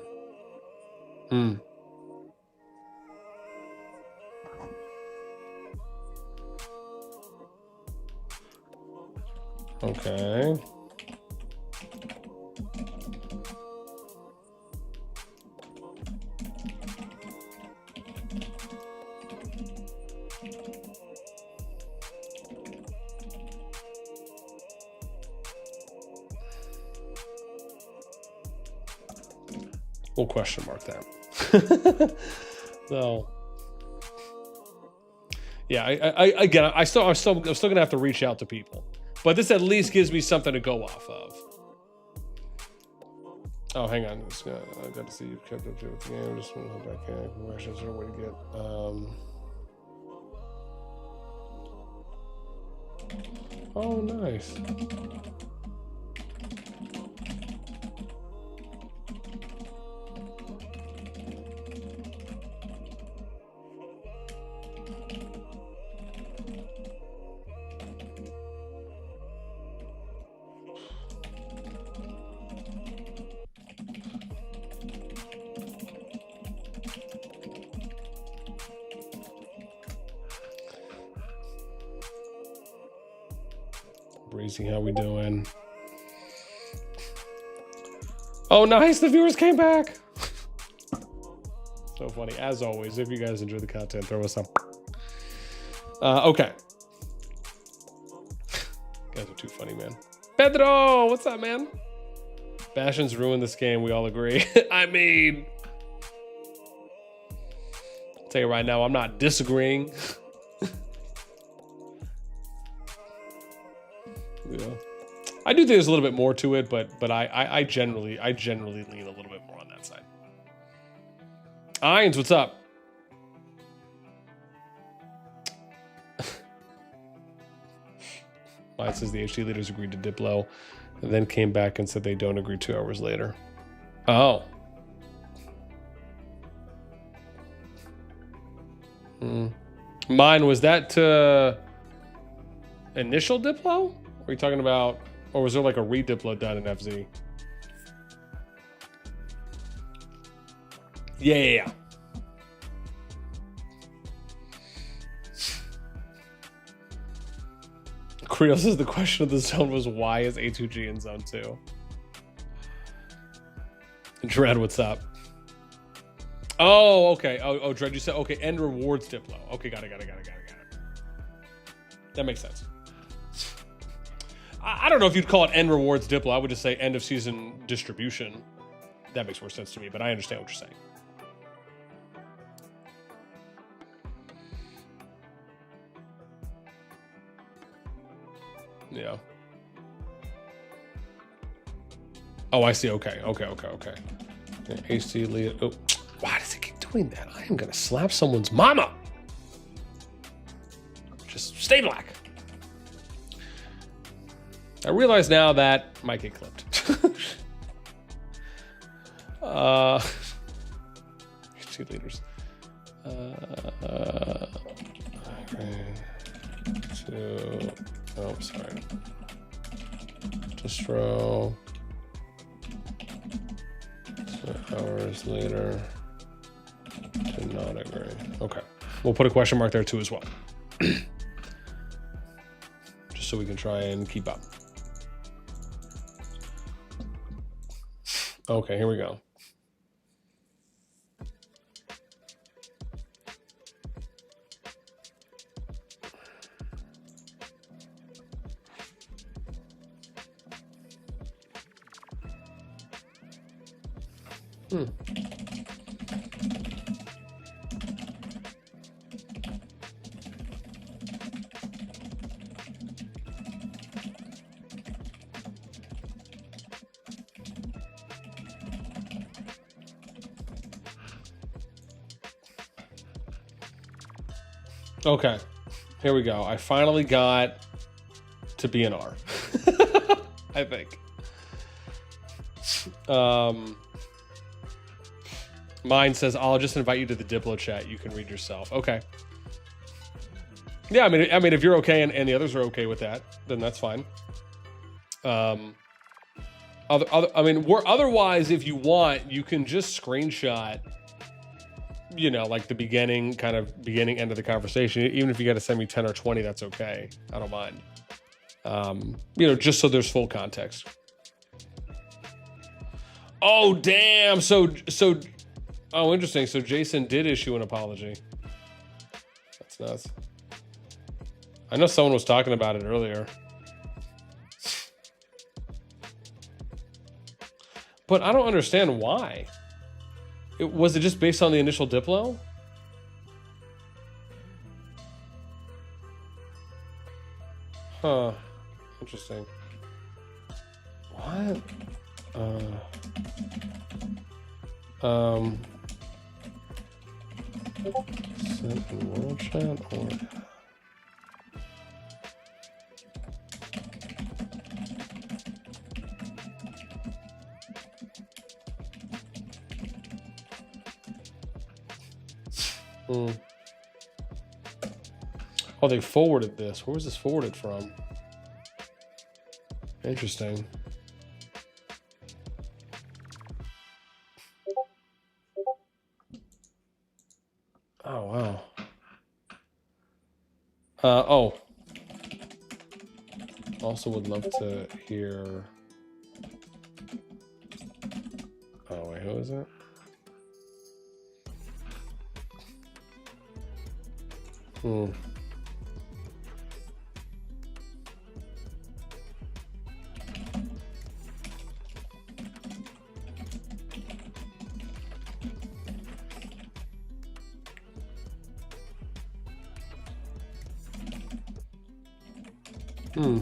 Okay. We'll question mark that. So, yeah, I'm still gonna have to reach out to people, but this at least gives me something to go off of. Oh, hang on, I got to see you kept up to with the game. Just want to go back in. Congratulations, is there a way to get? Oh, nice. Breezy, how we doing? Oh, nice! The viewers came back! So funny. As always, if you guys enjoy the content, throw us some. Okay. You guys are too funny, man. Pedro! What's up, man? Bastion's ruined this game, we all agree. I mean, I'll tell you right now, I'm not disagreeing. Yeah. I do think there's a little bit more to it, but I generally lean a little bit more on that side. Irons, what's up? Mine says the HT leaders agreed to dip low and then came back and said they don't agree 2 hours later. Oh. Mine, was that initial dip low? Are you talking about, or was there like a re-diplo done in FZ? Yeah. Creel says the question of the zone was, why is A2G in zone 2? Dread, what's up? Oh, okay. Oh, Dread, you said, okay, end rewards diplo. Okay, got it. That makes sense. I don't know if you'd call it end rewards diplo. I would just say end of season distribution. That makes more sense to me, but I understand what you're saying. Yeah. Oh, I see. Okay. AC lead. Oh, why does it keep doing that? I am gonna slap someone's mama. Just stay black. I realize now that might get clipped. Two leaders. Oh, sorry. Distro. 2 hours later. Did not agree. Okay. We'll put a question mark there too as well. Just so we can try and keep up. Okay, here we go. Okay, here we go. I finally got to BNR. I think. Mine says, I'll just invite you to the Diplo chat. You can read yourself. Okay. Yeah, I mean, if you're okay and the others are okay with that, then that's fine. I mean, otherwise, if you want, you can just screenshot, you know, like the beginning end of the conversation. Even if you got to send me 10 or 20, that's okay. I don't mind. You know, just so there's full context. Oh, damn. Oh, interesting. So Jason did issue an apology. That's nuts. I know someone was talking about it earlier. But I don't understand why. Was it just based on the initial Diplo? Huh. Interesting. What? Sent in world chat or... Oh, they forwarded this. Where was this forwarded from? Interesting. Oh, wow. Oh. Also would love to hear... Oh, wait, who is it? Hmm.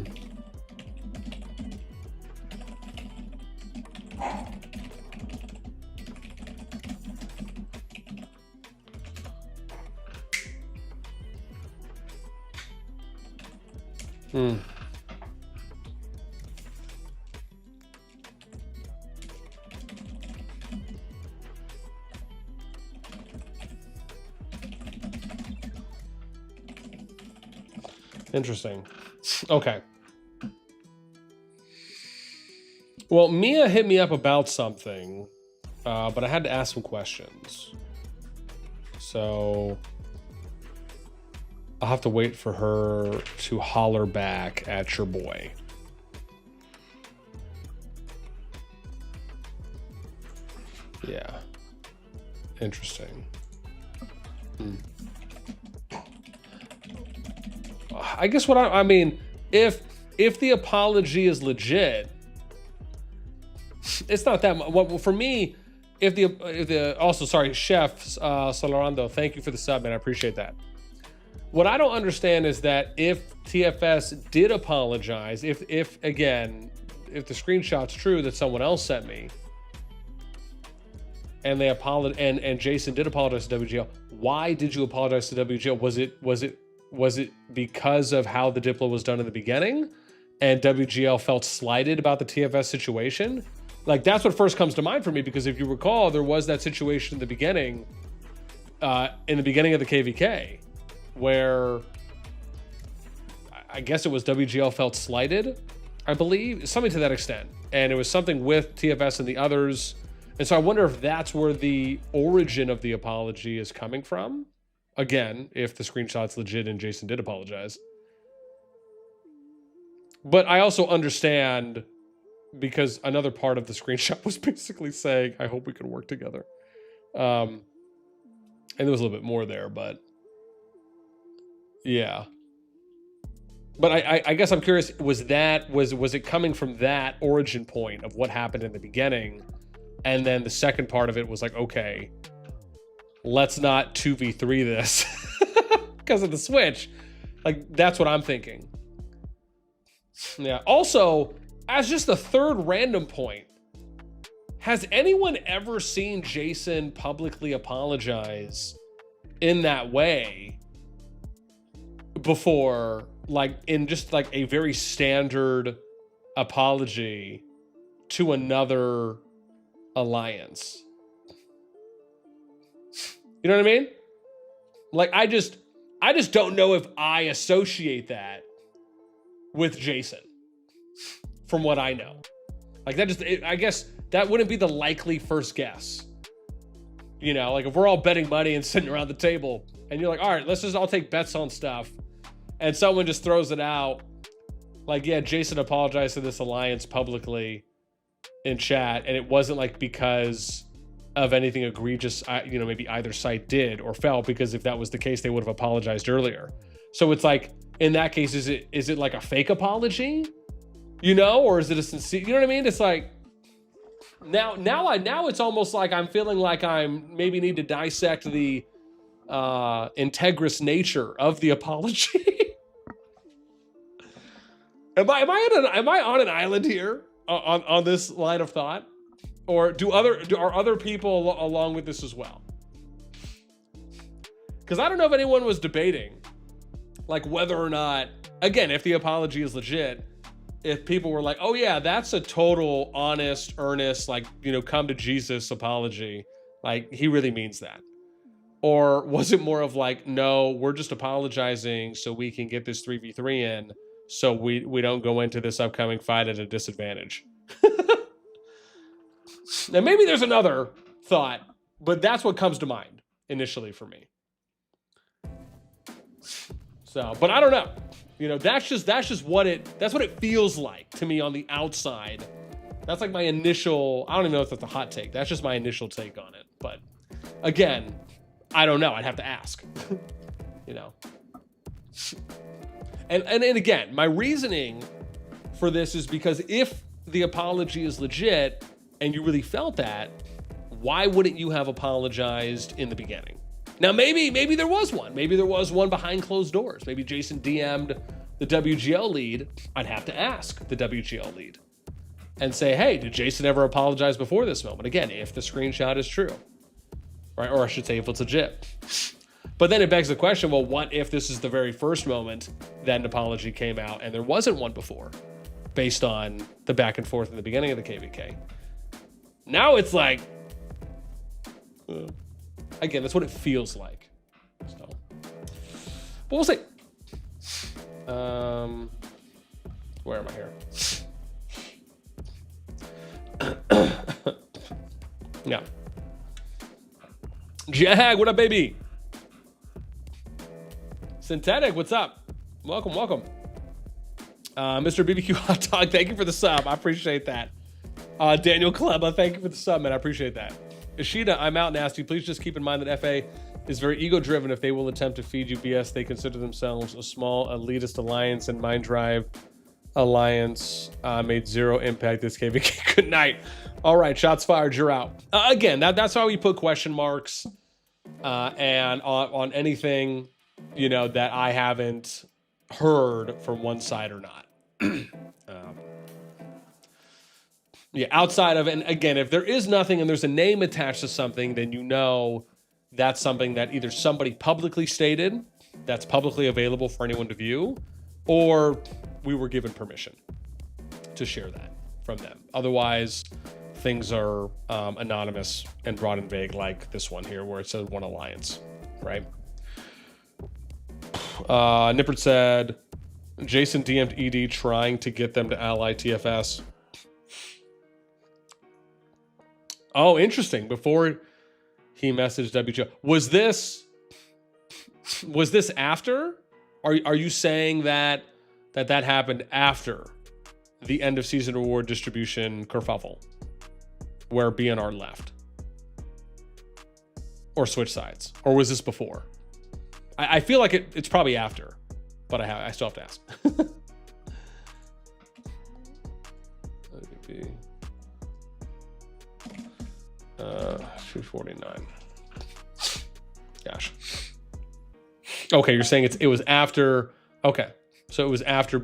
Hmm. Interesting. Okay. Well, Mia hit me up about something, but I had to ask some questions. So I'll have to wait for her to holler back at your boy. Yeah. Interesting. Hmm. I guess what I mean, if the apology is legit, it's not that much. Well, for me, if the also, sorry, Chef Solarando, thank you for the sub, man. I appreciate that. What I don't understand is that if TFS did apologize, if again, if the screenshot's true that someone else sent me, and they apologized, and Jason did apologize to WGL, why did you apologize to WGL? Was it because of how the Diplo was done in the beginning, and WGL felt slighted about the TFS situation? Like, that's what first comes to mind for me, because if you recall, there was that situation in the beginning of the KvK, where I guess it was WGL felt slighted, I believe, something to that extent. And it was something with TFS and the others. And so I wonder if that's where the origin of the apology is coming from. Again, if the screenshot's legit and Jason did apologize. But I also understand, because another part of the screenshot was basically saying, I hope we can work together. And there was a little bit more there, but yeah. But I guess I'm curious, was it coming from that origin point of what happened in the beginning? And then the second part of it was like, okay, let's not 2v3 this because of the switch. Like, that's what I'm thinking. Yeah. Also, as just the third random point, has anyone ever seen Jason publicly apologize in that way before? Like, in just like a very standard apology to another alliance. You know what I mean? Like, I just don't know if I associate that with Jason, from what I know. Like, I guess that wouldn't be the likely first guess. You know, like, if we're all betting money and sitting around the table and you're like, all right, let's just all take bets on stuff, and someone just throws it out, like, yeah, Jason apologized to this alliance publicly in chat, and it wasn't like because of anything egregious, you know, maybe either side did or felt, because if that was the case, they would have apologized earlier. So it's like, in that case, is it like a fake apology, you know, or is it a sincere? You know what I mean? It's like, now it's almost like I'm feeling like I'm maybe need to dissect the integrous nature of the apology. Am I on an island here on this line of thought, or are other people along with this as well? Because I don't know if anyone was debating, like, whether or not, again, if the apology is legit, if people were like, oh yeah, that's a total honest, earnest, like, you know, come to Jesus apology, like, he really means that. Or was it more of like, no, we're just apologizing so we can get this 3v3 in, so we don't go into this upcoming fight at a disadvantage. Now, maybe there's another thought, but that's what comes to mind initially for me. So, but I don't know. You know, that's just what it feels like to me on the outside. That's like my initial, I don't even know if that's a hot take. That's just my initial take on it. But again, I don't know. I'd have to ask. You know. And again, my reasoning for this is because if the apology is legit and you really felt that, why wouldn't you have apologized in the beginning? Now, maybe there was one. Maybe there was one behind closed doors. Maybe Jason DM'd the WGL lead, I'd have to ask the WGL lead and say, hey, did Jason ever apologize before this moment? Again, if the screenshot is true, right? Or I should say if it's legit. But then it begs the question, well, what if this is the very first moment that an apology came out and there wasn't one before, based on the back and forth in the beginning of the KvK? Now it's like, again, that's what it feels like. So, but we'll see. Where am I here? Yeah. Jag, what up, baby? Synthetic, what's up? Welcome, welcome. Mr. BBQ Hot Dog, thank you for the sub. I appreciate that. Daniel Kleba, thank you for the sub, man. I appreciate that. Ishida, I'm out, NASTi. Please just keep in mind that FA is very ego-driven. If they will attempt to feed you BS, they consider themselves a small elitist alliance, and Mind Drive Alliance made zero impact this KvK. Good night. All right, shots fired. You're out. Again, that's how we put question marks and on anything, you know, that I haven't heard from one side or not. Yeah, outside of, and again, if there is nothing and there's a name attached to something, then you know that's something that either somebody publicly stated, that's publicly available for anyone to view, or we were given permission to share that from them. Otherwise, things are anonymous and broad and vague, like this one here, where it says one alliance, right? Nippert said, Jason DM'd ED trying to get them to ally TFS. Oh, interesting. Before he messaged WGL. Was this after? Are you saying that happened after the end of season reward distribution kerfuffle, where BNR left? Or switch sides? Or was this before? I feel like it's probably after, but I still have to ask. Let it be 249. Gosh. Okay, you're saying it was after. Okay, so it was after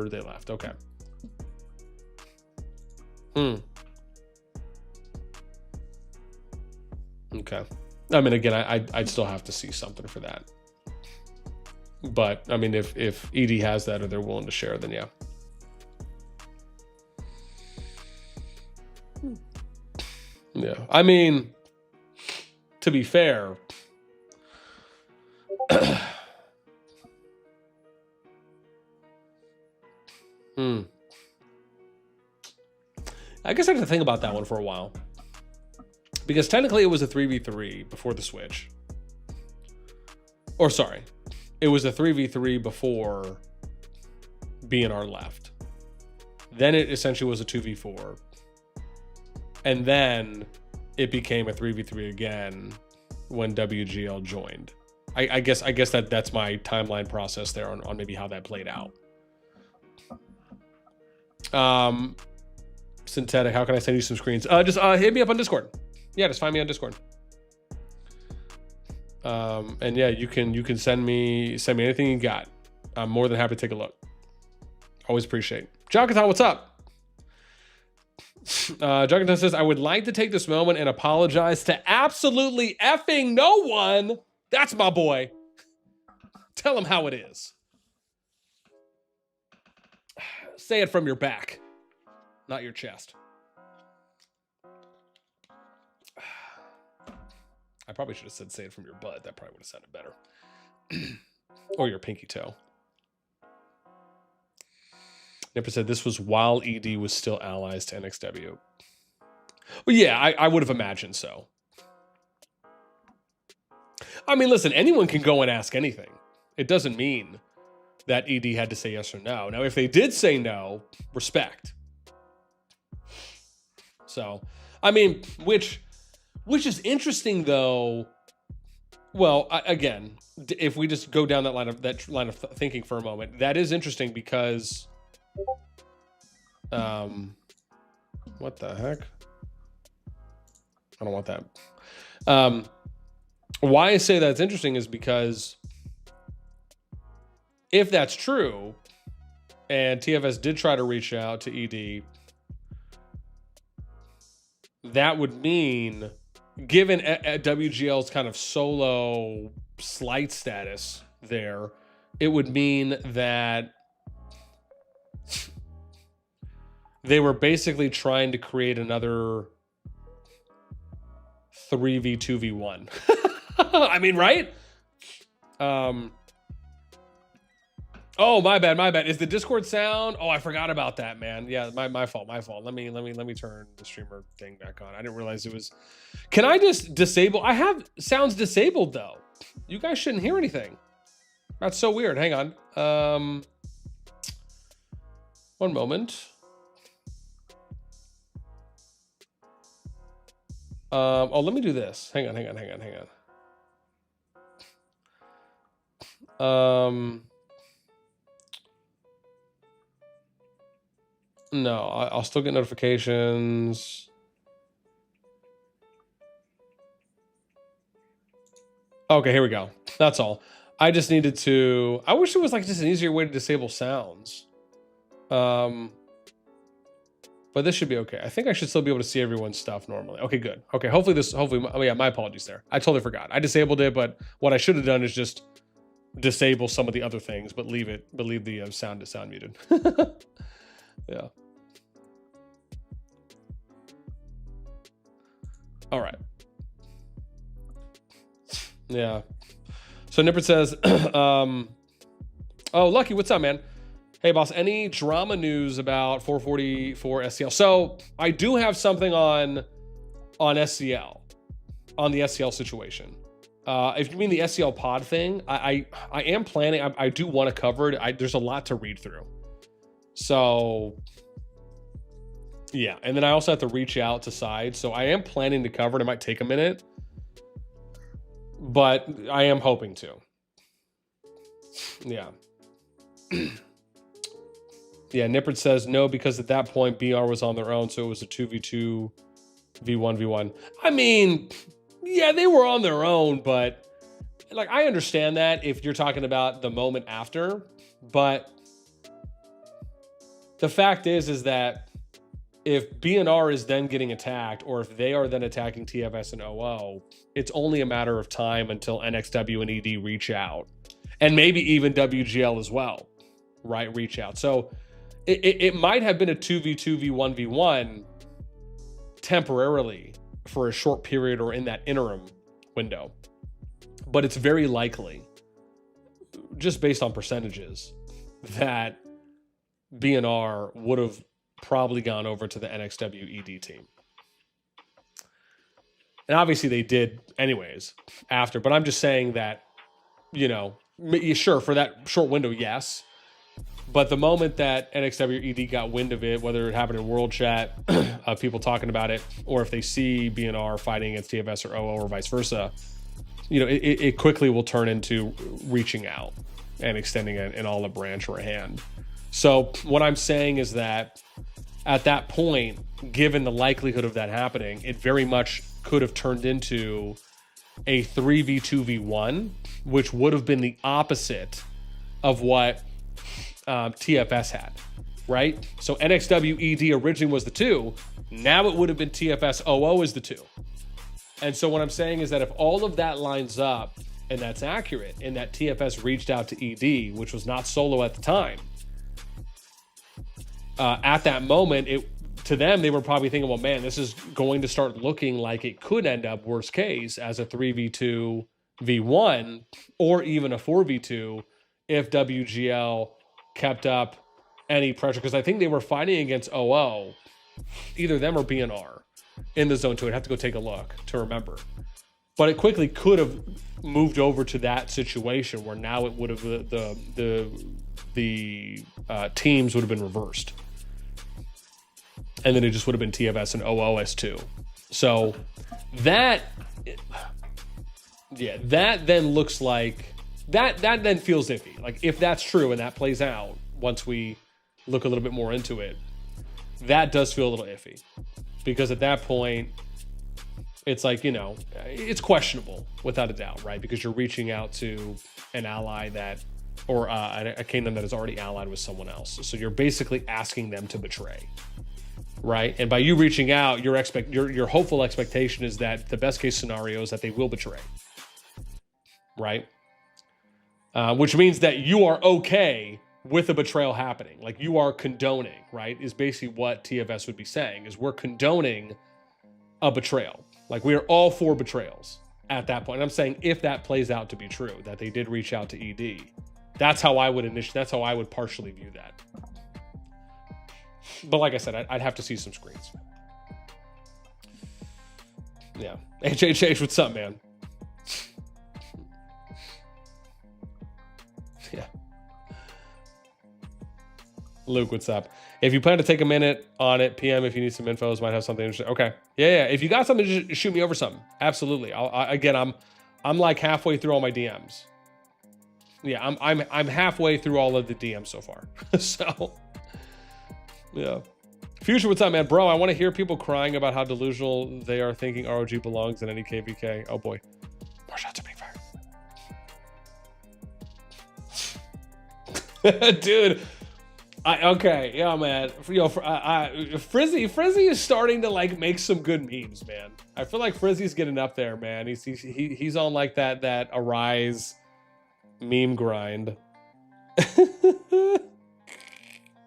they left. Okay. Okay. I mean, again, I'd still have to see something for that. But I mean, if ED has that or they're willing to share, then yeah. Yeah. I mean, to be fair, I guess I have to think about that one for a while. Because technically it was a 3v3 before the switch. Or sorry, it was a 3v3 before BNR left. Then it essentially was a 2v4. And then it became a 3v3 again when WGL joined. I guess that's my timeline process there on maybe how that played out. Synthetic, how can I send you some screens? Just hit me up on Discord. Yeah, just find me on Discord. And yeah, you can send me anything you got. I'm more than happy to take a look. Always appreciate. Jonathan, what's up? Jonathan says, I would like to take this moment and apologize to absolutely effing no one. That's my boy. Tell him how it is. Say it from your back, not your chest. I probably should have said say it from your butt. That probably would have sounded better. Or your pinky toe. Nipper said this was while ED was still allies to NXW. Well, yeah, I would have imagined so. I mean, listen, anyone can go and ask anything. It doesn't mean that ED had to say yes or no. Now, if they did say no, respect. So, I mean, which is interesting, though. Well, again, if we just go down that line of thinking for a moment, that is interesting because, what the heck? I don't want that. Why I say that's interesting is because if that's true, and TFS did try to reach out to ED, that would mean, given WGL's kind of solo slight status there, it would mean that they were basically trying to create another 3v2v1. I mean, right? Oh, my bad. Is the Discord sound? Oh, I forgot about that, man. Yeah, my fault. Let me turn the streamer thing back on. I didn't realize it was. Can I just disable? I have sounds disabled though. You guys shouldn't hear anything. That's so weird. Hang on. One moment. Oh, let me do this. Hang on. No, I'll still get notifications. Okay, here we go. That's all. I just needed to. I wish it was like just an easier way to disable sounds. But this should be okay. I think I should still be able to see everyone's stuff normally. Okay, good. Okay, hopefully. Oh yeah, my apologies there. I totally forgot. I disabled it, but what I should have done is just disable some of the other things, but leave the sound to sound muted. Yeah. All right. Yeah. So Nippert says, oh, Lucky, what's up, man? Hey, boss, any drama news about 444 SCL? So I do have something on SCL, on the SCL situation. If you mean the SCL pod thing, I am planning, I do want to cover it. There's a lot to read through. So yeah, and then I also have to reach out to sides. So I am planning to cover it. It might take a minute, but I am hoping to. Yeah. Yeah, Nippert says no, because at that point BR was on their own, so it was a 2v2, v1v1. I mean, yeah, they were on their own, but like I understand that if you're talking about the moment after, but the fact is that if BNR is then getting attacked, or if they are then attacking TFS and OO, it's only a matter of time until NXW and ED reach out, and maybe even WGL as well, right? Reach out. So it might have been a 2v2, v1v1 temporarily for a short period or in that interim window, but it's very likely, just based on percentages, that BNR would have probably gone over to the NXW ED team. And obviously they did anyways after, but I'm just saying that, you know, sure, for that short window, yes. But the moment that NXW ED got wind of it, whether it happened in World Chat, people talking about it, or if they see BNR fighting against TFS or OO or vice versa, you know, it quickly will turn into reaching out and extending an olive branch or a hand. So what I'm saying is that at that point, given the likelihood of that happening, it very much could have turned into a 3v2v1, which would have been the opposite of what TFS had, right? So NXW ED originally was the 2. Now it would have been TFS OO is the 2. And so what I'm saying is that if all of that lines up and that's accurate, and that TFS reached out to ED, which was not solo at the time, at that moment, to them, they were probably thinking, well, man, this is going to start looking like it could end up, worst case, as a 3v2 v1 or even a 4v2 if WGL kept up any pressure. Because I think they were fighting against OO, either them or BNR, in the zone 2. I'd have to go take a look to remember. But it quickly could have moved over to that situation where now it would have the teams would have been reversed. And then it just would have been TFS and OOS2. So that then looks like, that then feels iffy. Like if that's true and that plays out, once we look a little bit more into it, that does feel a little iffy. Because at that point, it's like, you know, it's questionable without a doubt, right? Because you're reaching out to an ally that or a kingdom that is already allied with someone else. So you're basically asking them to betray, right? And by you reaching out, your hopeful expectation is that the best case scenario is that they will betray, right? Which means that you are okay with a betrayal happening. Like you are condoning, right? Is basically what TFS would be saying, is we're condoning a betrayal. Like we are all for betrayals at that point. And I'm saying if that plays out to be true, that they did reach out to ED, that's how I would partially view that. But like I said, I'd have to see some screens. Yeah. HHH, what's up, man? Yeah. Luke, what's up? If you plan to take a minute on it, PM if you need some info, might have something interesting. Okay. Yeah. If you got something, just shoot me over something. Absolutely. I'm like halfway through all my DMs. Yeah, I'm halfway through all of the DMs so far. So, yeah. Future, what's up, man? Bro, I want to hear people crying about how delusional they are thinking ROG belongs in any KvK. Oh boy. More shots are being fired. Dude. Okay, yeah, man. Frizzy is starting to like make some good memes, man. I feel like Frizzy's getting up there, man. He's on like that Arise meme grind.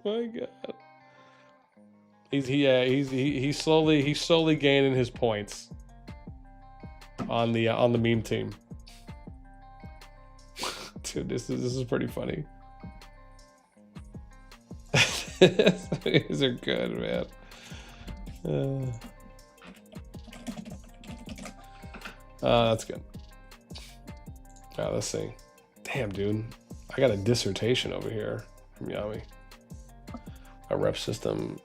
My God. He's slowly gaining his points on the meme team. Dude, this is pretty funny. These are good, man. That's good. Let's see. Damn, dude. I got a dissertation over here from Yami. A rep system.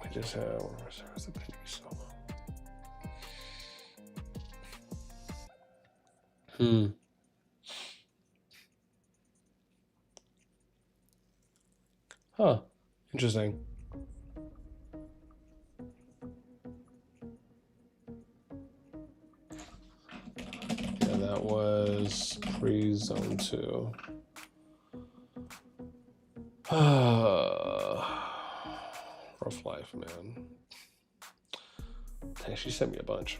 We just have Huh. Interesting. Yeah, that was pre-zone 2. Rough life, man. Hey, she sent me a bunch.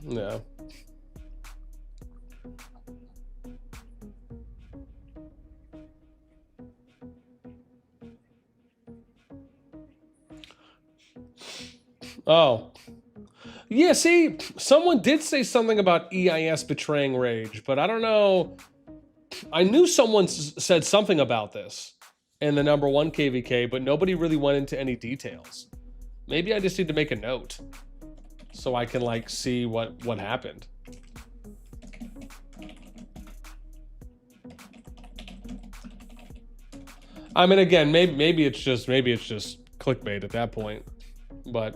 Yeah. Oh. Yeah, see, someone did say something about EIS betraying Rage, but I don't know. I knew someone said something about this in the #1 KvK, but nobody really went into any details. Maybe I just need to make a note so I can like see what happened. I mean, again, maybe it's just clickbait at that point, but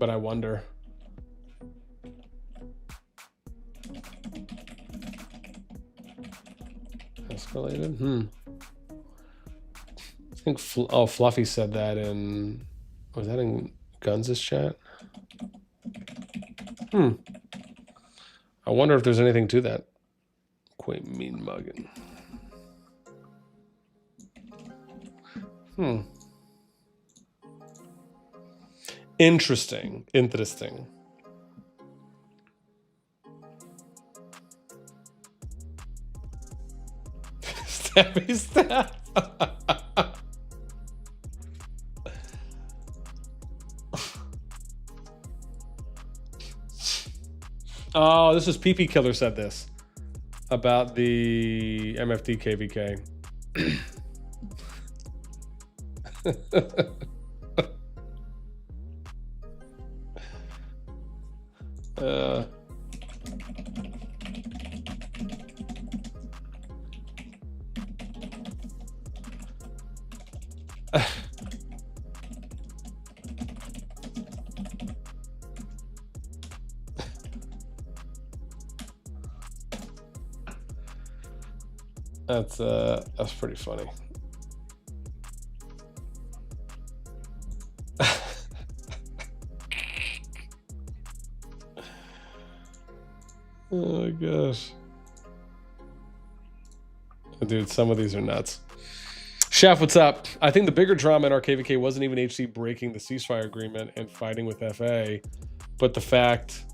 I wonder. Escalated? I think Fluffy said that in, was that in Guns' chat? I wonder if there's anything to that. Quite mean mugging. Interesting. Stabby stab. Oh, this is PP Killer said this about the MFD KvK. That's pretty funny. Oh my gosh. Dude, some of these are nuts. Chef, what's up? I think the bigger drama in our KvK wasn't even HC breaking the ceasefire agreement and fighting with FA, but the fact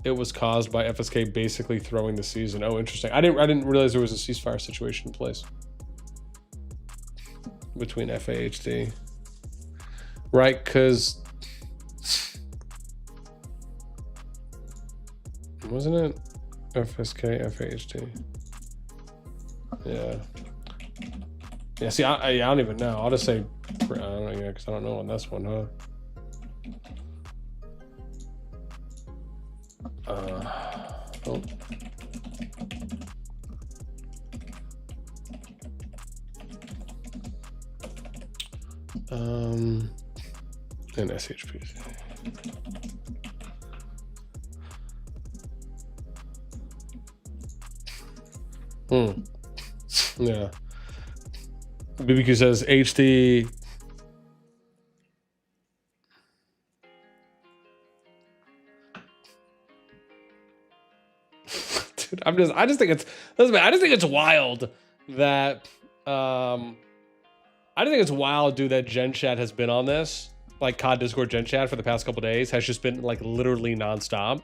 it was caused by FSK basically throwing the season. Oh, interesting. I didn't realize there was a ceasefire situation in place between FA HD. Right, because wasn't it FSK FAHD? Yeah. Yeah, see, I don't even know. I'll just say, I don't know, yeah, because I don't know on this one, huh? Oh. And SHP. Yeah. BBQ says HD. Dude, I just think it's, listen, man, I just think it's wild that I think it's wild, dude, that Gen Chat has been on this, like COD Discord Gen Chat for the past couple days, has just been like literally nonstop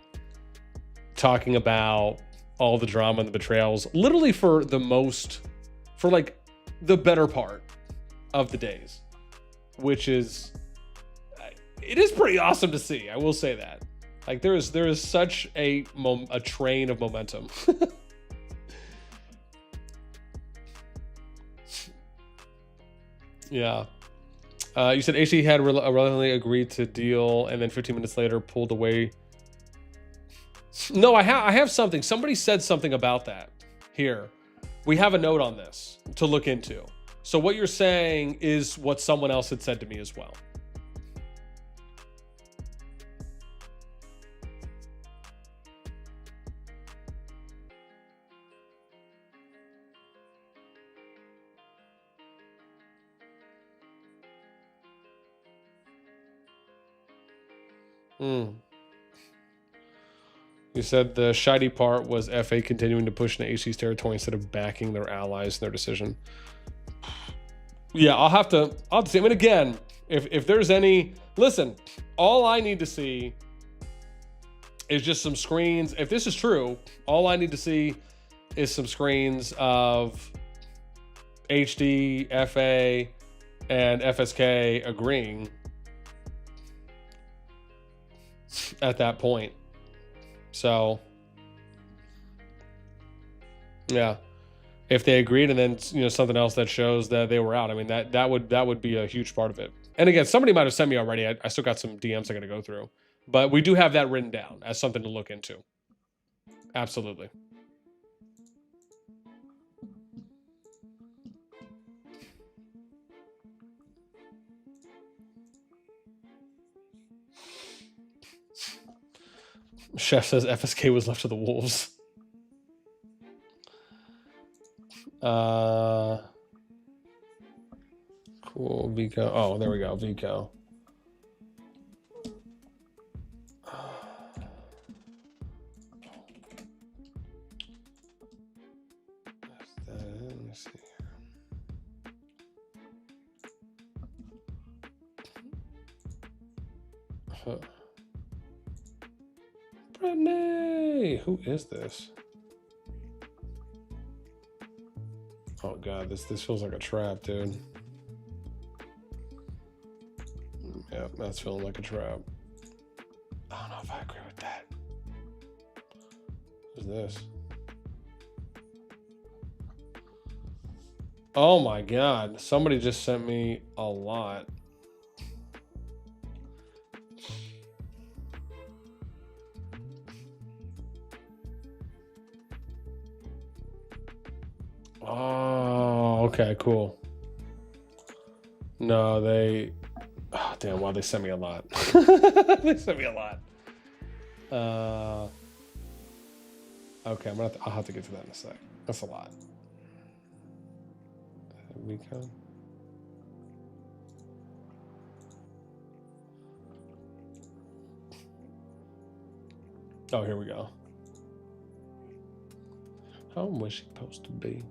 talking about all the drama and the betrayals, literally for like the better part of the days, which is, it is pretty awesome to see. I will say that. Like there is such a train of momentum. Yeah. You said HC had reluctantly agreed to deal and then 15 minutes later pulled away. No, I have something. Somebody said something about that here. We have a note on this to look into. So what you're saying is what someone else had said to me as well. You said the shiny part was FA continuing to push into HC's territory instead of backing their allies in their decision. Yeah, I'll have to see. I mean, again, if there's any, listen, all I need to see is just some screens. If this is true, all I need to see is some screens of HD, FA, and FSK agreeing at that point. So yeah, if they agreed and then, you know, something else that shows that they were out, I mean, that would be a huge part of it. And again, somebody might have sent me already. I still got some DMs I got to go through, but we do have that written down as something to look into. Absolutely. Chef says FSK was left to the wolves. Cool, Vico. Oh, there we go, Vico. Let me see. Huh. Brittany, who is this? Oh god, this feels like a trap, dude. Yeah, that's feeling like a trap. I don't know if I agree with that. Who's this? Oh my god, somebody just sent me a lot. Oh, okay, cool. No, they. Oh, damn! Wow, they sent me a lot. They sent me a lot. Okay, I'll have to get to that in a sec. That's a lot. Recon. Oh, here we go. How was she supposed to be?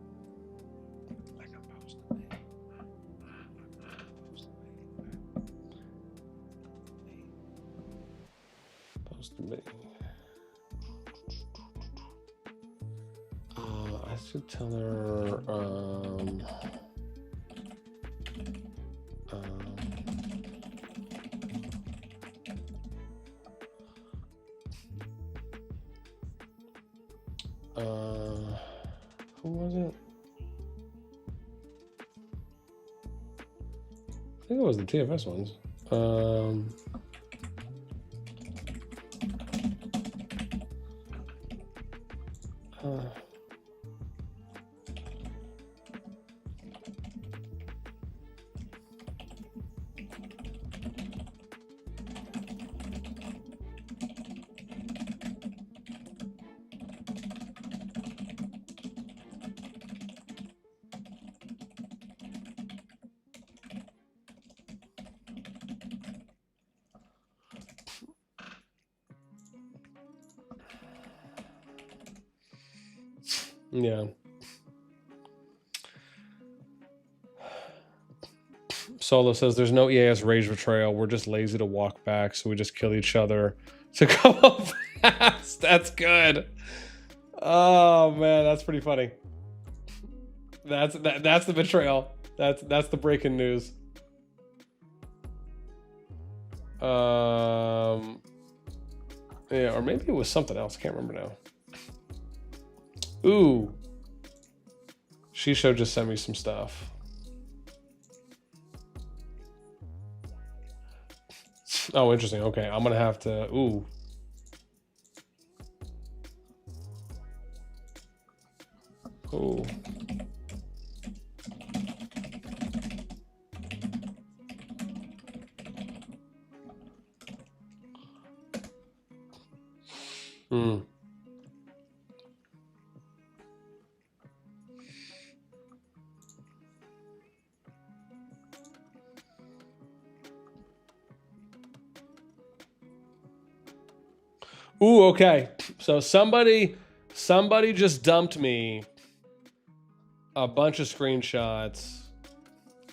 Like I'm supposed to be. Supposed to be. I should tell her. Who was it? I think it was the TFS ones. Yeah. Solo says there's no EAS rage betrayal. We're just lazy to walk back, so we just kill each other to go up fast. That's good. Oh man, that's pretty funny. That's the betrayal. That's the breaking news. Yeah, or maybe it was something else. I can't remember now. Ooh. Shisho just sent me some stuff. Oh, interesting. Okay, I'm gonna have to. Ooh. Ooh. Hmm. Ooh, okay. So somebody just dumped me a bunch of screenshots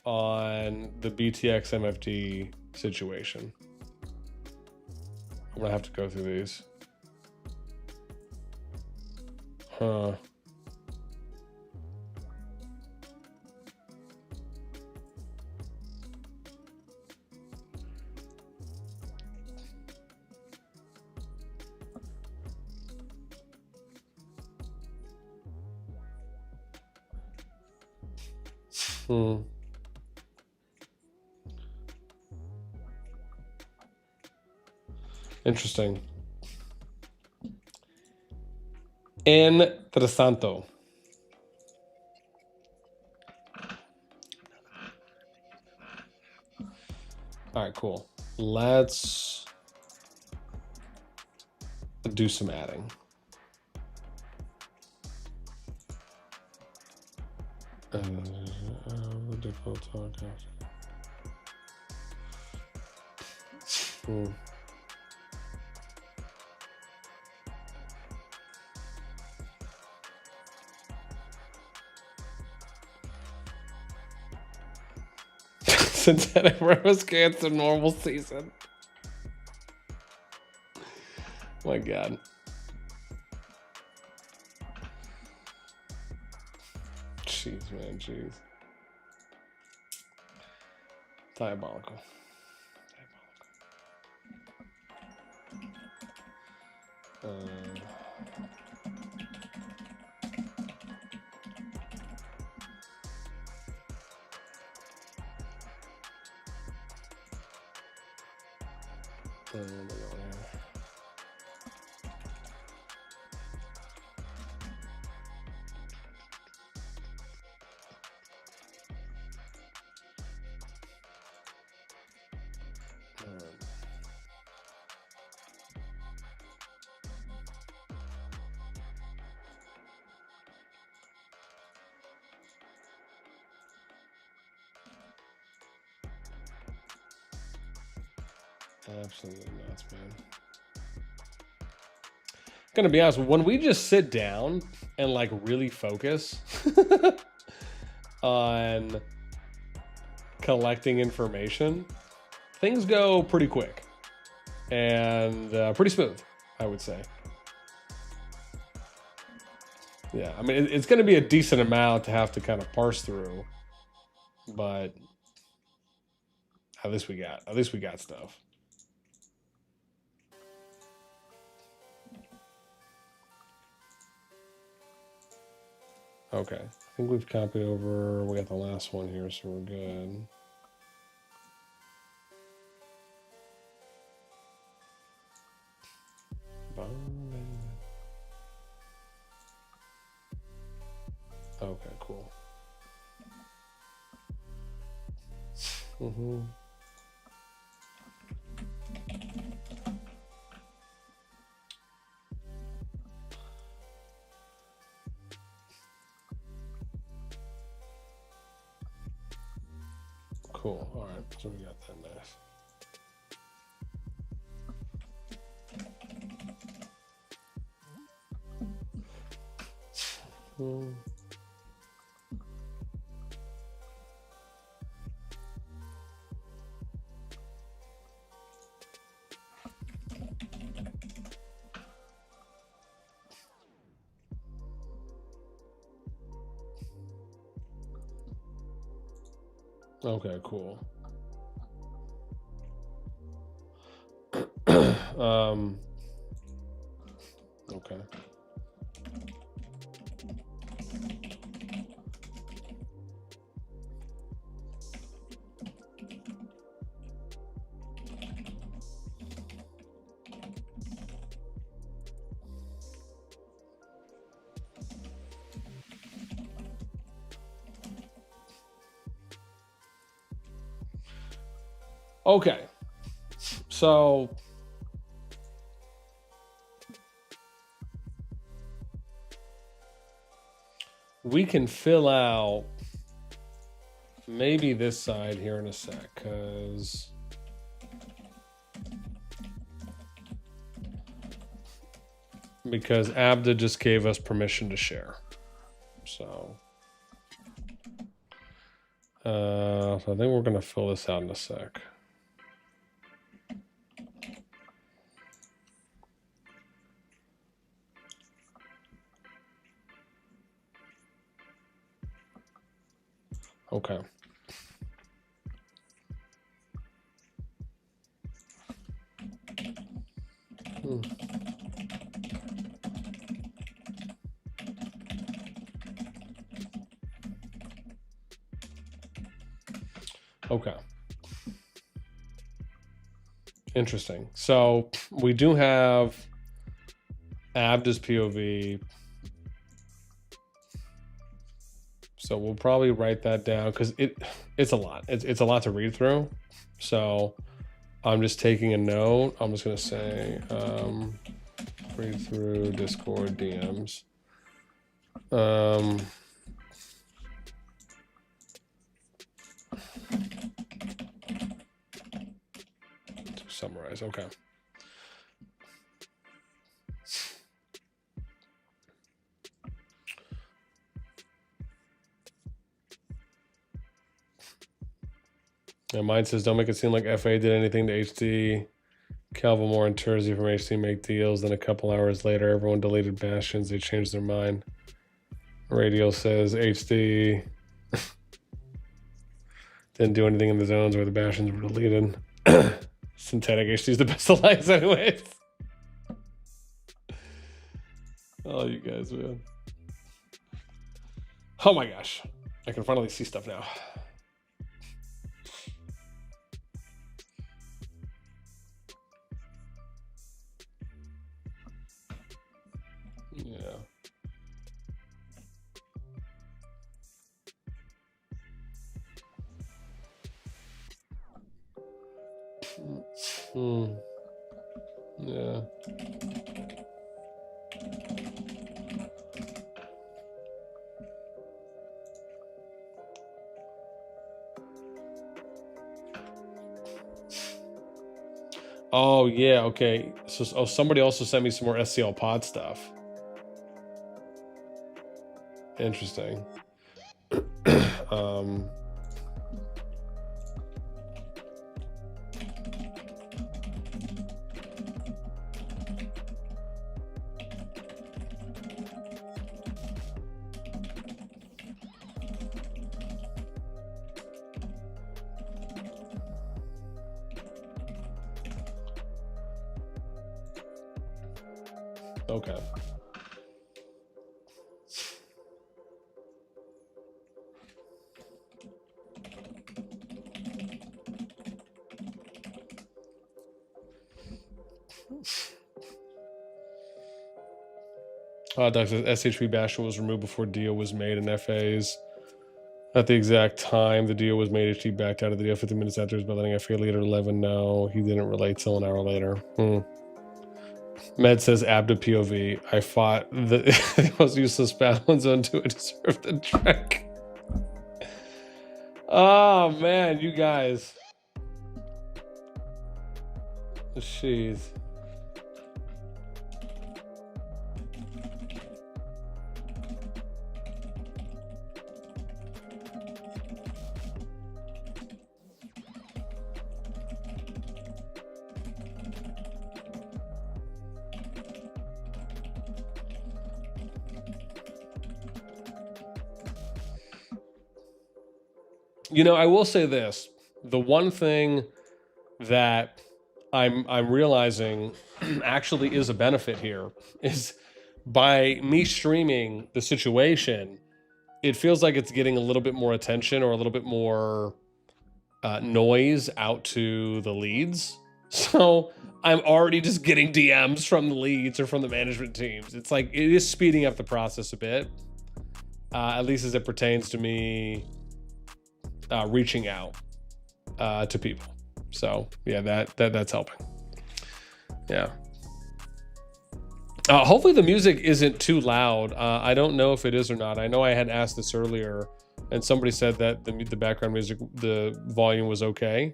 on the BTX MFT situation. I'm gonna have to go through these. Huh. Hmm. Interesting. Interesanto. All right, cool. Let's do some adding. Default talk. Synthetic rose cancer normal season. My God. Jeez, man, jeez. Diabolical. Absolutely nuts, man. Gonna be honest, when we just sit down and like really focus on collecting information, things go pretty quick and pretty smooth, I would say. Yeah, I mean, it's going to be a decent amount to have to kind of parse through, but at least we got stuff. Okay, I think we've copied over. We got the last one here, so we're good. Okay, cool. Mm-hmm. Cool. All right, so we got that nice. Okay, cool. Okay. Okay. So we can fill out maybe this side here in a sec, because Abda just gave us permission to share. So I think we're gonna fill this out in a sec. Okay. Okay. Interesting. So we do have Abda's POV. So we'll probably write that down because it's a lot. It's a lot to read through. So I'm just taking a note. I'm just gonna say read through Discord DMs. To summarize, okay. And mine says, don't make it seem like FA did anything to HD. Calvin Moore and Tersey from HD make deals. Then a couple hours later, everyone deleted Bastions. They changed their mind. Radio says HD didn't do anything in the zones where the Bastions were deleted. Synthetic HD is the best alliance anyways. Oh, you guys, man. Oh my gosh. I can finally see stuff now. Yeah. Yeah. Oh yeah, okay. So somebody also sent me some more SCL pod stuff. Interesting. Okay. Dr. SHP Bastion was removed before deal was made in FAs. At the exact time the deal was made, HT backed out of the deal 15 minutes after, by letting FA leader 11 know. He didn't relate till an hour later. Med says Abda POV. I fought the most useless battle in Zone 2. I deserved the track. Oh man, you guys. Jeez. You know, I will say this. The one thing that I'm realizing actually is a benefit here is by me streaming the situation, it feels like it's getting a little bit more attention or a little bit more noise out to the leads. So I'm already just getting DMs from the leads or from the management teams. It's like it is speeding up the process a bit, at least as it pertains to me reaching out to people. So yeah, that's helping. Yeah. Hopefully the music isn't too loud. I don't know if it is or not. I know I had asked this earlier, and somebody said that the background music, the volume was okay.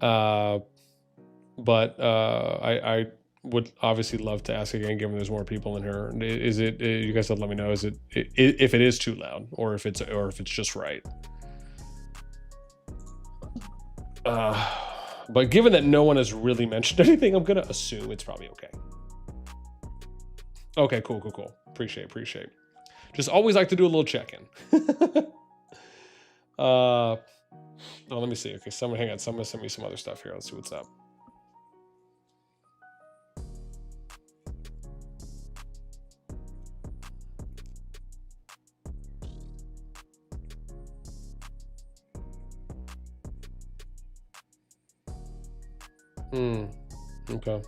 But I would obviously love to ask again, given there's more people in here. Is it? You guys have to let me know. Is it if it is too loud, or if it's just right? But given that no one has really mentioned anything, I'm gonna assume it's probably okay. Okay, cool. Appreciate. Just always like to do a little check-in. Oh, let me see. Okay, hang on. Someone sent me some other stuff here. Let's see what's up. Okay.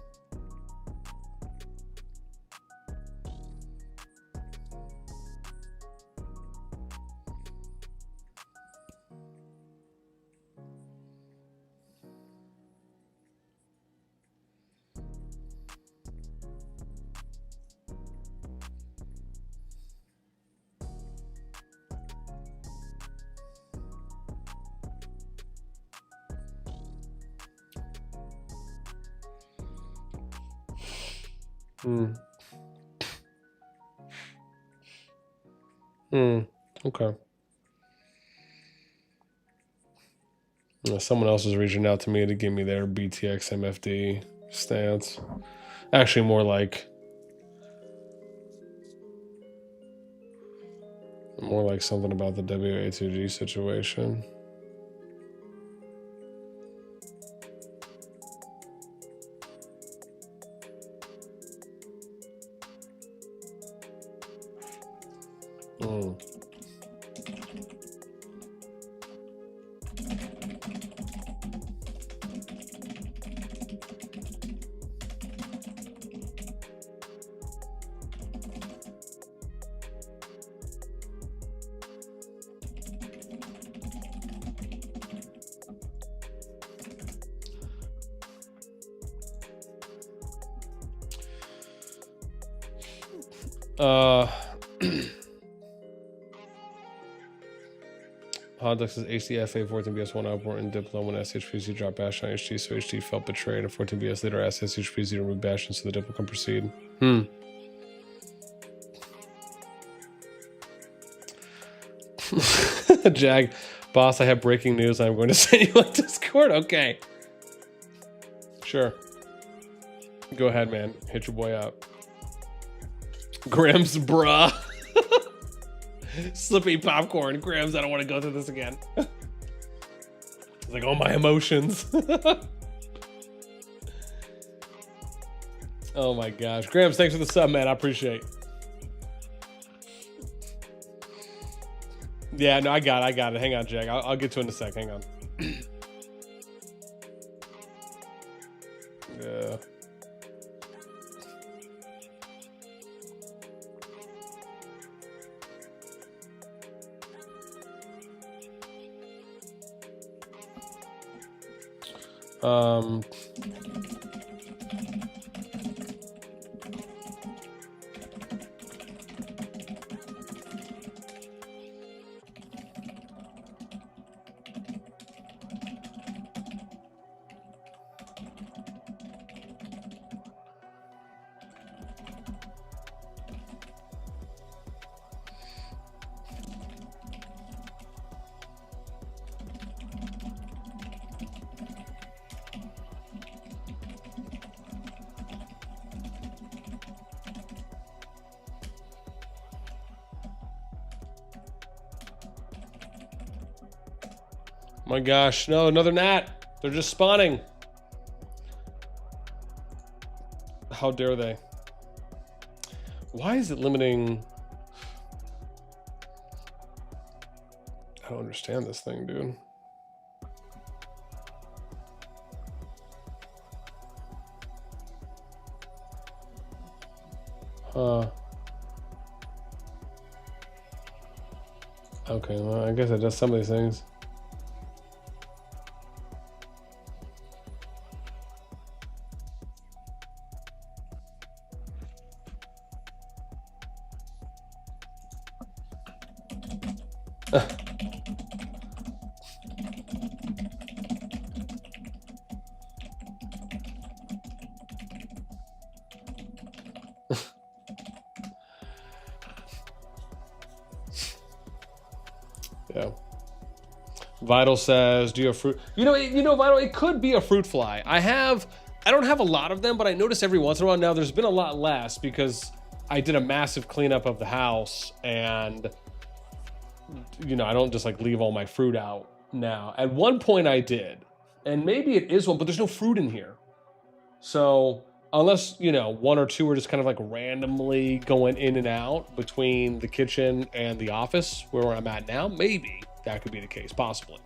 Okay. Someone else is reaching out to me to give me their BTX MFD stance. Actually, more like something about the WA2G situation. Podlex is HDFA 14BS1 output and Diplo when SHPZ dropped Bastion on HT, so HT felt betrayed. And 14BS later asked SHPZ to remove Bastion so the Diplo can proceed. Jag, boss, I have breaking news. I'm going to send you on Discord. Okay. Sure. Go ahead, man. Hit your boy up. Grams, bruh. Slippy popcorn. Grams, I don't want to go through this again. It's like all my emotions. Oh my gosh. Grams, thanks for the sub, man. I appreciate it. Yeah, no, I got it. Hang on, Jag. I'll get to it in a sec. Hang on. Yeah. My gosh, no, another gnat. They're just spawning. How dare they? Why is it limiting? I don't understand this thing, dude. Okay, well, I guess it does some of these things. Yeah. Vital says, do you have fruit? You know, Vital, it could be a fruit fly. I don't have a lot of them, but I notice every once in a while now there's been a lot less because I did a massive cleanup of the house and, you know, I don't just like leave all my fruit out now. At one point I did, and maybe it is one, but there's no fruit in here. So unless, you know, one or two are just kind of like randomly going in and out between the kitchen and the office where I'm at now, maybe that could be the case, possibly.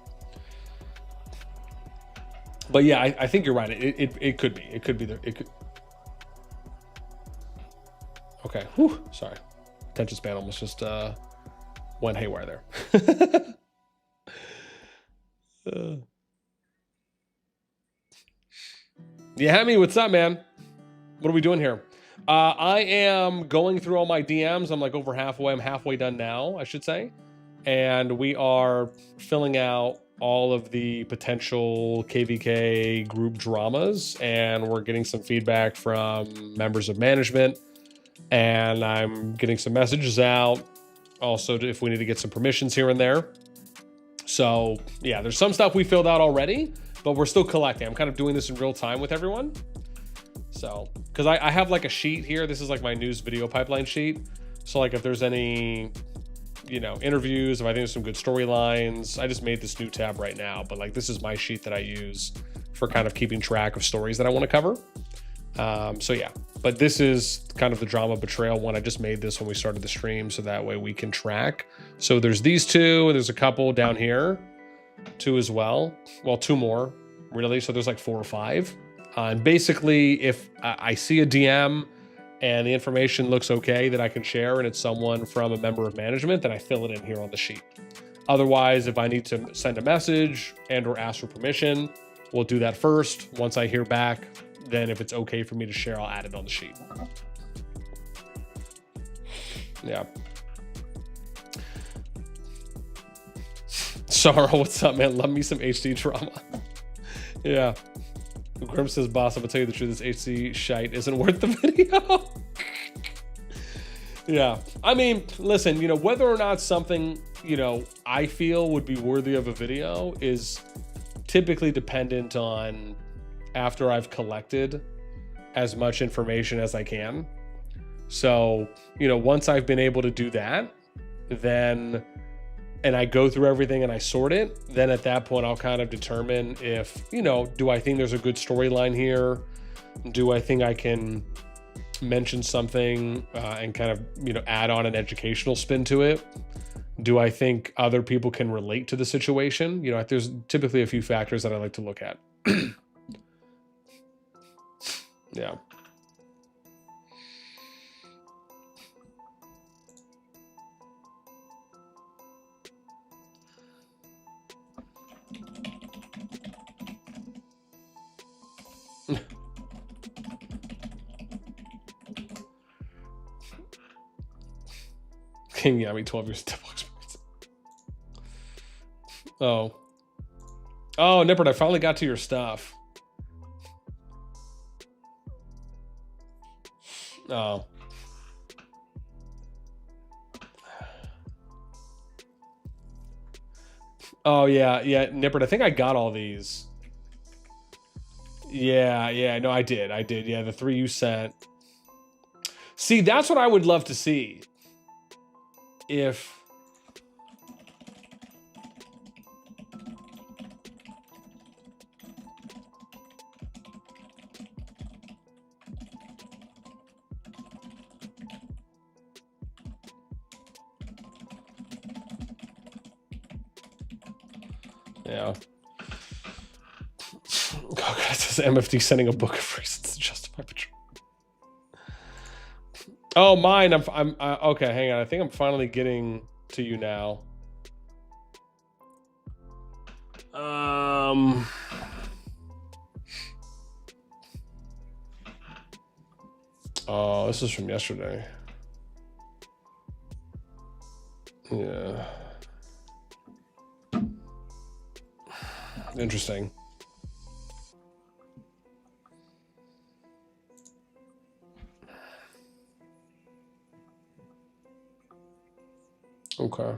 But yeah, I think you're right. It could be. It could be there. It could. Okay. Whew. Sorry. Attention span almost just went haywire there. Yeah, Hemi, what's up, man? What are we doing here? I am going through all my DMs. I'm like over halfway. I'm halfway done now, I should say. And we are filling out all of the potential KvK group dramas. And we're getting some feedback from members of management. And I'm getting some messages out. Also, if we need to get some permissions here and there. So, yeah, there's some stuff we filled out already, but we're still collecting. I'm kind of doing this in real time with everyone. So, because I have like a sheet here. This is like my news video pipeline sheet. So like if there's any, you know, interviews, if I think there's some good storylines, I just made this new tab right now. But like this is my sheet that I use for kind of keeping track of stories that I want to cover. So yeah, but this is kind of the drama betrayal one. I just made this when we started the stream so that way we can track. So there's these two, and there's a couple down here, two as well. Well, two more really. So there's like 4 or 5. And basically, if I see a DM and the information looks okay that I can share and it's someone from a member of management, then I fill it in here on the sheet. Otherwise, if I need to send a message and or ask for permission, we'll do that first. Once I hear back, then if it's okay for me to share, I'll add it on the sheet. Sorrow, what's up, man? Love me some HD drama. Yeah. Grim says, boss, I'm gonna tell you the truth, this HC shite isn't worth the video. Yeah. I mean, listen, you know, whether or not something, you know, I feel would be worthy of a video is typically dependent on after I've collected as much information as I can. So, you know, once I've been able to do that, then, and I go through everything and I sort it, then at that point I'll kind of determine if, you know, do I think there's a good storyline here? Do I think I can mention something and kind of, you know, add on an educational spin to it? Do I think other people can relate to the situation? You know, there's typically a few factors that I like to look at. Yeah. King Yami, 12 years of devil experience. Oh. Oh, Nippert, I finally got to your stuff. Oh. Oh, yeah, yeah, Nippert, I think I got all these. Yeah, no, I did. Yeah, the 3 you sent. See, that's what I would love to see. If yeah. Oh God, it says MFD sending a book of reasons to justify betrayal. Oh, mine. I'm okay. Hang on. I think I'm finally getting to you now. Oh, this is from yesterday. Yeah. Interesting. Okay.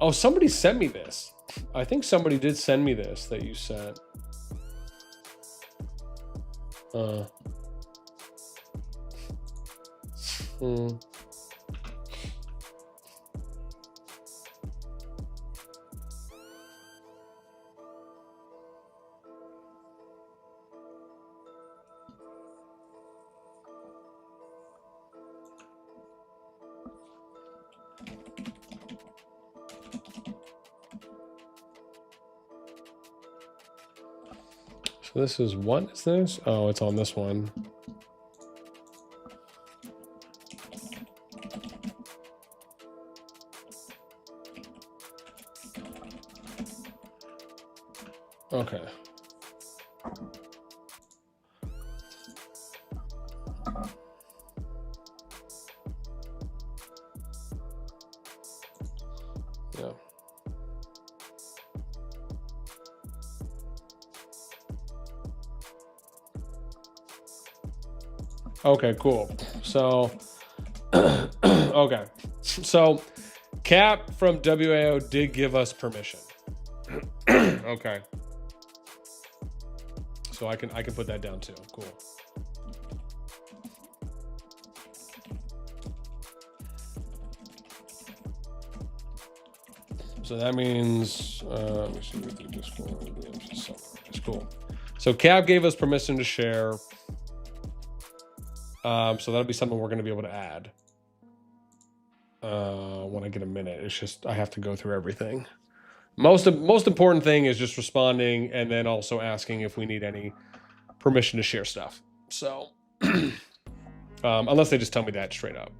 Oh, somebody sent me this. I think somebody did send me this that you sent. So this is, what is this? Oh, it's on this one. Okay. Yeah. Okay, cool. So, okay. So, Cap from WAO did give us permission. Okay. So I can put that down too. Cool. So that means let me see what the Discord is. Cool. So Cap gave us permission to share. So that'll be something we're going to be able to add when I get a minute. It's just I have to go through everything. Most important thing is just responding and then also asking if we need any permission to share stuff. So unless they just tell me that straight up.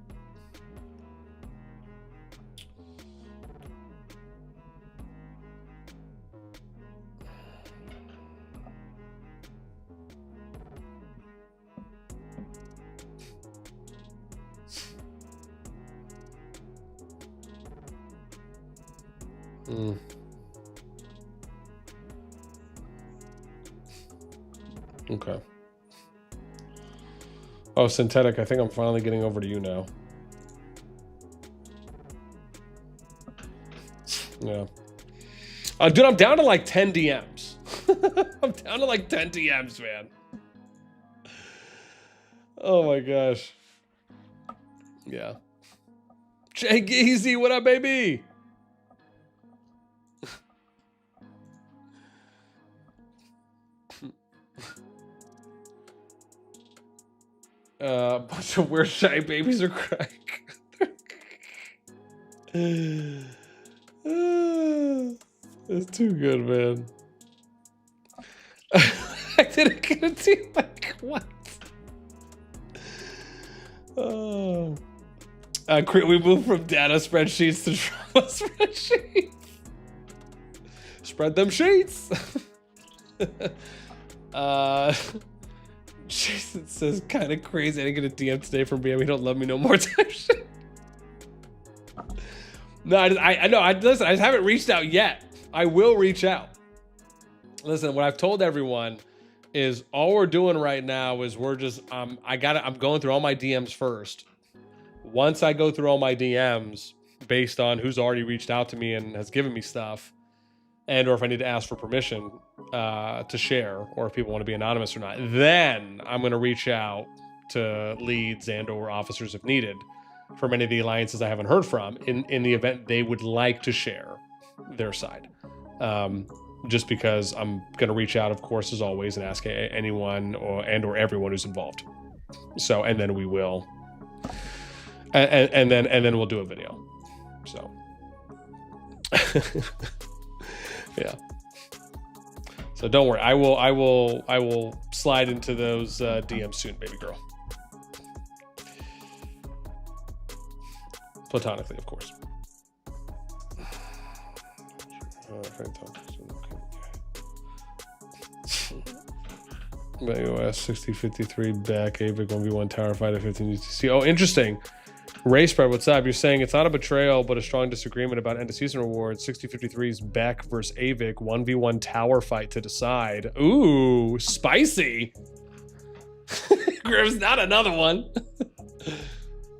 Okay. Oh, synthetic. I think I'm finally getting over to you now. Yeah. Dude, I'm down to like 10 DMs. I'm down to like 10 DMs, man. Oh my gosh. Yeah. Jay Geezy, what up, baby? Bunch of weird shy babies are crying. It's too good, man. I didn't get a team like what? Oh. We moved from data spreadsheets to drama spreadsheets. Spread them sheets. Jason says, kind of crazy. I didn't get a DM today from BM. He don't love me no more type shit. No, I know. Listen, I just haven't reached out yet. I will reach out. Listen, what I've told everyone is all we're doing right now is we're just, I'm going through all my DMs first. Once I go through all my DMs based on who's already reached out to me and has given me stuff, and or if I need to ask for permission to share, or if people want to be anonymous or not, then I'm going to reach out to leads and or officers if needed for many of the alliances I haven't heard from in the event they would like to share their side. Just because I'm going to reach out, of course, as always, and ask anyone or everyone who's involved. So, and then we will, and then we'll do a video. So, yeah. So don't worry, I will slide into those DMs soon, baby girl. Platonically, of course. US 6053 back, AVIC 1v1 tower fight at 15 UTC. Oh, interesting. Ray Spread, what's up? You're saying it's not a betrayal, but a strong disagreement about end of season rewards. 6053's back versus AVIC 1v1 tower fight to decide. Ooh, spicy. Grim's not another one.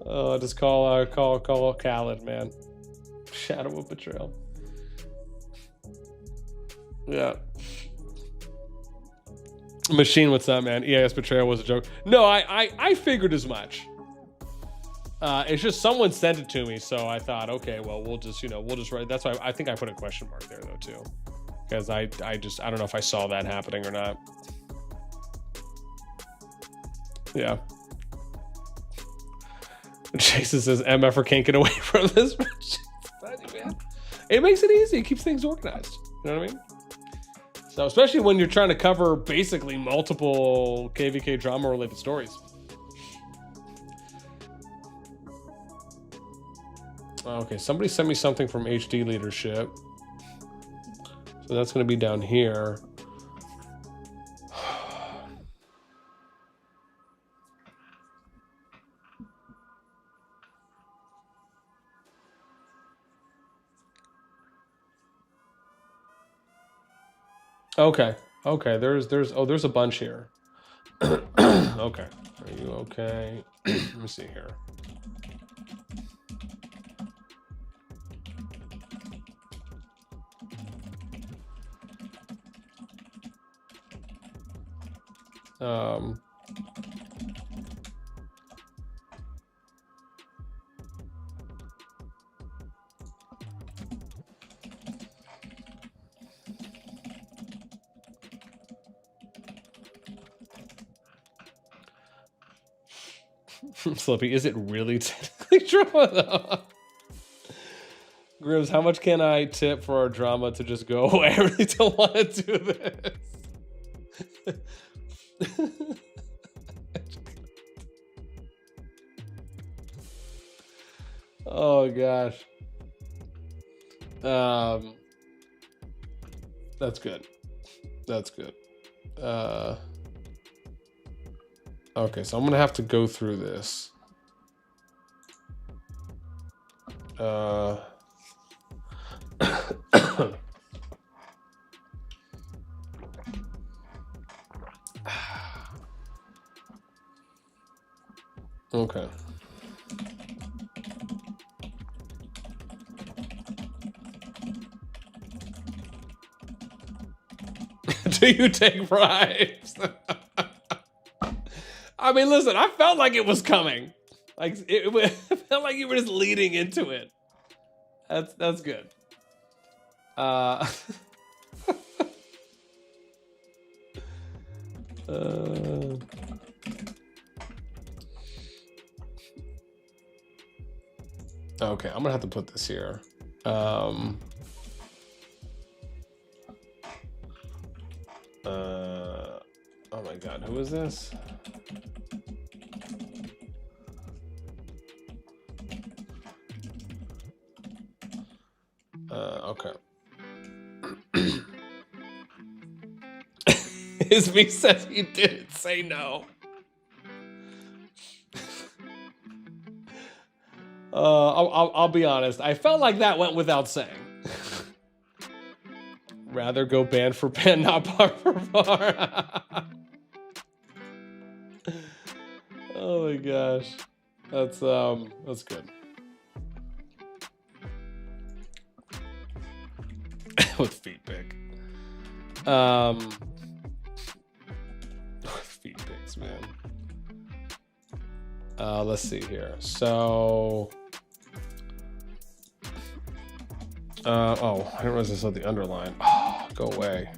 Oh, just call Khaled, man. Shadow of betrayal. Yeah. Machine, what's up, man? EIS betrayal was a joke. No, I figured as much. It's just someone sent it to me, so I thought, okay, well, we'll just write. That's why I think I put a question mark there though too, because I don't know if I saw that happening or not. Yeah. Jason says MFer can't get away from this. It makes it easy. It keeps things organized. You know what I mean? So especially when you're trying to cover basically multiple KvK drama related stories. Okay, somebody sent me something from HD leadership. So that's going to be down here. Okay. Okay, there's a bunch here. Okay. Are you okay? Let me see here. Slippy, is it really technically drama though? Grimms, how much can I tip for our drama to just go away? I really don't want to do this. Oh gosh. That's good. That's good. Okay, so I'm gonna have to go through this. Okay. Do you take bribes? I mean, listen, I felt like it was coming. Like it felt like you were just leading into it. That's good. Okay, I'm gonna have to put this here. Oh my God, who is this? Okay. Isme says he didn't say no. I'll be honest. I felt like that went without saying. Rather go ban for ban, not bar for bar. Oh my gosh, that's good. With feet pic. Feet pics, man. Let's see here. So, oh, I didn't realize I saw the underline. Oh, go away.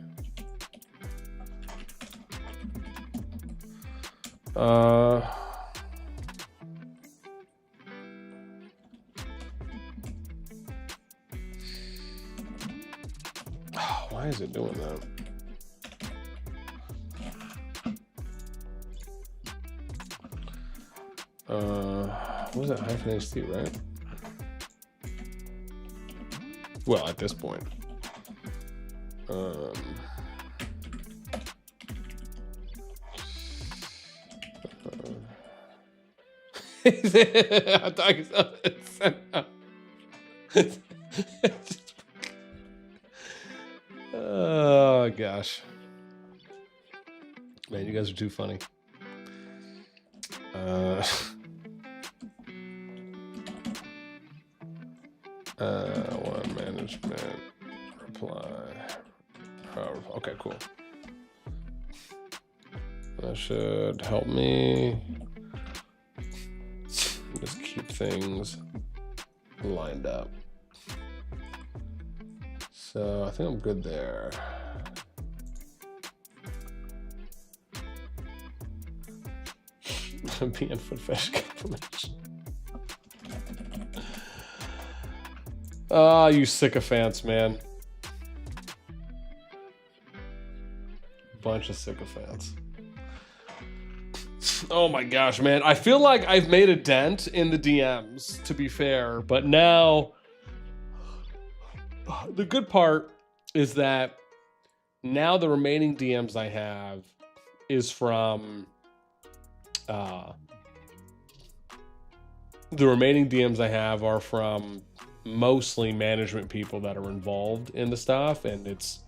Why is it doing that? What was that hyphen HT, right? Well, at this point. Oh gosh, man, you guys are too funny. One management reply. Okay, cool. That should help me just keep things lined up. So I think I'm good there. Being foot fish confirmation. Ah, you sycophants, man. Bunch of sycophants. Oh my gosh, man. I feel like I've made a dent in the DMs, to be fair, but now the good part is that now the remaining DMs I have is from the remaining DMs I have are from mostly management people that are involved in the stuff, and it's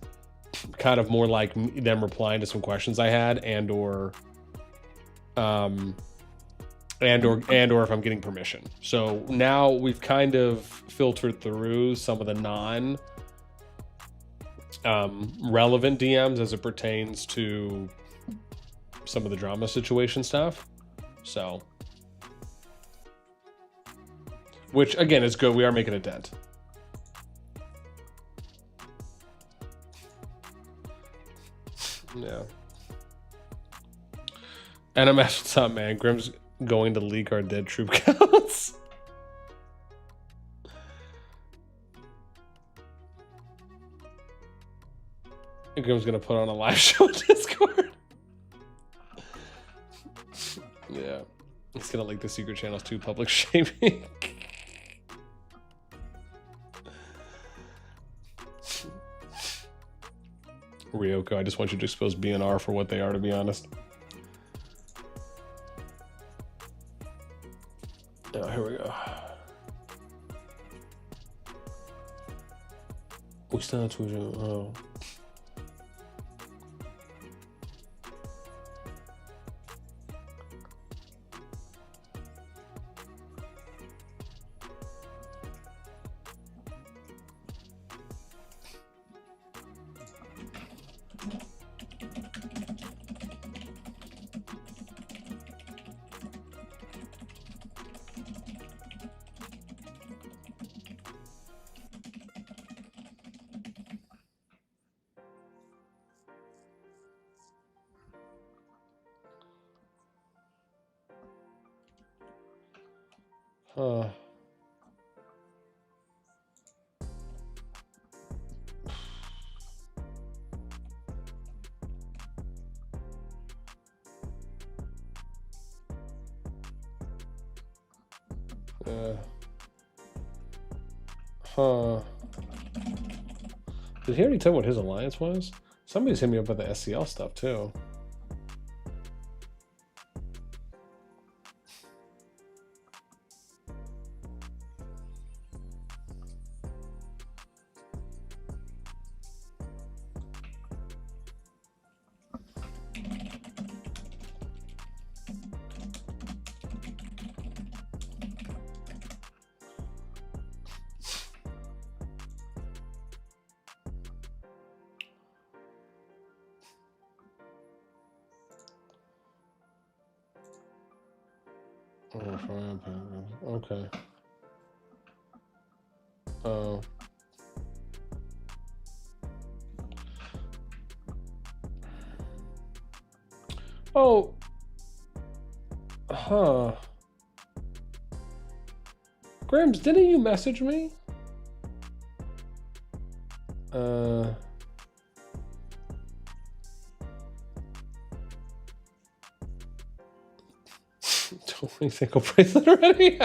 kind of more like them replying to some questions I had, and or if I'm getting permission. So now we've kind of filtered through some of the non relevant DMs as it pertains to some of the drama situation stuff. So, which again is good. We are making a dent. Yeah. NMS, what's up, man? Grimms going to leak our dead troop counts. Grim's gonna put on a live show on Discord. Yeah. It's gonna leak the secret channels too, public shaming. Ryoko, I just want you to expose BNR for what they are, to be honest. Oh, here we go. We still have Twitter. Oh. Huh. Huh. Did he already tell what his alliance was? Somebody's hit me up with the SCL stuff too. Okay. Oh. Oh. Huh. Grams, didn't you message me? Totally single bracelet already?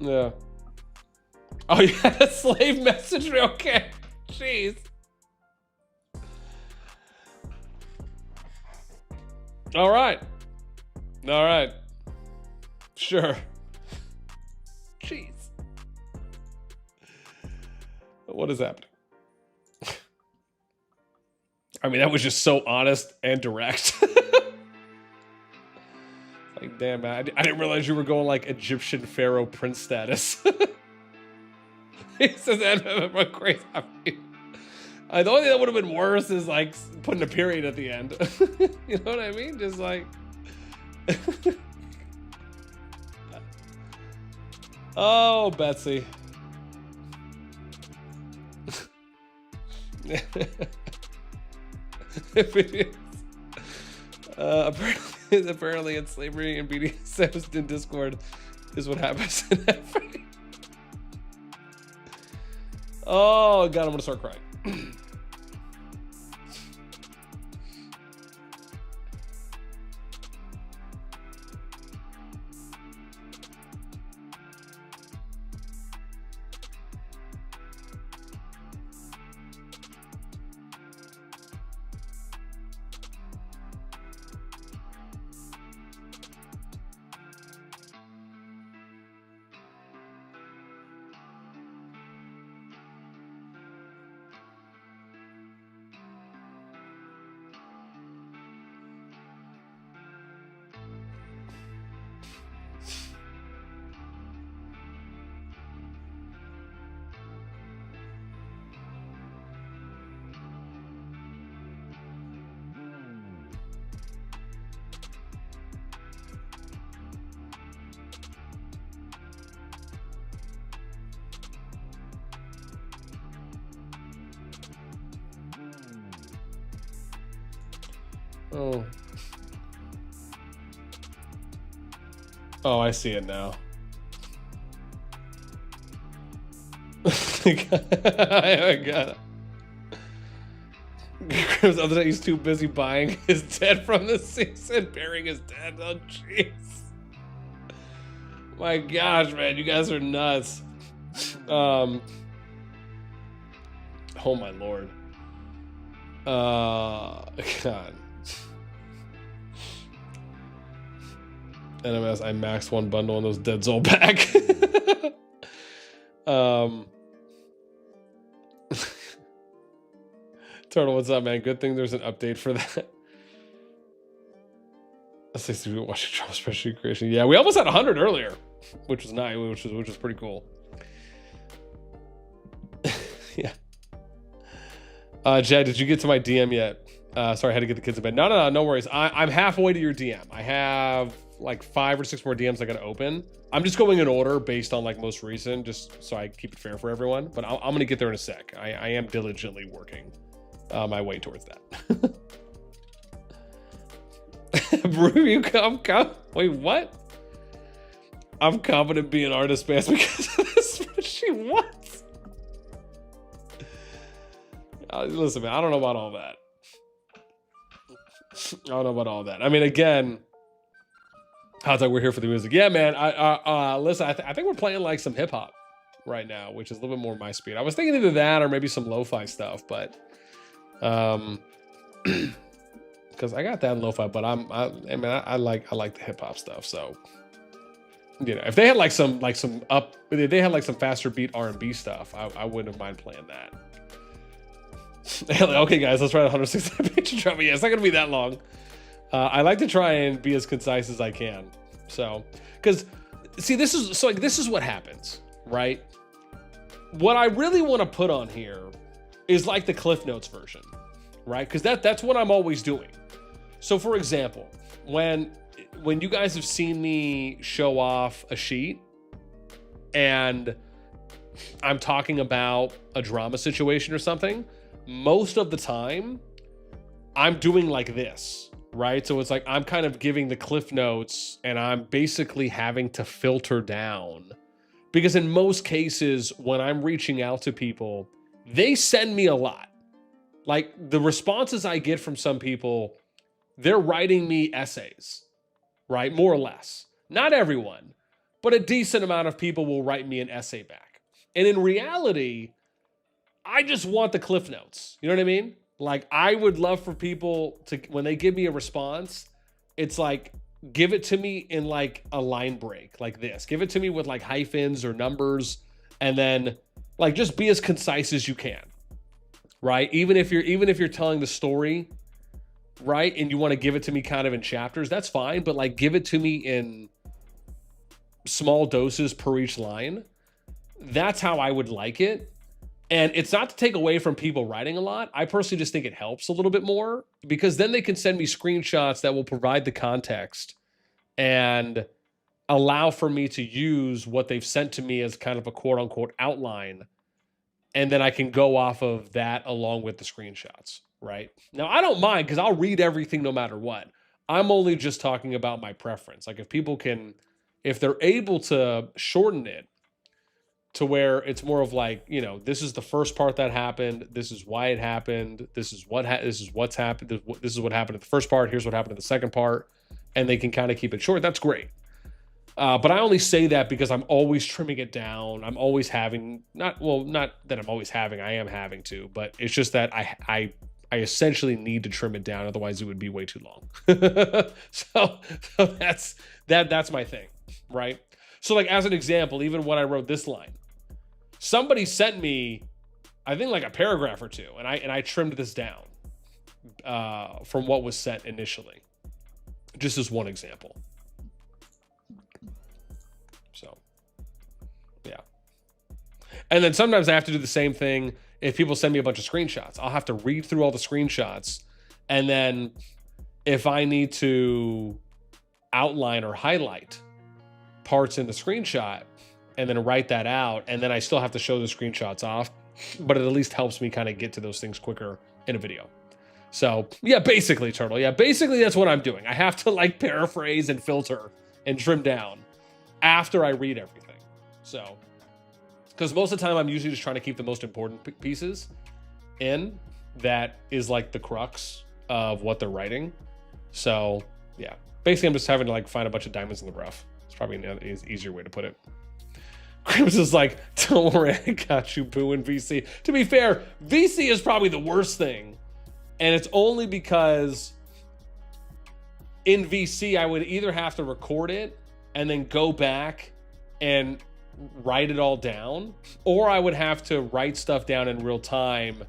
Yeah. Oh, you had a slave message me? Okay. Jeez. All right. All right. Sure. Jeez. What is happening? I mean, that was just so honest and direct. Like, damn, man, I didn't realize you were going like Egyptian pharaoh prince status. He says that crazy. I mean, the only thing that would have been worse is like putting a period at the end. You know what I mean? Just like. Oh, Betsy. If it is. Apparently in slavery and BDSM in Discord is what happens in every. Oh god, I'm gonna start crying. Oh. Oh, I see it now. I got it. The other day he's too busy buying his dead from the season, burying his dead. Oh, jeez. My gosh, man, you guys are nuts. Oh my lord. God. NMS, I maxed one bundle on those deads all back. Turtle, what's up, man? Good thing there's an update for that. 60 people watching drop spreadsheet creation. Yeah, we almost had 100 earlier, which was nice, which was pretty cool. Yeah. Jed, did you get to my DM yet? Sorry, I had to get the kids in bed. No worries. I'm halfway to your DM. I have like 5 or 6 more DMs I gotta open. I'm just going in order based on like most recent, just so I keep it fair for everyone. But I'm gonna get there in a sec. I am diligently working my way towards that. Review wait, what? I'm confident being artist fans because of this spreadsheet. What? Listen, man, I don't know about all that. I don't know about all that. I mean, again, how's that? We're here for the music. Yeah, man. Listen, I think we're playing like some hip hop right now, which is a little bit more my speed. I was thinking either that or maybe some lo-fi stuff, but because I got that in lo-fi, but I like the hip hop stuff. So, you know, if they had like some if they had like some faster beat R&B stuff, I wouldn't mind playing that. Okay, guys, let's write 160 page drama. Yeah, it's not gonna be that long. I like to try and be as concise as I can. So, because see, this is what happens, right? What I really want to put on here is like the Cliff Notes version, right? Because that's what I'm always doing. So, for example, when you guys have seen me show off a sheet and I'm talking about a drama situation or something, most of the time I'm doing like this, right? So it's like I'm kind of giving the Cliff Notes and I'm basically having to filter down, because in most cases when I'm reaching out to people, they send me a lot. Like the responses I get from some people, they're writing me essays, right? More or less. Not everyone, but a decent amount of people will write me an essay back. And in reality, I just want the Cliff Notes. You know what I mean? Like, I would love for people to, when they give me a response, it's like, give it to me in like a line break like this. Give it to me with like hyphens or numbers, and then like just be as concise as you can, right? Even if you're telling the story, right, and you want to give it to me kind of in chapters, that's fine. But like, give it to me in small doses per each line. That's how I would like it. And it's not to take away from people writing a lot. I personally just think it helps a little bit more, because then they can send me screenshots that will provide the context and allow for me to use what they've sent to me as kind of a quote unquote outline. And then I can go off of that along with the screenshots, right? Now, I don't mind because I'll read everything no matter what. I'm only just talking about my preference. Like if they're able to shorten it to where it's more of like, you know, this is the first part that happened. This is why it happened. This is what's happened. This is what happened in the first part. Here's what happened in the second part. And they can kind of keep it short. That's great. But I only say that because I'm always trimming it down. I'm always having, not that I'm always having, I am having to, but it's just that I essentially need to trim it down. Otherwise it would be way too long. so that's my thing, right? So like, as an example, even when I wrote this line, somebody sent me, I think like a paragraph or two, and I trimmed this down from what was sent initially, just as one example. So, yeah. And then sometimes I have to do the same thing. If people send me a bunch of screenshots, I'll have to read through all the screenshots. And then if I need to outline or highlight parts in the screenshot and then write that out, and then I still have to show the screenshots off, but it at least helps me kind of get to those things quicker in a video. So yeah, basically, Turtle. Yeah, basically that's what I'm doing. I have to like paraphrase and filter and trim down after I read everything. So, because most of the time I'm usually just trying to keep the most important pieces in. That is like the crux of what they're writing. So yeah, basically I'm just having to like find a bunch of diamonds in the rough. It's probably an easier way to put it. Crims is like, don't worry, I got you, boo, in VC. To be fair, VC is probably the worst thing. And it's only because in VC, I would either have to record it and then go back and write it all down, or I would have to write stuff down in real time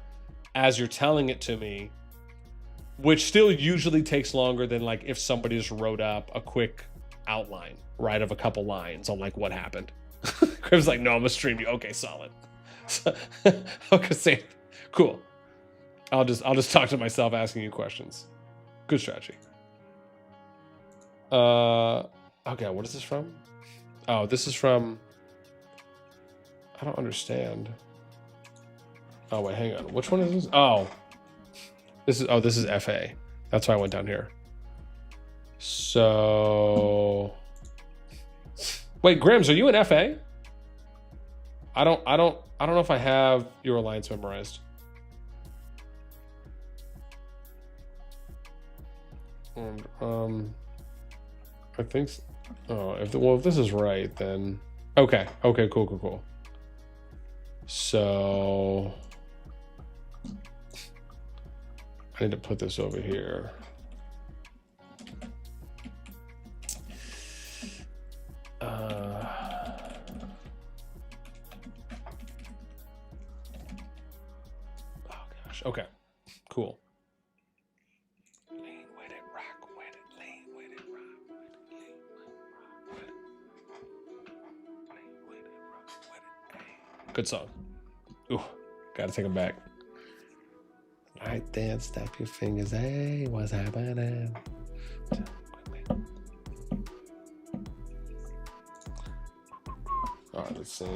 as you're telling it to me, which still usually takes longer than like if somebody just wrote up a quick outline, right, of a couple lines on like what happened. Crib's like, no, I'm gonna stream you. Okay, solid. Okay, say, cool. I'll just talk to myself asking you questions. Good strategy. Okay, what is this from? Oh, this is from, I don't understand. Oh wait, hang on. Which one is this? Oh, this is FA. That's why I went down here. So, wait, Grims, are you in FA? I don't know if I have your alliance memorized. I think. Oh, if this is right, then okay, cool. So I need to put this over here. Oh gosh. Okay. Cool. Lean with it, rock with it, lean with it, rock with it. Good song. Ooh, gotta take them back. Right then, snap your fingers. Hey, what's happening? All right, let's see.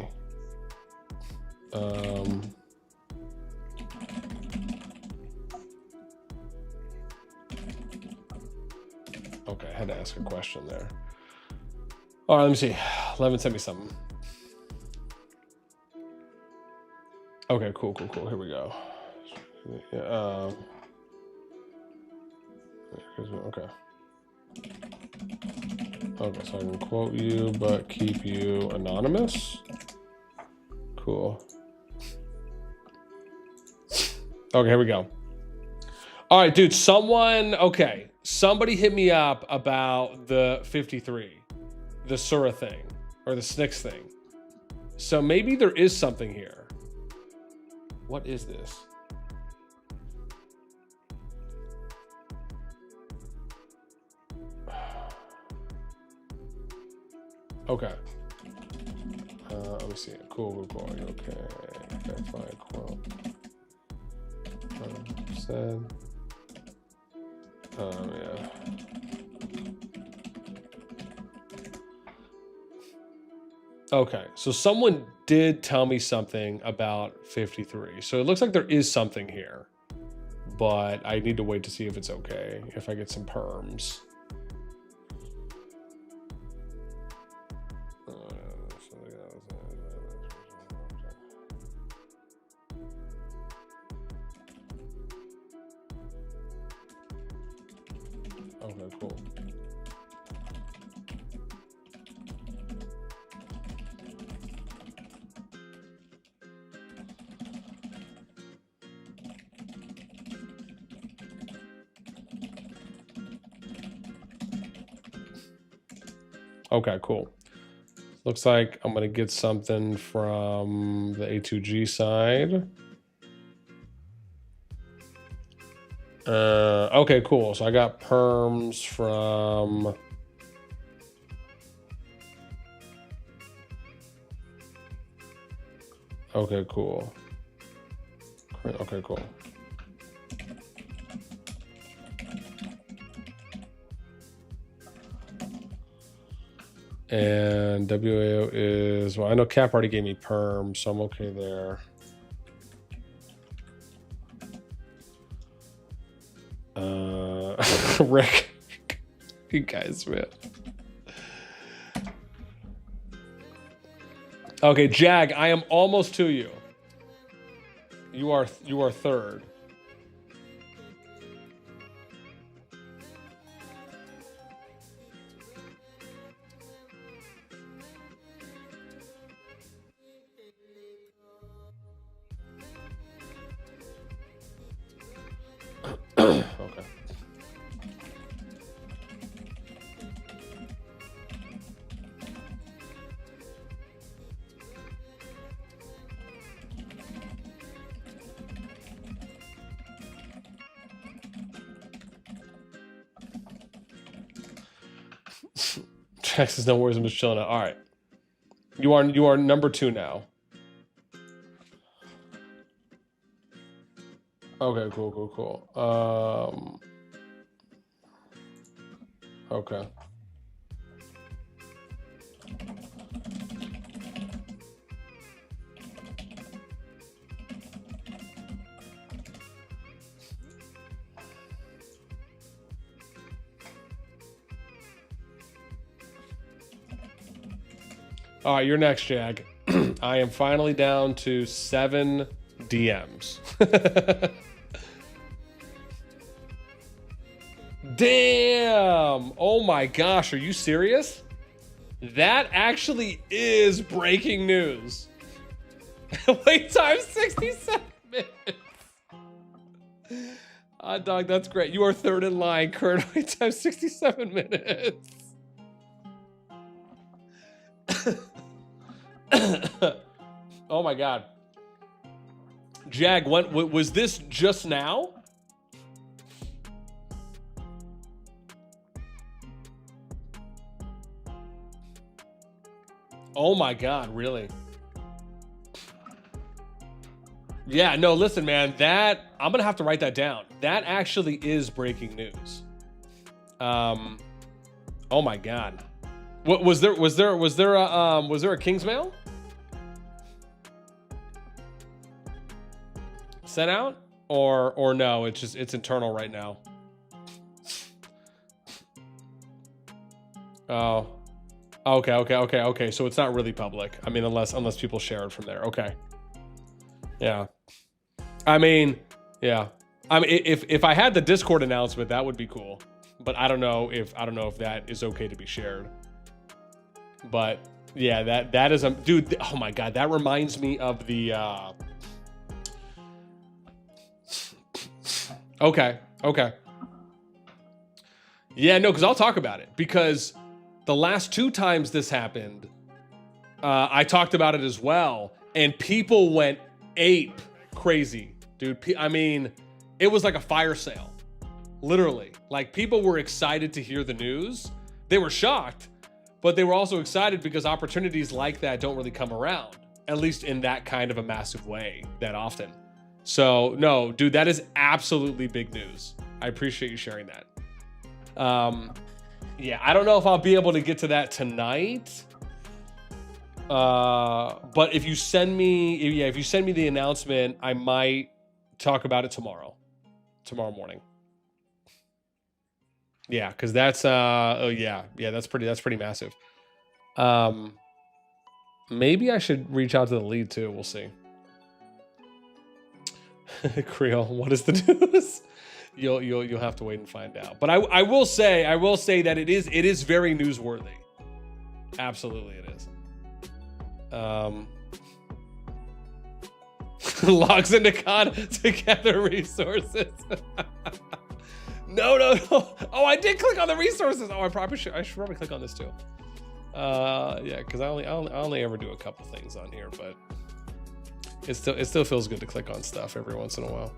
Okay, I had to ask a question there. All right, let me see. Levin sent me something. Okay, cool. Here we go. Yeah, okay. Okay, so I can quote you, but keep you anonymous. Cool. Okay, here we go. All right, dude, somebody hit me up about the 53, the Sura thing, or the Snicks thing. So maybe there is something here. What is this? Okay. Let me see. Cool. Okay. Verify quote. Said. Yeah. Okay. So someone did tell me something about 53. So it looks like there is something here, but I need to wait to see if it's okay. If I get some perms. Okay, cool. Okay, cool. Looks like I'm gonna get something from the A2G side. Okay, cool. So I got perms from. Okay, cool. Okay, cool. And WAO is, well, I know Cap already gave me perm, so I'm okay there. Rick, you guys, man. Okay, Jag, I am almost to you. You are third. Okay. Texas, no worries, I'm just chilling out. All right. You are number 2 now. Okay, cool. Okay. All right, you're next, Jag. I am finally down to 7 DMs. Damn! Oh my gosh, are you serious? That actually is breaking news. Wait time 67 minutes. Dog, that's great. You are third in line. Current wait time 67 minutes. Oh my god. Jag, what was this just now? Oh my god, really? Yeah, no, listen, man, that I'm gonna have to write that down. That actually is breaking news. Oh my god. What was there a King's Mail sent out? Or no, it's internal right now. Oh. Okay. So it's not really public. I mean, unless people share it from there. Okay. Yeah. I mean, yeah. I mean, if I had the Discord announcement, that would be cool. But I don't know if that is okay to be shared. But yeah, that is dude. Oh my god, that reminds me of the. Okay. Yeah, no, because I'll talk about it because. The last 2 times this happened, I talked about it as well, and people went ape crazy, dude. I mean, it was like a fire sale, literally. Like, people were excited to hear the news. They were shocked, but they were also excited because opportunities like that don't really come around, at least in that kind of a massive way that often. So, no, dude, that is absolutely big news. I appreciate you sharing that. Yeah, I don't know if I'll be able to get to that tonight. But if you send me the announcement, I might talk about it tomorrow morning. Yeah, because that's that's pretty massive. Maybe I should reach out to the lead too. We'll see. Creole, what is the news? You'll have to wait and find out. But I will say that it is very newsworthy. Absolutely it is. Logs into CoD to gather resources. No. Oh, I did click on the resources. Oh, I should probably click on this too. Yeah, because I only ever do a couple things on here, but it still feels good to click on stuff every once in a while.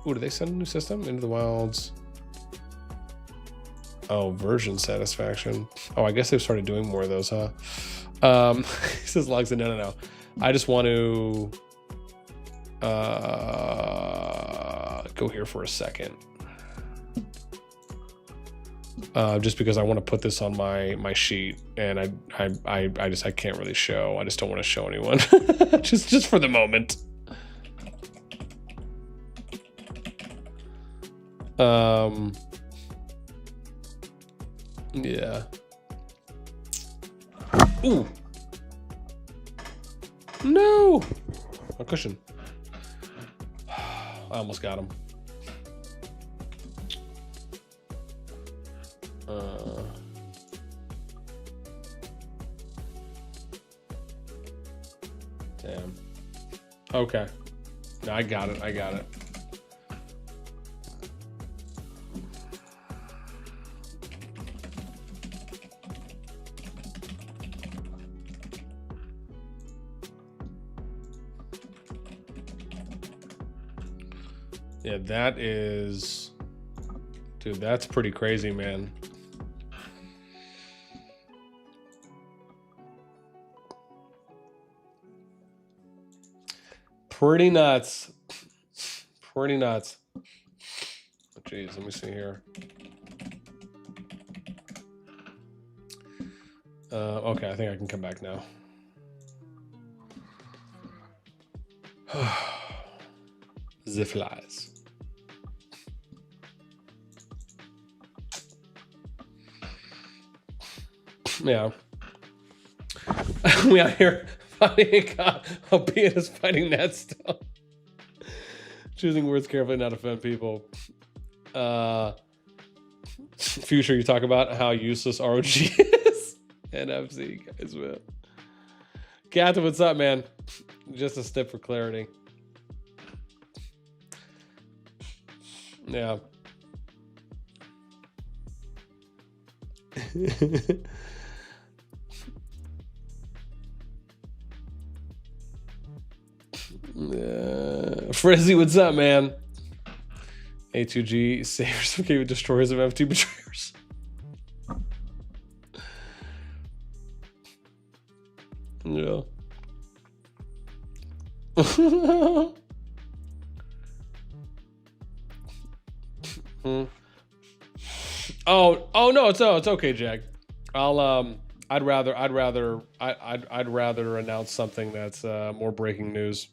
Ooh, did they send a new system into the wilds? Oh, version satisfaction. Oh, I guess they've started doing more of those, huh? He says logs in. No. I just want to go here for a second. Just because I want to put this on my sheet, and I can't really show. I just don't want to show anyone. just for the moment. Yeah. Ooh. No! A cushion. I almost got him. Damn. Okay. No, I got it. I got it. Yeah, that is... Dude, that's pretty crazy, man. Pretty nuts. Pretty nuts. Jeez, let me see here. Okay, I think I can come back now. The flies. Yeah. We out here fighting God, albeit as fighting that stuff. Choosing words carefully, not offend people. Future, you talk about how useless ROG is. NFC, guys, man. Captain, what's up, man? Just a step for clarity. Yeah. Frizzy, what's up, man? A2G savers from KvK destroyers of FT betrayers. Yeah. Oh no, it's okay, Jack. I'd rather announce something that's more breaking news.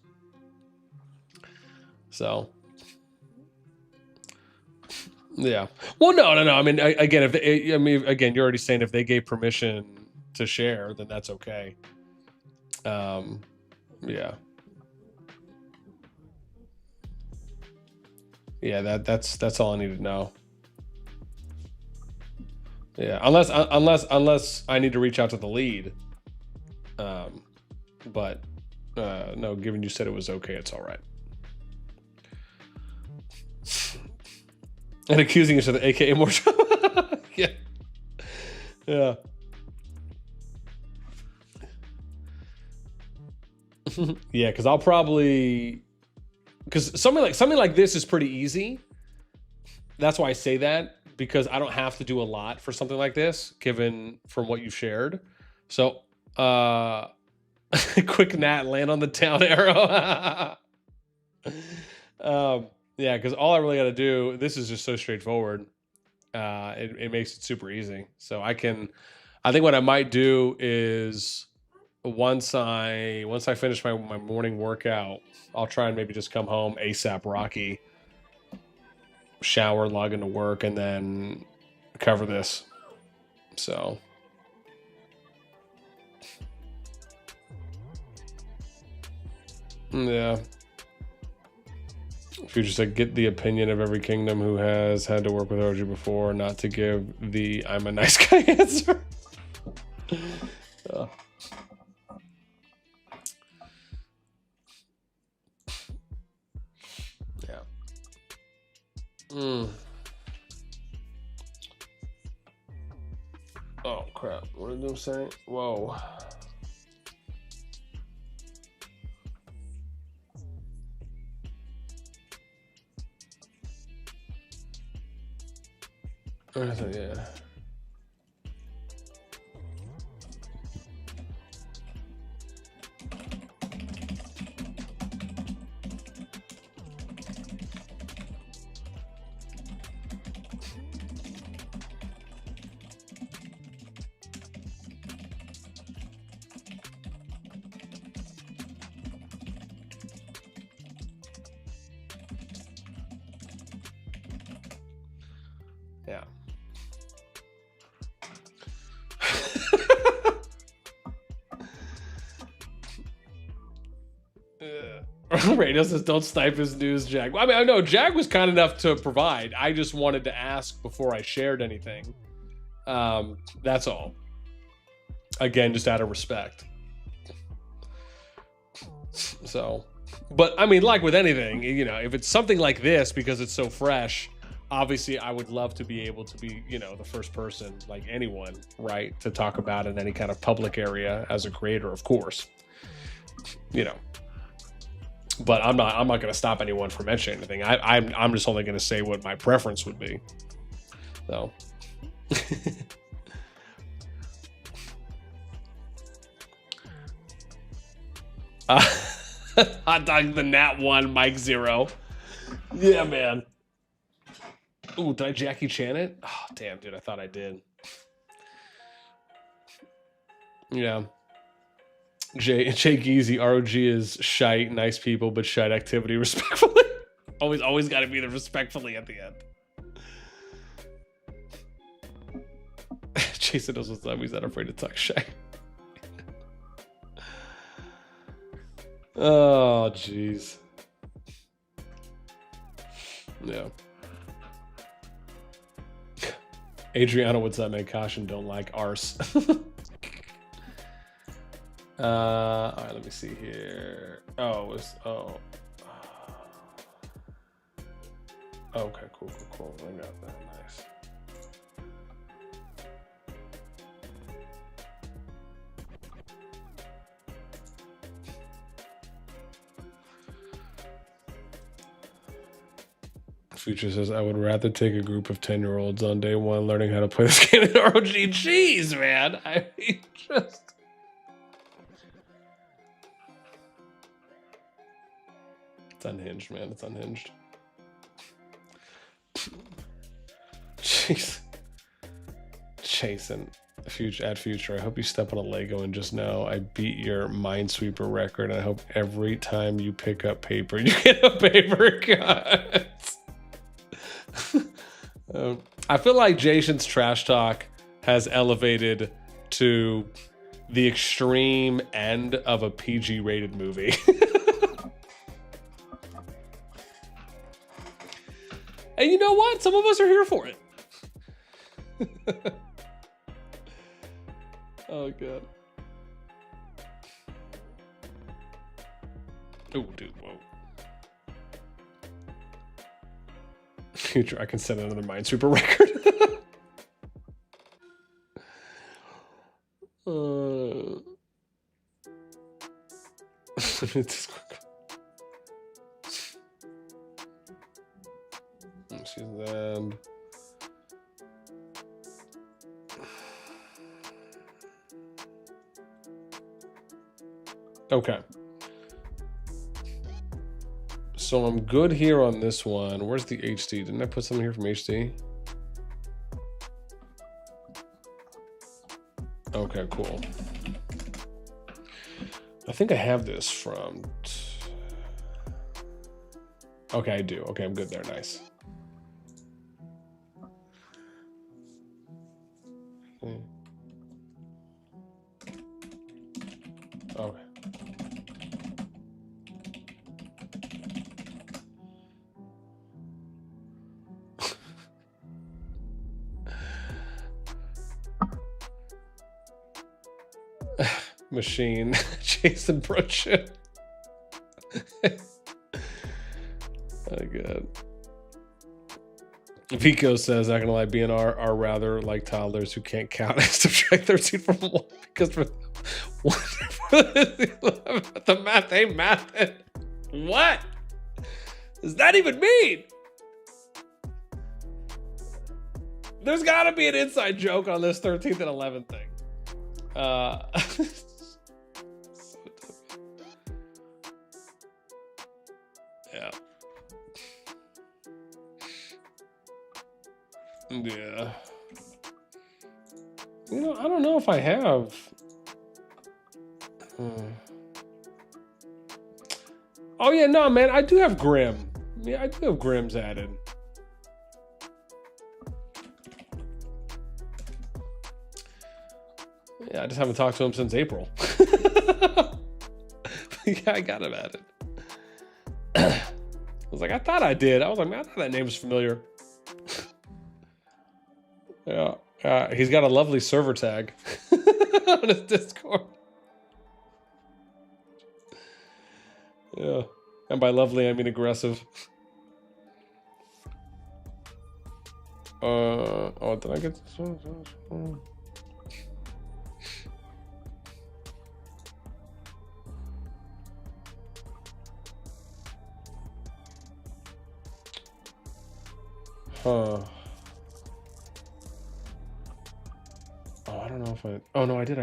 So yeah. Well, no. I mean, again, again, you're already saying if they gave permission to share, then that's okay. Yeah. Yeah, that's all I need to know. Yeah, unless I need to reach out to the lead. But no, given you said it was okay, it's all right. And accusing each other, aka more trouble. Yeah. Yeah. Yeah, because I'll probably, because something like this is pretty easy. That's why I say that, because I don't have to do a lot for something like this, given from what you've shared. So quick nat, land on the town arrow. Yeah, because all I really got to do, this is just so straightforward. It makes it super easy. So I think what I might do is once I finish my morning workout, I'll try and maybe just come home ASAP Rocky, shower, log into work, and then cover this. So yeah. Future said, get the opinion of every kingdom who has had to work with OG before, not to give the I'm a nice guy answer. Yeah. Oh crap, what did them say? Whoa. Yeah. Yeah. Radio says, don't snipe his news, Jag. I mean, I know Jag was kind enough to provide. I just wanted to ask before I shared anything. That's all. Again, just out of respect. So, but I mean, like with anything, you know, if it's something like this, because it's so fresh, obviously I would love to be able to be, you know, the first person, like anyone, right, to talk about in any kind of public area as a creator, of course, you know. But I'm not going to stop anyone from mentioning anything. I'm just only going to say what my preference would be. So. Hot dog the Nat 1, Mike 0. Yeah, man. Ooh, did I Jackie Chan it? Oh, damn, dude, I thought I did. Yeah. Jay Geezy, ROG is shite, nice people, but shite activity respectfully. always got to be the respectfully at the end. Jason knows what's up. He's not afraid to talk shite. Oh, jeez. Yeah. Adriana, what's up, man? Caution, don't like arse. All right, let me see here. Oh, okay, cool. I got that. Nice. Future says, I would rather take a group of 10-year-olds on day one learning how to play this game in ROG. Jeez, man. I mean, just... It's unhinged, man. It's unhinged. Jeez. Jason, future. I hope you step on a Lego and just know I beat your Minesweeper record. And I hope every time you pick up paper, you get a paper cut. I feel like Jason's trash talk has elevated to the extreme end of a PG-rated movie. And you know what? Some of us are here for it. Oh, God. Oh, dude, whoa. Future, I can set another Minesweeper record. Excuse them. Okay. So I'm good here on this one. Where's the HD? Didn't I put something here from HD? Okay, cool. I think I have this from... Okay, I do. Okay, I'm good there. Nice. Okay. Machine. Jason Brookshin. Oh, God. Pico says, not gonna lie, BNR are rather like toddlers who can't count and subtract 13 from 1 because for the math ain't math. What does that even mean? There's gotta be an inside joke on this 13th and 11th thing. Yeah. Yeah. You know, I don't know if I have. Oh, yeah, no, man, I do have Grim. Yeah, I do have Grims added. Yeah, I just haven't talked to him since April. Yeah, I got him added. was like, I thought I did. I was like, man, I thought that name was familiar. Yeah. He's got a lovely server tag on his Discord. Yeah. And by lovely, I mean aggressive. Oh, did I get this one? Huh. Oh, I don't know if I... Oh, no, I did.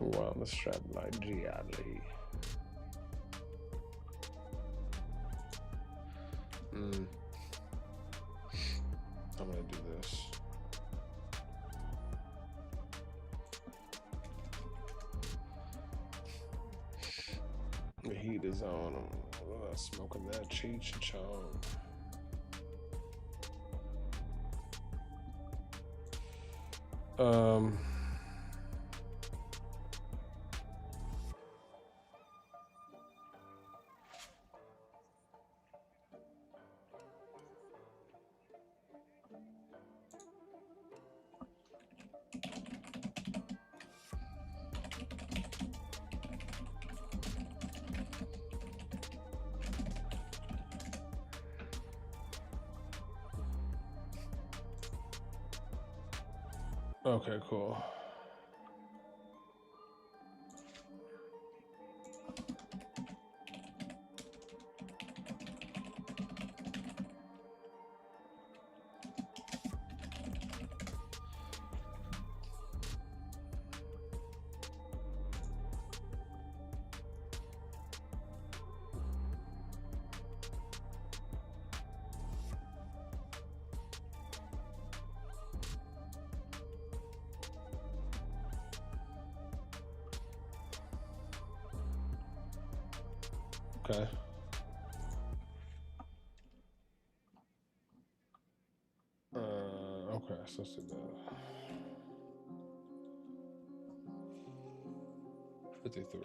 Well, the strap like Gialli. I'm gonna do this. The heat is on. I'm smoking that Cheech Chong. Okay, cool. Okay. Okay, so let's do that. 53.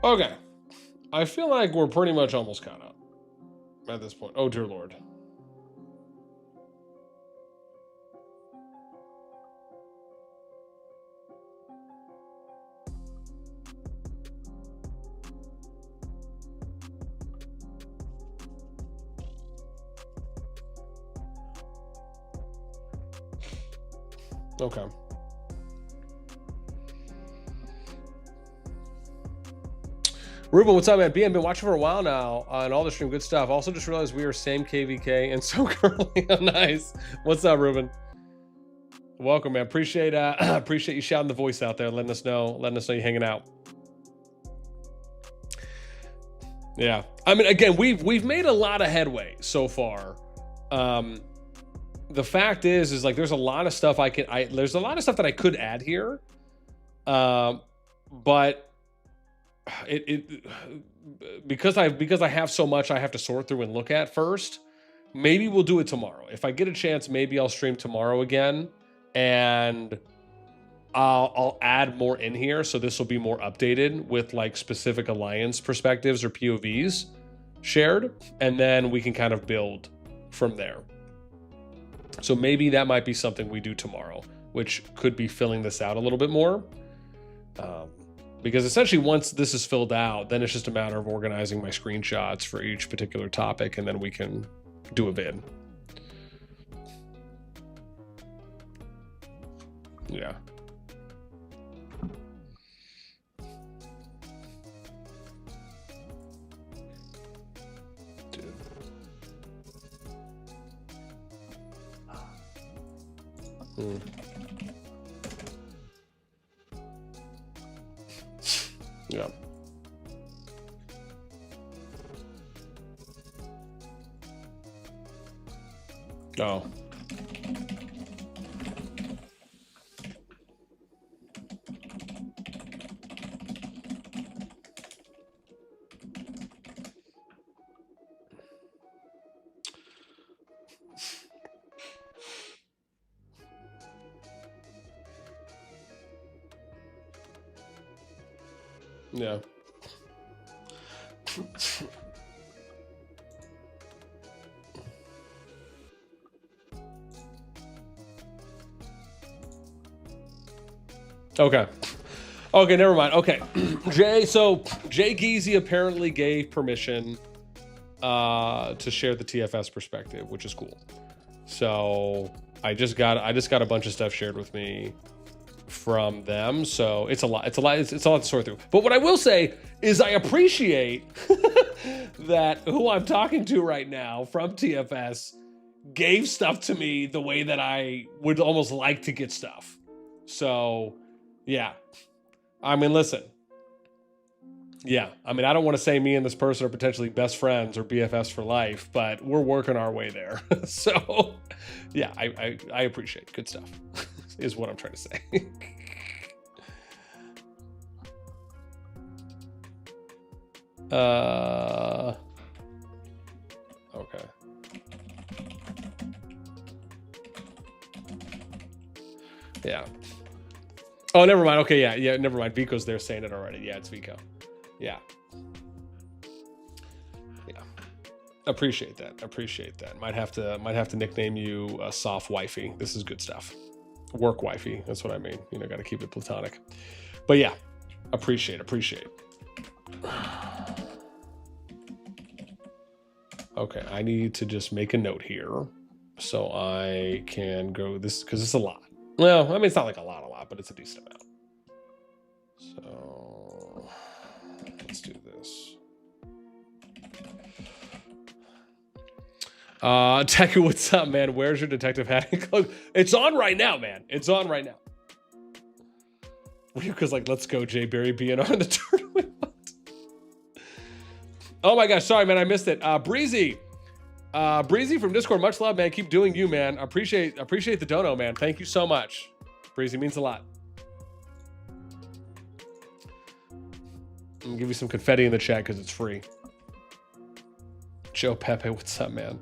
Okay. I feel like we're pretty much almost caught up at this point. Oh, dear Lord. Okay. Ruben, what's up, man? B, I've been watching for a while now on all the stream. Good stuff. Also, just realized we are same KvK and so currently. Oh, nice. What's up, Ruben? Welcome, man. Appreciate you shouting the voice out there, letting us know you're hanging out. Yeah. I mean, again, we've made a lot of headway so far. The fact is like there's a lot of stuff there's a lot of stuff that I could add here. But because I have so much I have to sort through and look at first. Maybe we'll do it tomorrow. If I get a chance, maybe I'll stream tomorrow again and I'll add more in here. So this will be more updated with like specific alliance perspectives or POVs shared. And then we can kind of build from there. So maybe that might be something we do tomorrow, which could be filling this out a little bit more. Because essentially once this is filled out, then it's just a matter of organizing my screenshots for each particular topic, and then we can do a vid. Yeah. Dude. Yeah. Oh. Yeah. Okay. Okay, never mind. Okay. So Jay Geezy apparently gave permission to share the TFS perspective, which is cool. So I just got a bunch of stuff shared with me from them. So it's a lot to sort through. But what I will say is I appreciate that who I'm talking to right now from TFS gave stuff to me the way that I would almost like to get stuff. So yeah. I mean, listen. Yeah. I mean, I don't want to say me and this person are potentially best friends or BFFs for life, but we're working our way there. So yeah, I appreciate good stuff is what I'm trying to say. Okay. Yeah. Oh, never mind. Okay, yeah, never mind. Vico's there saying it already. Yeah, it's Vico. Yeah. Yeah. Appreciate that. Might have to nickname you a soft wifey. This is good stuff. Work wifey. That's what I mean. You know, got to keep it platonic. But yeah, appreciate. Okay, I need to just make a note here so I can go this because it's a lot. Well, I mean, it's not like a lot, but it's a decent amount. So let's do this. Teku, what's up, man? Where's your detective hat? It's on right now, man. It's on right now. Because like, let's go, Jay Barry BNR in the tournament. Oh my gosh, sorry, man, I missed it. Breezy from Discord, much love, man. Keep doing you, man. Appreciate the dono, man. Thank you so much. Breezy means a lot. I'm gonna give you some confetti in the chat because it's free. Joe Pepe, what's up, man?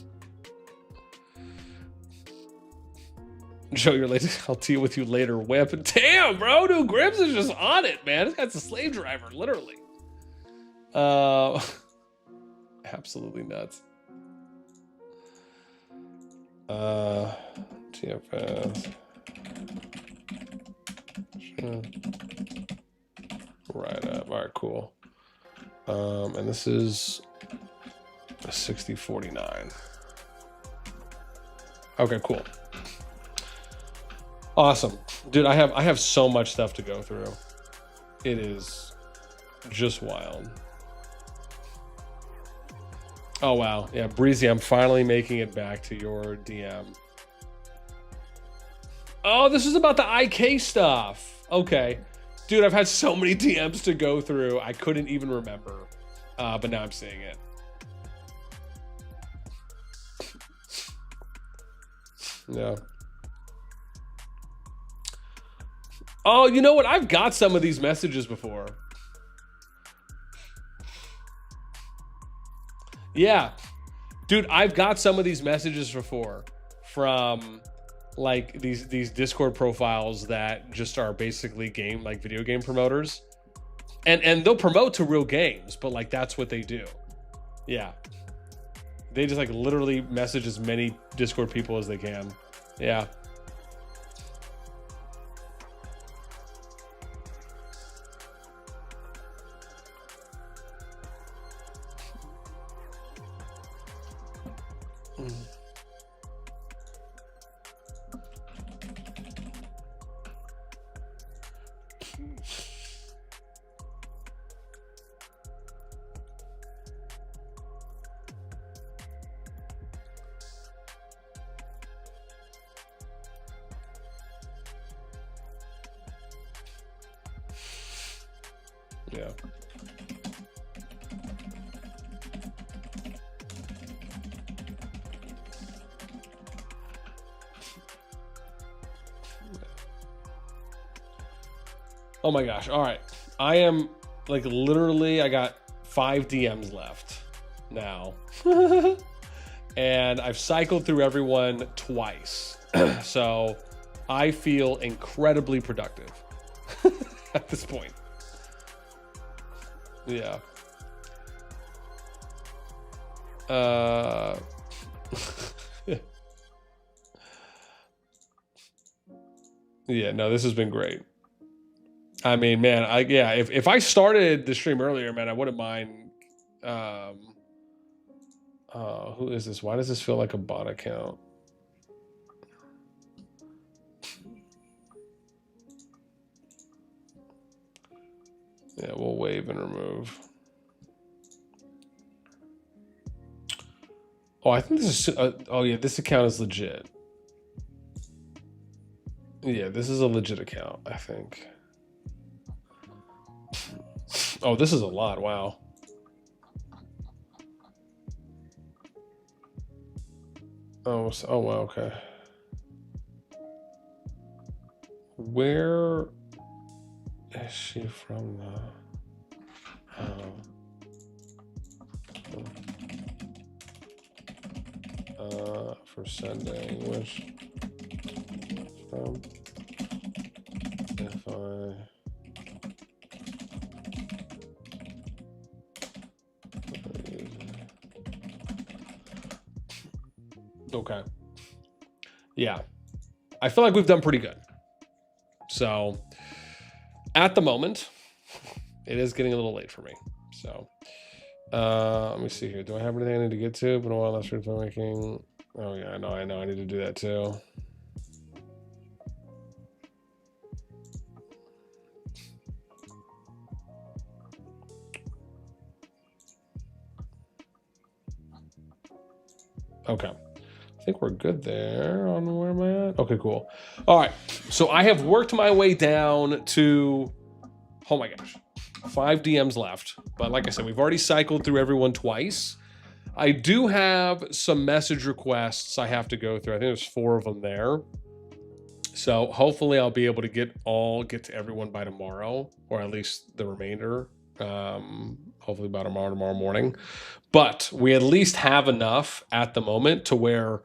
Joe, you're late. I'll deal with you later, whip. Damn, bro, dude, Grims is just on it, man. This guy's a slave driver, literally. Absolutely nuts. TFS. Sure. Right up. All right, cool. And this is a 60-49. Okay, cool. Awesome. Dude, I have so much stuff to go through. It is just wild. Oh, wow. Yeah, Breezy, I'm finally making it back to your DM. Oh, this is about the IK stuff. Okay. Dude, I've had so many DMs to go through. I couldn't even remember. But now I'm seeing it. Yeah. Oh, you know what? I've got some of these messages before. Yeah. Dude, I've got some of these messages before from like these Discord profiles that just are basically video game promoters. And they'll promote to real games, but like that's what they do. Yeah. They just like literally message as many Discord people as they can. Yeah. Yeah. Oh my gosh. All right. I am like literally, I got 5 DMs left now. And I've cycled through everyone twice. So I feel incredibly productive at this point. Yeah. Yeah, no, this has been great. I mean, man, if I started the stream earlier, man, I wouldn't mind. Who is this? Why does this feel like a bot account? Yeah, we'll wave and remove. Oh, I think this is. Oh yeah, this account is legit. Yeah, this is a legit account, I think. Oh, this is a lot. Wow. Oh, oh wow. Okay. Where is she from? For sending, which from? If I. Okay. Yeah. I feel like we've done pretty good. So at the moment, it is getting a little late for me. So let me see here. Do I have anything I need to get to? Been a while last week filmmaking. Oh yeah, I know. I need to do that too. Okay. I think we're good there on where am I at? Okay, cool. All right. So I have worked my way down to, oh my gosh, 5 DMs left. But like I said, we've already cycled through everyone twice. I do have some message requests I have to go through. I think there's 4 of them there. So hopefully I'll be able to get to everyone by tomorrow, or at least the remainder. Hopefully by tomorrow morning. But we at least have enough at the moment to where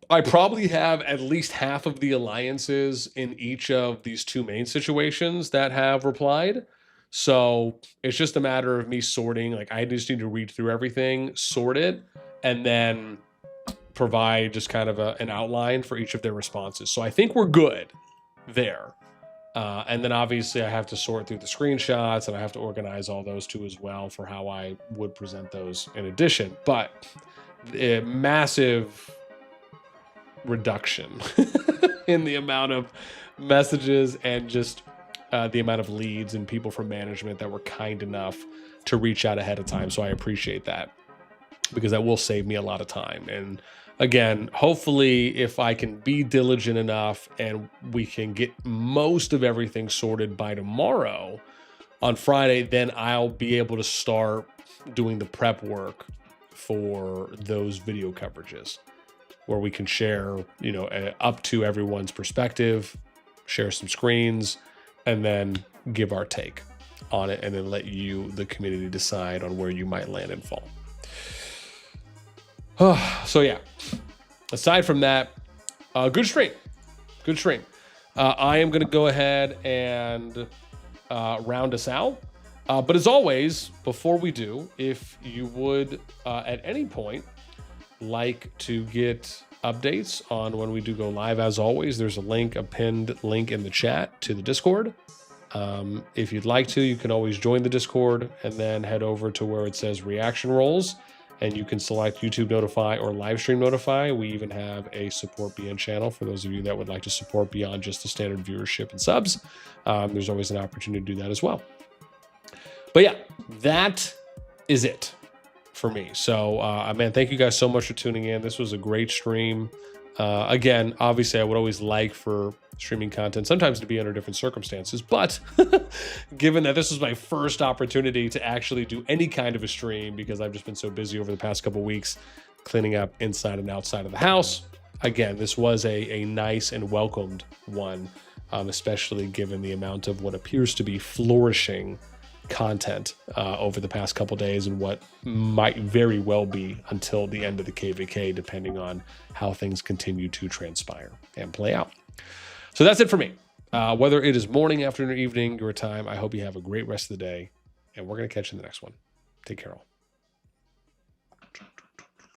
I probably have at least half of the alliances in each of these 2 main situations that have replied. So it's just a matter of me sorting. Like I just need to read through everything, sort it, and then provide just kind of an outline for each of their responses. So I think we're good there. And then obviously I have to sort through the screenshots and I have to organize all those too as well for how I would present those in addition. But a massive reduction in the amount of messages and just the amount of leads and people from management that were kind enough to reach out ahead of time. So I appreciate that because that will save me a lot of time. And again, hopefully if I can be diligent enough and we can get most of everything sorted by tomorrow on Friday, then I'll be able to start doing the prep work for those video coverages where we can share, you know, up to everyone's perspective, share some screens, and then give our take on it and then let you, the community, decide on where you might land and fall. So yeah, aside from that, good stream. I am going to go ahead and round us out. But as always, before we do, if you would at any point like to get updates on when we do go live, as always, there's a pinned link in the chat to the Discord. If you'd like to, you can always join the Discord and then head over to where it says reaction rolls and you can select YouTube Notify or Live Stream Notify. We even have a Support BN channel for those of you that would like to support beyond just the standard viewership and subs. There's always an opportunity to do that as well. But yeah, that is it for me. So, man, thank you guys so much for tuning in. This was a great stream. Again, obviously, I would always like for streaming content sometimes to be under different circumstances, but given that this was my first opportunity to actually do any kind of a stream, because I've just been so busy over the past couple weeks cleaning up inside and outside of the house, again, this was a nice and welcomed one, especially given the amount of what appears to be flourishing content over the past couple days, and what might very well be until the end of the KvK, depending on how things continue to transpire and play out. So that's it for me. Whether it is morning, afternoon, or evening, your time, I hope you have a great rest of the day, and we're going to catch you in the next one. Take care all.